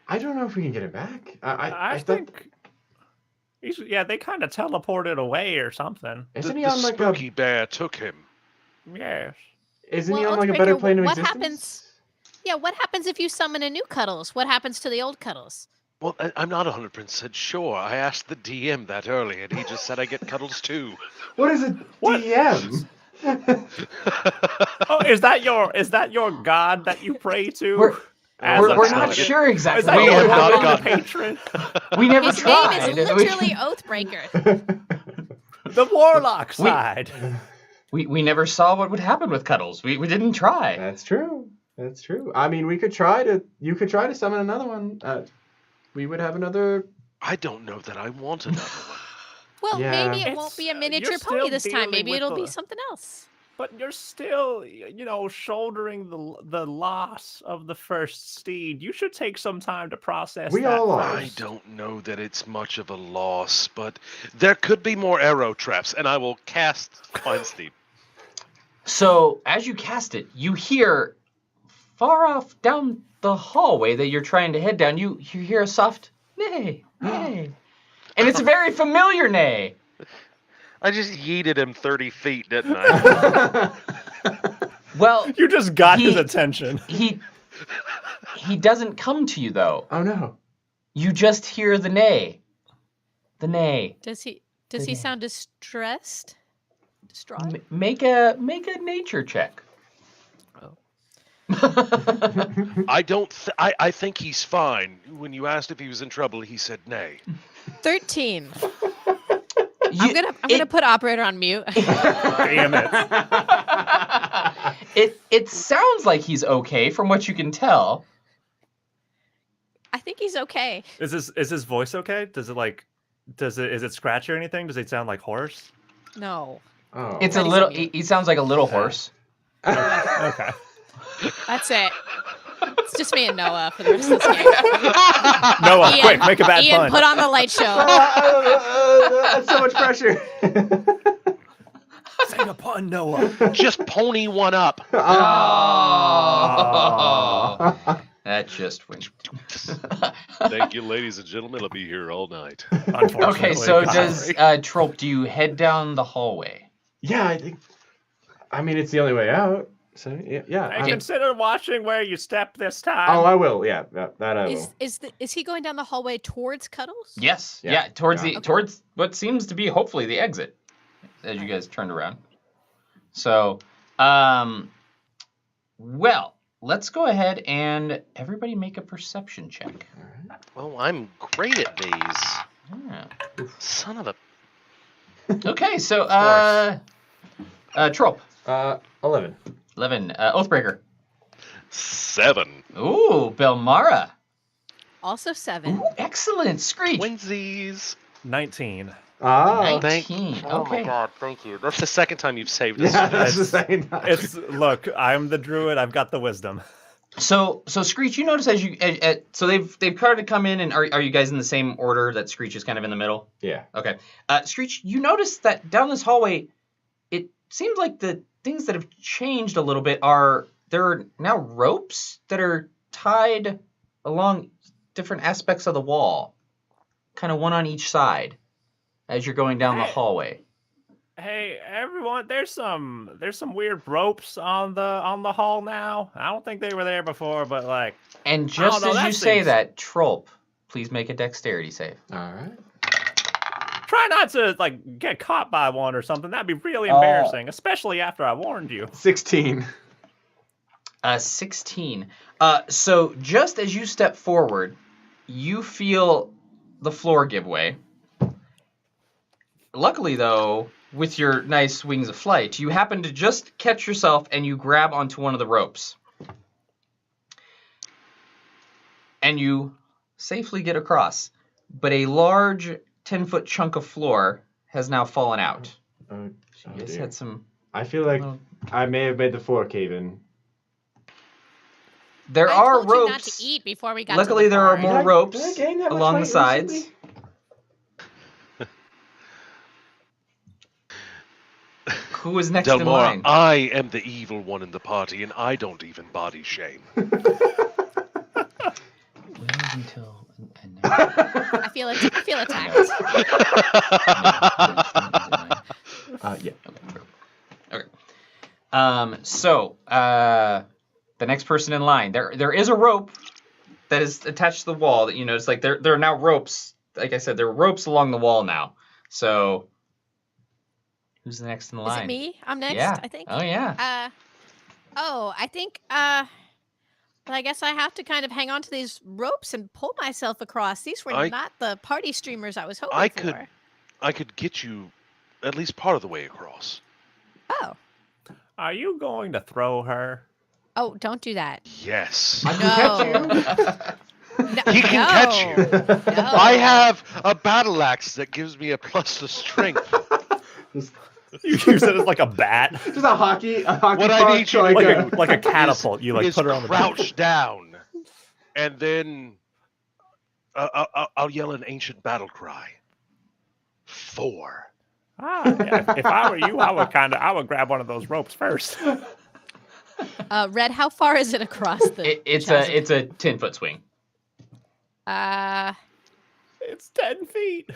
I don't know if we can get it back. I think. Yeah, they kind of teleported away or something. Isn't the he on like spooky bear took him. Yes. Isn't he Well, on like a better Oathbreaker, plane of what existence? happens? Yeah, what happens if you summon a new Cuddles? What happens to the old Cuddles? Well, I'm not 100% sure. I asked the DM that earlier, and he just said I get Cuddles too. What is a DM? Oh, is that your god that you pray to? We're As a not god? sure Is exactly. that We your have not god gotten- patron? We never His tried. name is literally Oathbreaker. The warlock side. We never saw what would happen with Cuddles. We didn't try. That's true. That's true. I mean, you could try to summon another one. We would have another. I don't know that I want another one. Well, Yeah. maybe it won't be a miniature You're pony still this time. dealing Maybe with it'll be the- something else. But you're still, shouldering the loss of the first steed. You should take some time to process We that all are. I first. don't know that it's much of a loss, but there could be more arrow traps, and I will cast Feinstein. So as you cast it, you hear far off down the hallway that you're trying to head down. You hear a soft neigh, neigh, and it's a very familiar neigh. I just yeeted him 30 feet, didn't I? Well, You just got his He- attention. he doesn't come to you though. Oh no. You just hear the neigh. The neigh. Does he sound distressed? Distraught? Make a nature check. I think he's fine. When you asked if he was in trouble, he said nay. 13. You- I'm gonna put operator on mute. Damn it. It sounds like he's okay from what you can tell. I think he's okay. Is his voice okay? Is it scratchy or anything? Does it sound like hoarse? No, Oh. It's a Freddie's little. on mute. He sounds like a little horse. Okay. that's it. It's just me and Noah for the rest of this game. Noah, Ian, quick, make a bad Ian, pun. put on the light show. That's so much pressure. Say a pun, Noah. Just pony one up. Oh. That just went. Thank you, ladies and gentlemen. I'll be here all night. Unfortunately. Okay, so God. does Trope? Do you head down the hallway? Yeah, I think. I mean, it's the only way out. So yeah. Hey, consider watching where you step this time. Oh, I will. Yeah, that I will. Is he going down the hallway towards Cuddles? Yes. Yeah. Yeah. Towards Yeah. towards what seems to be hopefully the exit, as you guys turned around. So, well, let's go ahead and everybody make a perception check. Oh, I'm great at these. Yeah. Son of a... Okay, so Trope, 11. 11, Oathbreaker. 7. Ooh, Belmara. Also 7. Ooh, excellent. Screech. Twinsies. 19. Ah. 19. Oh my Okay. god, thank you. That's the second time you've saved us. Yeah, that's the second time. Look, I'm the druid. I've got the wisdom. So Screech, you notice as you so they've kind of come in, and are you guys in the same order that Screech is kind of in the middle? Yeah. Okay. Screech, you notice that down this hallway, it seems like the things that have changed a little bit are there are now ropes that are tied along different aspects of the wall, kind of one on each side, as you're going down the hallway. Hey, everyone! There's some weird ropes on the hall now. I don't think they were there before, but like. And just know, as that you say seems- that, Trope, please make a dexterity save. All right. Try not to like get caught by one or something. That'd be really embarrassing, especially after I warned you. 16. 16. So just as you step forward, you feel the floor give way. Luckily, though, with your nice wings of flight, you happen to just catch yourself and you grab onto one of the ropes. And you safely get across. But a large 10-foot chunk of floor has now fallen out. Oh, You guys dear. had some... I feel like Well- I may have made the floor cave in. There I are told ropes. you not to eat before we got Luckily, to the there are bar. more Did I ropes gain that much along the weight sides. recently? Who is next in Delmora, line? I am the evil one in the party, and I don't even body shame. Until I feel attacked. Yeah. Okay. So the next person in line, there is a rope that is attached to the wall that you notice. Like there are now ropes. Like I said, there are ropes along the wall now. So who's the next in line? Is it me? I'm next, Yeah. I think. Oh yeah. I think, but I guess I have to kind of hang on to these ropes and pull myself across. These were not the party streamers I was hoping for. I could get you at least part of the way across. Oh. Are you going to throw her? Oh, don't do that. Yes. I can catch you. No, He can catch you. No. I have a battle axe that gives me a plus to strength. You use it as like a bat, Just a hockey What I puck need you to to like do like a catapult. You like is put her on the crouch down, and then I'll yell an ancient battle cry. 4. Yeah, if I were you, I would grab one of those ropes first. Red, how far is it across the It's chasm? a 10-foot swing. It's 10 feet.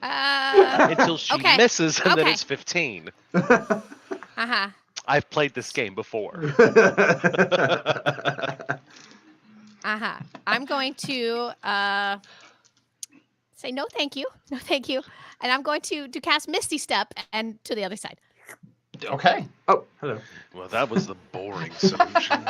Until she okay. misses, and then Okay. it's 15. Uh-huh. I've played this game before. Uh-huh. I'm going to say no thank you. No thank you. And I'm going to cast Misty Step and to the other side. Okay. Oh, hello. Well, that was the boring solution.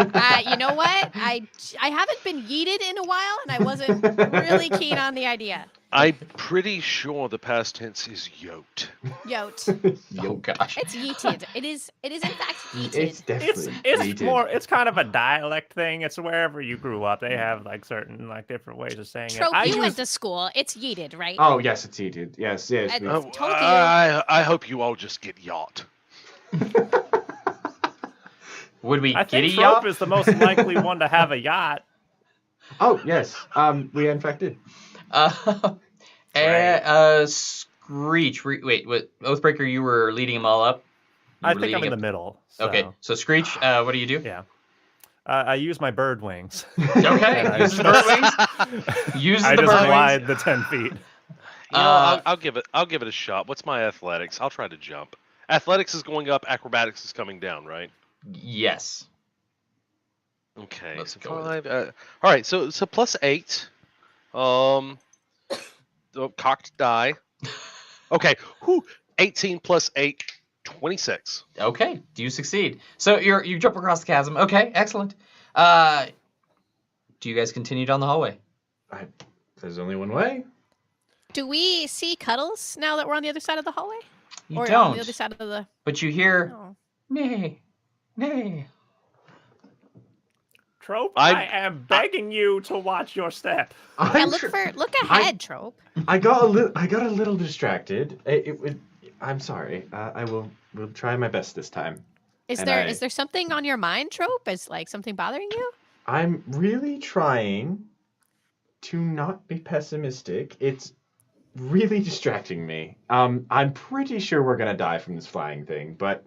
You know what? I haven't been yeeted in a while, and I wasn't really keen on the idea. I'm pretty sure the past tense is yoked. Yote. Oh gosh. It's yeeted. It is in fact yeeted. It's definitely It's needed. more. It's kind of a dialect thing. It's wherever you grew up. They have like certain like different ways of saying Trope, it. you went to school. It's yeeted, right? Oh, yes, it's heated. Yes, yes. I- we- Oh. Told you. I hope you all just get yacht. Would we I get think a Trope yacht? is the most likely one to have a yacht. Oh, yes. We in fact did. Screech. Wait, what? Oathbreaker, you were leading them all up? You I were think I'm leading in the up- middle. So, Okay, so Screech, what do you do? Yeah. I use my bird wings. Okay, And I uses the just- bird wings. Uses I the just bird wings. glide the 10 feet. You know, I'll give it a shot. What's my athletics? I'll try to jump. Athletics is going up. Acrobatics is coming down, right? Yes. Okay. Let's So go with 5. All right. So plus 8. The cocked die. Okay. 18 plus 8. 26. Okay, do you succeed? So you jump across the chasm. Okay, excellent. Do you guys continue down the hallway? There's only one way. Do we see Cuddles now that we're on the other side of the hallway? You or on don't. the other side of the... But you hear, Oh. nay, nay. Trope, I- I am begging you to watch your step. Yeah, I'm look tr- look ahead, Trope. I got a little distracted. I'm sorry. Will try my best this time. Is And there something on your mind, Trope? Is like something bothering you? I'm really trying to not be pessimistic. It's really distracting me. I'm pretty sure we're gonna die from this flying thing, but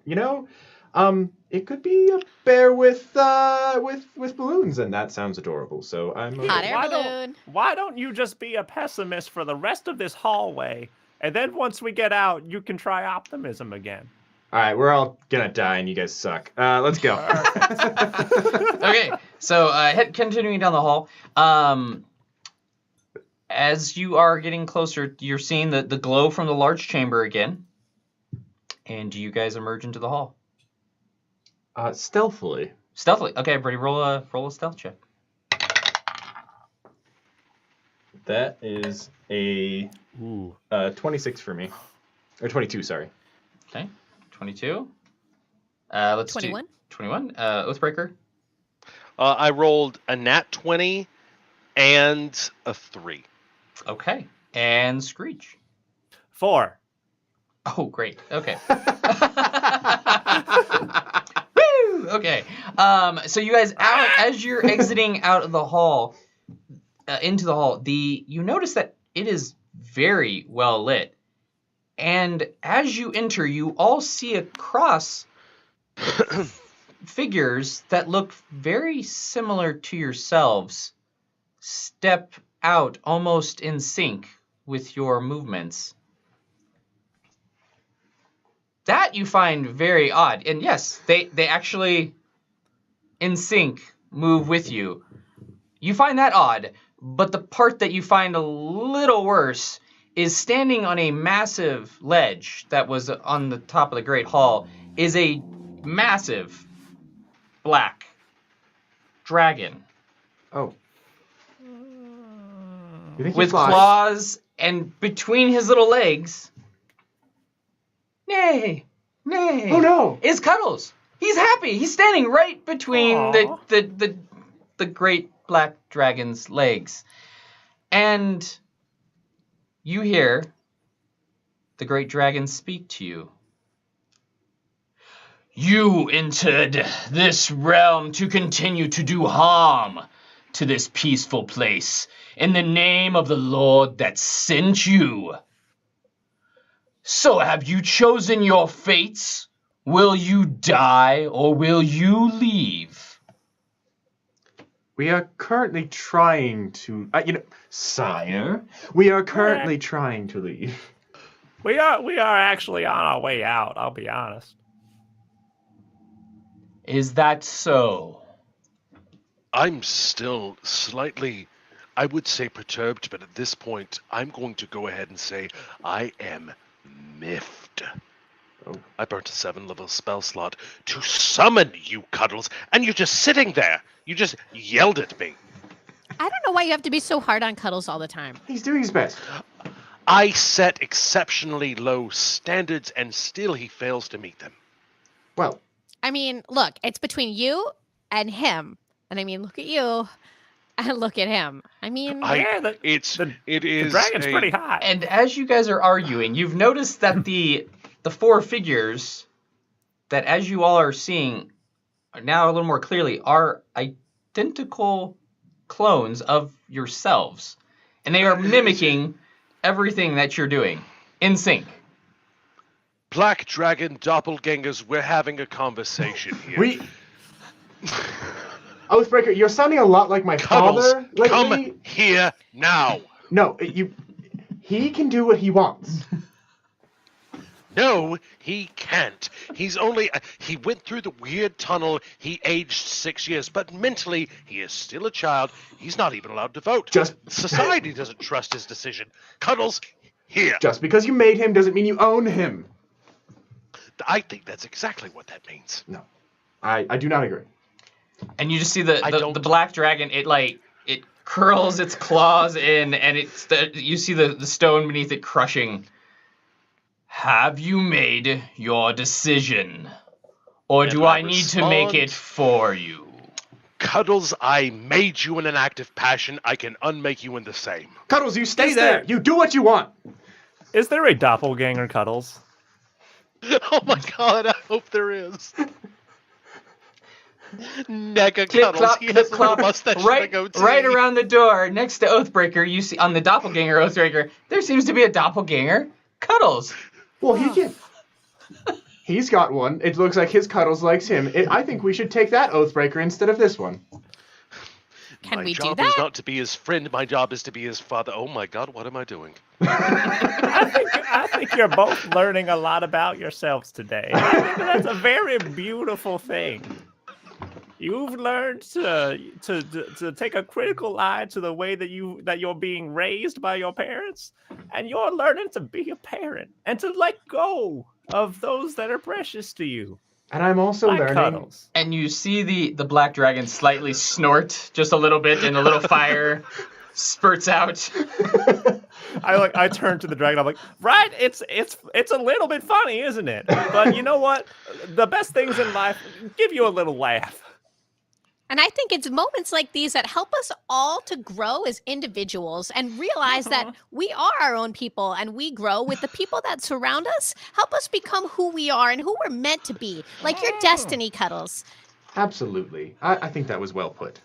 it could be a bear with balloons, and that sounds adorable. So I'm okay. Hot air Why balloon. Why don't you just be a pessimist for the rest of this hallway, and then once we get out, you can try optimism again. All right, we're all gonna die, and you guys suck. Let's go. Okay, so continuing down the hall. As you are getting closer, you're seeing the glow from the large chamber again. And you guys emerge into the hall. Stealthily. Stealthily. Okay, everybody roll a stealth check. That is a 26 for me. Or 22, sorry. Okay, 22. Let's 21. do 21. Oathbreaker. I rolled a nat 20 and a 3. Okay, and Screech. 4. Oh, great. Okay. Woo! Okay. So you guys, as you're exiting out of the hall, into the hall, you notice that it is very well lit. And as you enter, you all see across figures that look very similar to yourselves step out almost in sync with your movements. That you find very odd. And yes, they actually in sync move with you. You find that odd, but the part that you find a little worse is standing on a massive ledge that was on the top of the Great Hall is a massive black dragon. Oh. You think he With flies? claws, and between his little legs, nay, Oh no! is Cuddles. He's happy. He's standing right between Aw. the great black dragon's legs. And you hear the great dragon speak to you. You entered this realm to continue to do harm to this peaceful place in the name of the Lord that sent you. So have you chosen your fates? Will you die or will you leave? We are currently trying to, sire, we are currently trying to leave. We are actually on our way out, I'll be honest. Is that so? I'm still slightly, I would say perturbed, but at this point, I'm going to go ahead and say I am miffed. Oh. I burnt a 7-level spell slot to summon you, Cuddles, and you're just sitting there. You just yelled at me. I don't know why you have to be so hard on Cuddles all the time. He's doing his best. I set exceptionally low standards, and still he fails to meet them. Well, I mean, look, it's between you and him. And I mean, look at you and look at him. I mean, Yeah, it the is dragon's a- pretty hot. And as you guys are arguing, you've noticed that the four figures that, as you all are seeing now a little more clearly, are identical clones of yourselves. And they are mimicking everything that you're doing in sync. Black Dragon doppelgangers, we're having a conversation here. Oathbreaker, you're sounding a lot like my Cuddles, father lately. come here now. No, he can do what he wants. No, he can't. He went through the weird tunnel. He aged 6 years, but mentally, he is still a child. He's not even allowed to vote. Society doesn't trust his decision. Cuddles, here. Just because you made him doesn't mean you own him. I think that's exactly what that means. No, I do not agree. And you just see the black dragon, it curls its claws in, and you see the stone beneath it crushing. Have you made your decision? Or do I need to make it for you? Cuddles, I made you in an act of passion. I can unmake you in the same. Cuddles, you stay there. You do what you want. Is there a doppelganger, Cuddles? Oh my god, I hope there is. Nega Clip, Cuddles, clop, he clip, has a little clop. mustache and a Right goatee. around the door, next to Oathbreaker, you see on the doppelganger Oathbreaker, there seems to be a doppelganger Cuddles. Well, he can. He's got one. It looks like his Cuddles likes him. I think we should take that Oathbreaker instead of this one. Can we do My job that? is not to be his friend. My job is to be his father. Oh my god, what am I doing? I think you're both learning a lot about yourselves today. I think that's a very beautiful thing. You've learned to take a critical eye to the way that you're being raised by your parents, and you're learning to be a parent and to let go of those that are precious to you. And I'm also Like learning. Cuddles. And you see the black dragon slightly snort just a little bit in a little fire spurts out. I turn to the dragon. I'm like, right? It's a little bit funny, isn't it? But you know what? The best things in life give you a little laugh. And I think it's moments like these that help us all to grow as individuals and realize that we are our own people and we grow with the people that surround us, help us become who we are and who we're meant to be, like your destiny, Cuddles. Absolutely. I think that was well put.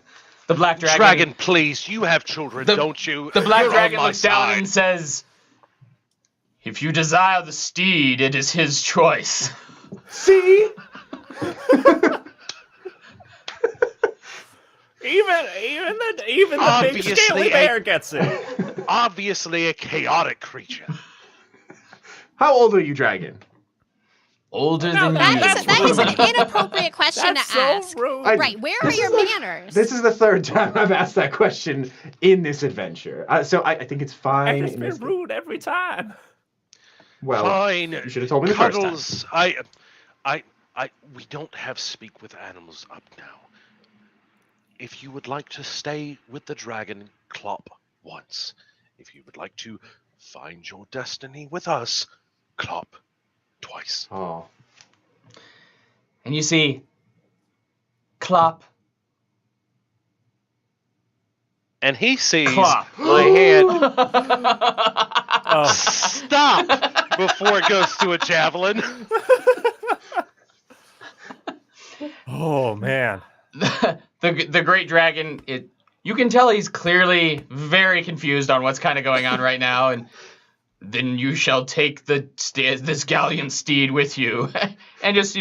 The black dragon. Dragon, please, you have children, don't you? The black You're on dragon my looks down side. and says, "If you desire the steed, it is his choice." See? Even the big Obviously scaly bear gets it. Obviously a chaotic creature. How old are you, dragon? Older No, than that you. That is an inappropriate question That's to so ask. rude. Right, where are your manners? This is the third time I've asked that question in this adventure. So I think it's fine. And it's in been this- rude every time. Well, Fine. you should have told me the first time. Cuddles, we don't have speak with animals up now. If you would like to stay with the dragon, clop once. If you would like to find your destiny with us, clop twice. Oh. And you see, Clop, And he sees Clop. my hand Oh, stop before it goes to a javelin. oh man. the great dragon. You can tell he's clearly very confused on what's kind of going on right now, and then you shall take this galleon steed with you, and just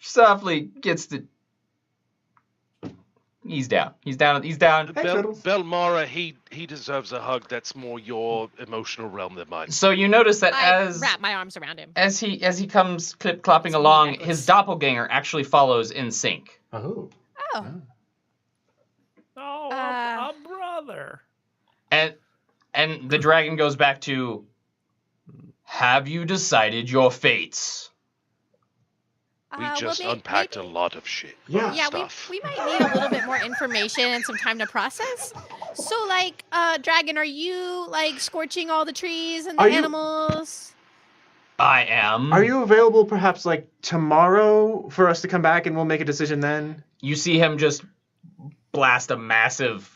softly gets the. He's down. He's down. Hey, Turtles. Belmara, he deserves a hug. That's more your emotional realm than mine. So you notice that I wrap my arms around him. as he comes clip-clopping It's a along, necklace. his doppelganger actually follows in sync. Oh. Oh, Oh, Uh, a brother. And the dragon goes back to, "Have you decided your fates?" We well, just may- unpacked maybe- a lot of shit. Yeah. Yeah, Stuff. we might need a little bit more information and some time to process. So, like, Dragon, are you, like, scorching all the trees and the Are you- animals? I am. Are you available perhaps like tomorrow for us to come back and we'll make a decision then? You see him just blast a massive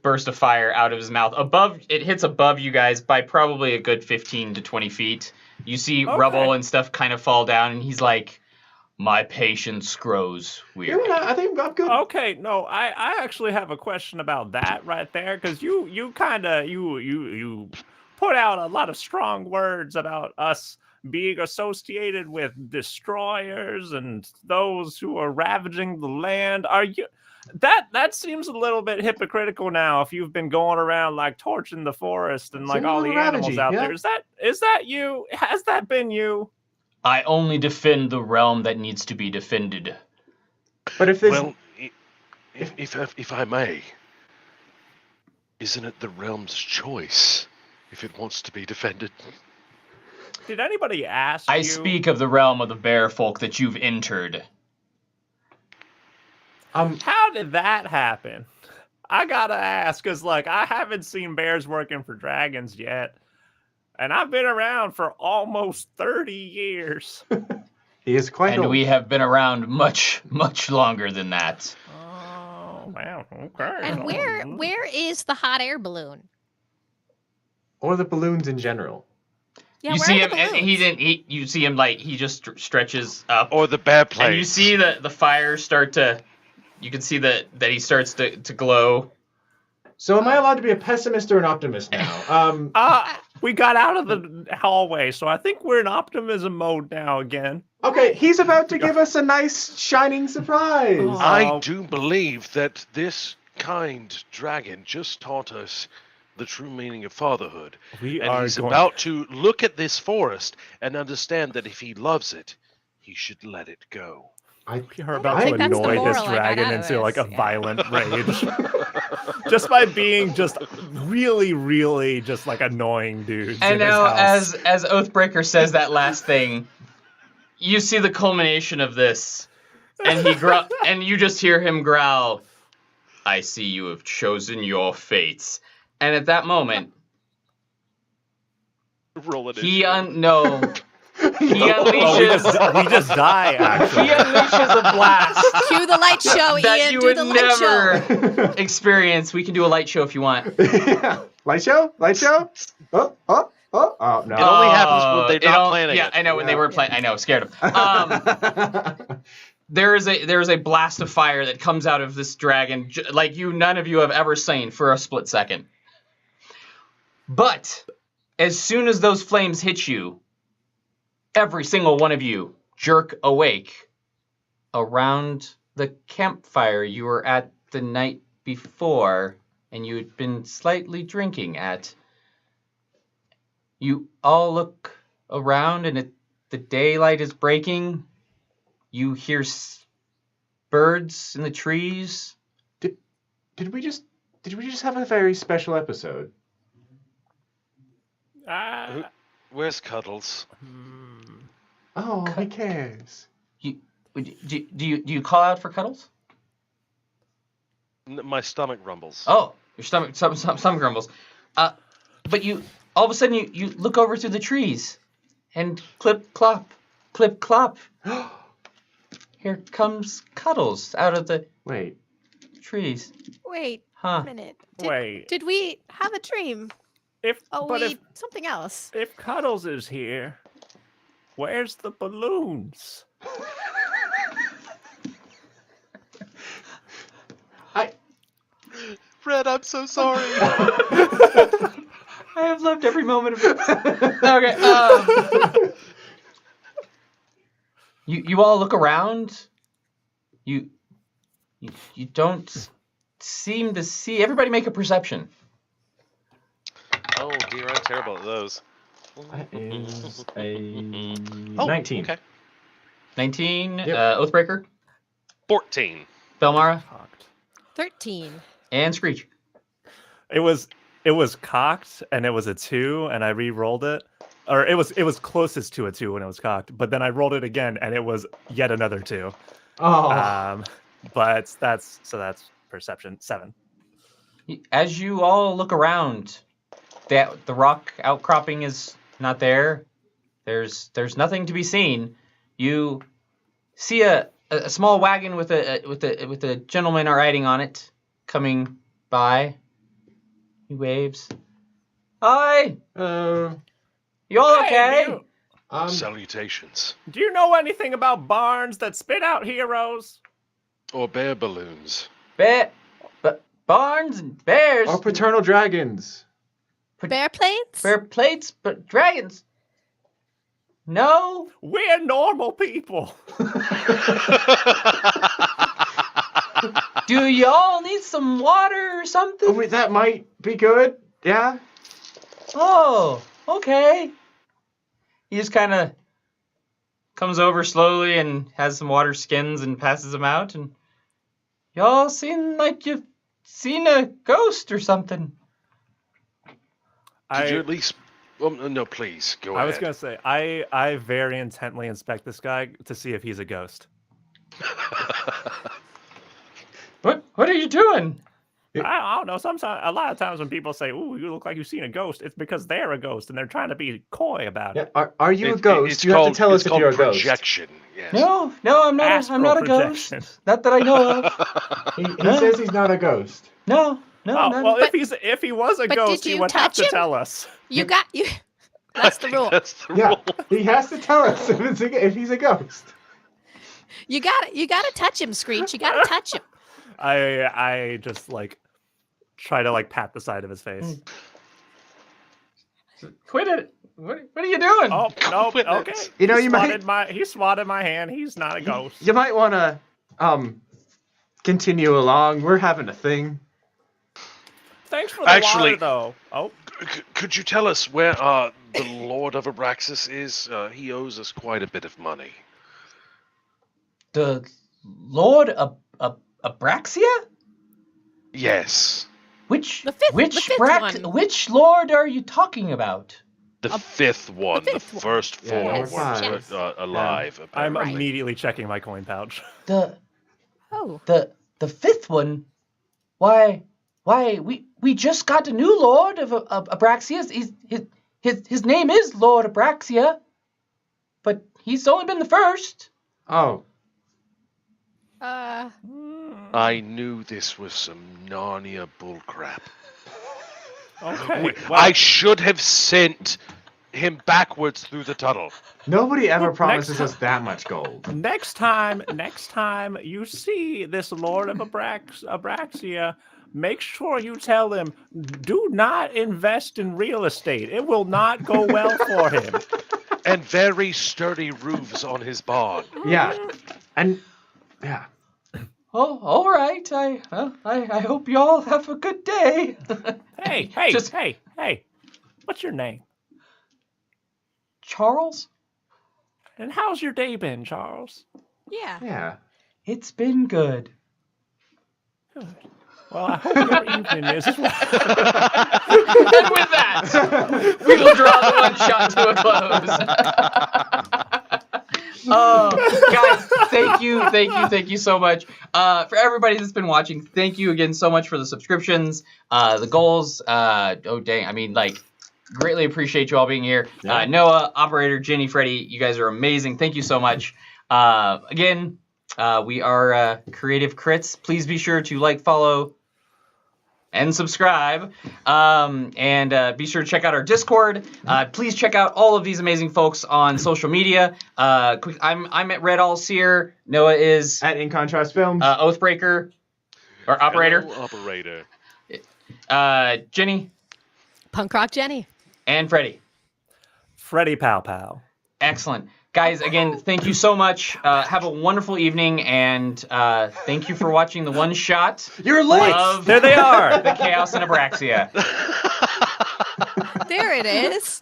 burst of fire out of his mouth. It hits above you guys by probably a good 15 to 20 feet. You see rubble and stuff kind of fall down, and he's like, "My patience grows weary." I think I'm good. Okay, no, I actually have a question about that right there, because you put out a lot of strong words about us being associated with destroyers and those who are ravaging the land. Are you that seems a little bit hypocritical now if you've been going around like torching the forest and like Seems a all the little animals ravagey, out yeah. there. Is that you? Has that been you? I only defend the realm that needs to be defended. But if there's Well, if I may, isn't it the realm's choice if it wants to be defended? Did anybody ask I you? speak of the realm of the bear folk that you've entered. How did that happen? I gotta ask, because like I haven't seen bears working for dragons yet, and I've been around for almost 30 years. he is quite And old. we have been around much, much longer than that. Oh wow, okay. And where is the hot air balloon? Or the balloons in general. Yeah, You where see are him, the and balloons? you see him like he just stretches up, Or the bear plates? and you see the fire start to. You can see that he starts to glow. So am I allowed to be a pessimist or an optimist now? We got out of the hallway, so I think we're in optimism mode now again. Okay, he's about to give us a nice shining surprise. Oh. I do believe that this kind dragon just taught us the true meaning of fatherhood. We And are he's going. about to look at this forest and understand that if he loves it, he should let it go. We are about think to that's the annoy this moral I got dragon out of into like a this, yeah. violent rage, just by being just really, really just like annoying dudes. And in his now, house. as Oathbreaker says that last thing, you see the culmination of this, and and you just hear him growl, I see you have chosen your fates. And at that moment, Roll it. he He unleashes. We just die, actually. He unleashes a blast Cue the light show, that Ian. you Do would the light show. never experience. We can do a light show if you want. Yeah. Light show? Light show? Oh, oh, oh. Oh, no. It only happens when they're It not don't- planning Yeah, it. I know when they Yeah. were playing. I know, scared them. There is a blast of fire that comes out of this dragon, like none of you have ever seen for a split second. But as soon as those flames hit you, every single one of you jerk awake around the campfire you were at the night before, and you had been slightly drinking at. You all look around, and the daylight is breaking. You hear birds in the trees. Did we just have a very special episode? Where's Cuddles? Oh, who cares? Do you call out for Cuddles? My stomach rumbles. Oh, your stomach grumbles. But you all of a sudden you look over through the trees, and clip clop, clip clop. Here comes Cuddles out of the Wait. trees. Wait Huh? a minute. Wait. Did we have a dream? If Something else. if Cuddles is here, where's the balloons? Fred, I'm so sorry. I have loved every moment of it. Okay. You all look around. You don't seem to see. Everybody make a perception. Oh dear, I'm terrible at those. That is a Oh, 19. Okay. 19. Yep. Oathbreaker, 14. Belmara, 13. and Screech. It was cocked, and it was a 2, and I re-rolled it. Or it was closest to a 2 when it was cocked, but then I rolled it again, and it was yet another 2. Oh. But that's perception 7. As you all look around, the rock outcropping is not there. There's nothing to be seen. You see a small wagon with a gentleman riding on it coming by. He waves. Hi, you all okay? Salutations. Do you know anything about barns that spit out heroes? Or bear balloons. Barns and bears. Or paternal dragons. Bear plates? Bear plates, but dragons. No. We're normal people. Do y'all need some water or something? Oh, wait, that might be good. Yeah. Oh, okay. He just kind of comes over slowly and has some water skins and passes them out. And y'all seem like you've seen a ghost or something. Could you at least... no, please, go ahead. I was going to say, I very intently inspect this guy to see if he's a ghost. What are you doing? I don't know. Sometimes, a lot of times when people say, "Ooh, you look like you've seen a ghost," it's because they're a ghost and they're trying to be coy about it. Yeah. Are you a ghost? It's You have to tell us it's if called you're a ghost. projection. Yes. No, I'm not. I'm not a ghost. projection. Not that I know of. He says he's not a ghost. No. Oh, not- well, if he was a But ghost, did he you would have touch to him? tell us. You got you. That's the rule. That's the Yeah, rule. he has to tell us if he's a ghost. You gotta touch him, Screech. You gotta touch him. I just try to pat the side of his face. Quit it. What are you doing? Oh no, Quit it. okay. You know, he you might- swatted my hand. He's not a ghost. You might want to continue along. We're having a thing. Thanks for the Actually- water, though. Oh, Could you tell us where the Lord of Abraxia is? He owes us quite a bit of money. The Lord of Abraxia? Yes. Which The fifth one. which lord are you talking about? The fifth one. The fifth one. first Yeah, four Yes, were yes. alive. I'm apparently. immediately checking my coin pouch. The Oh. the fifth one? Why, we just got a new Lord of Abraxia. His name is Lord Abraxia, but he's only been the first. Oh, I knew this was some Narnia bullcrap. Okay. I should have sent him backwards through the tunnel. nobody ever Look, promises next us that much gold. Next time you see this Lord of Abraxia, make sure you tell him, do not invest in real estate. It will not go well for him. And very sturdy roofs on his barn. Yeah, and yeah. Oh, all right. I hope you all have a good day. Hey, hey. What's your name? Charles? And how's your day been, Charles? Yeah. Yeah. It's been good. Good. Well, I hope your evening is as well. And with that, we will draw the one shot to a close. Oh, guys, thank you so much. For everybody that's been watching, thank you again so much for the subscriptions, the goals. Oh, dang. I mean, like, greatly appreciate you all being here. Yeah. Noah, Operator, Jenny, Freddie, you guys are amazing. Thank you so much. Again, we are Creative Crits. Please be sure to like, follow, and subscribe. And be sure to check out our Discord. Please check out all of these amazing folks on social media. I'm at Red Allseer. Noah is At In Contrast Films. Oathbreaker or Operator. Hello, operator. Jenny Punk Rock Jenny. and Freddie. Freddie Pow Pow. Excellent. Guys, again, thank you so much. Have a wonderful evening, and thank you for watching the one shot. You're late. Of There they are. the Chaos in Abraxia. There it is.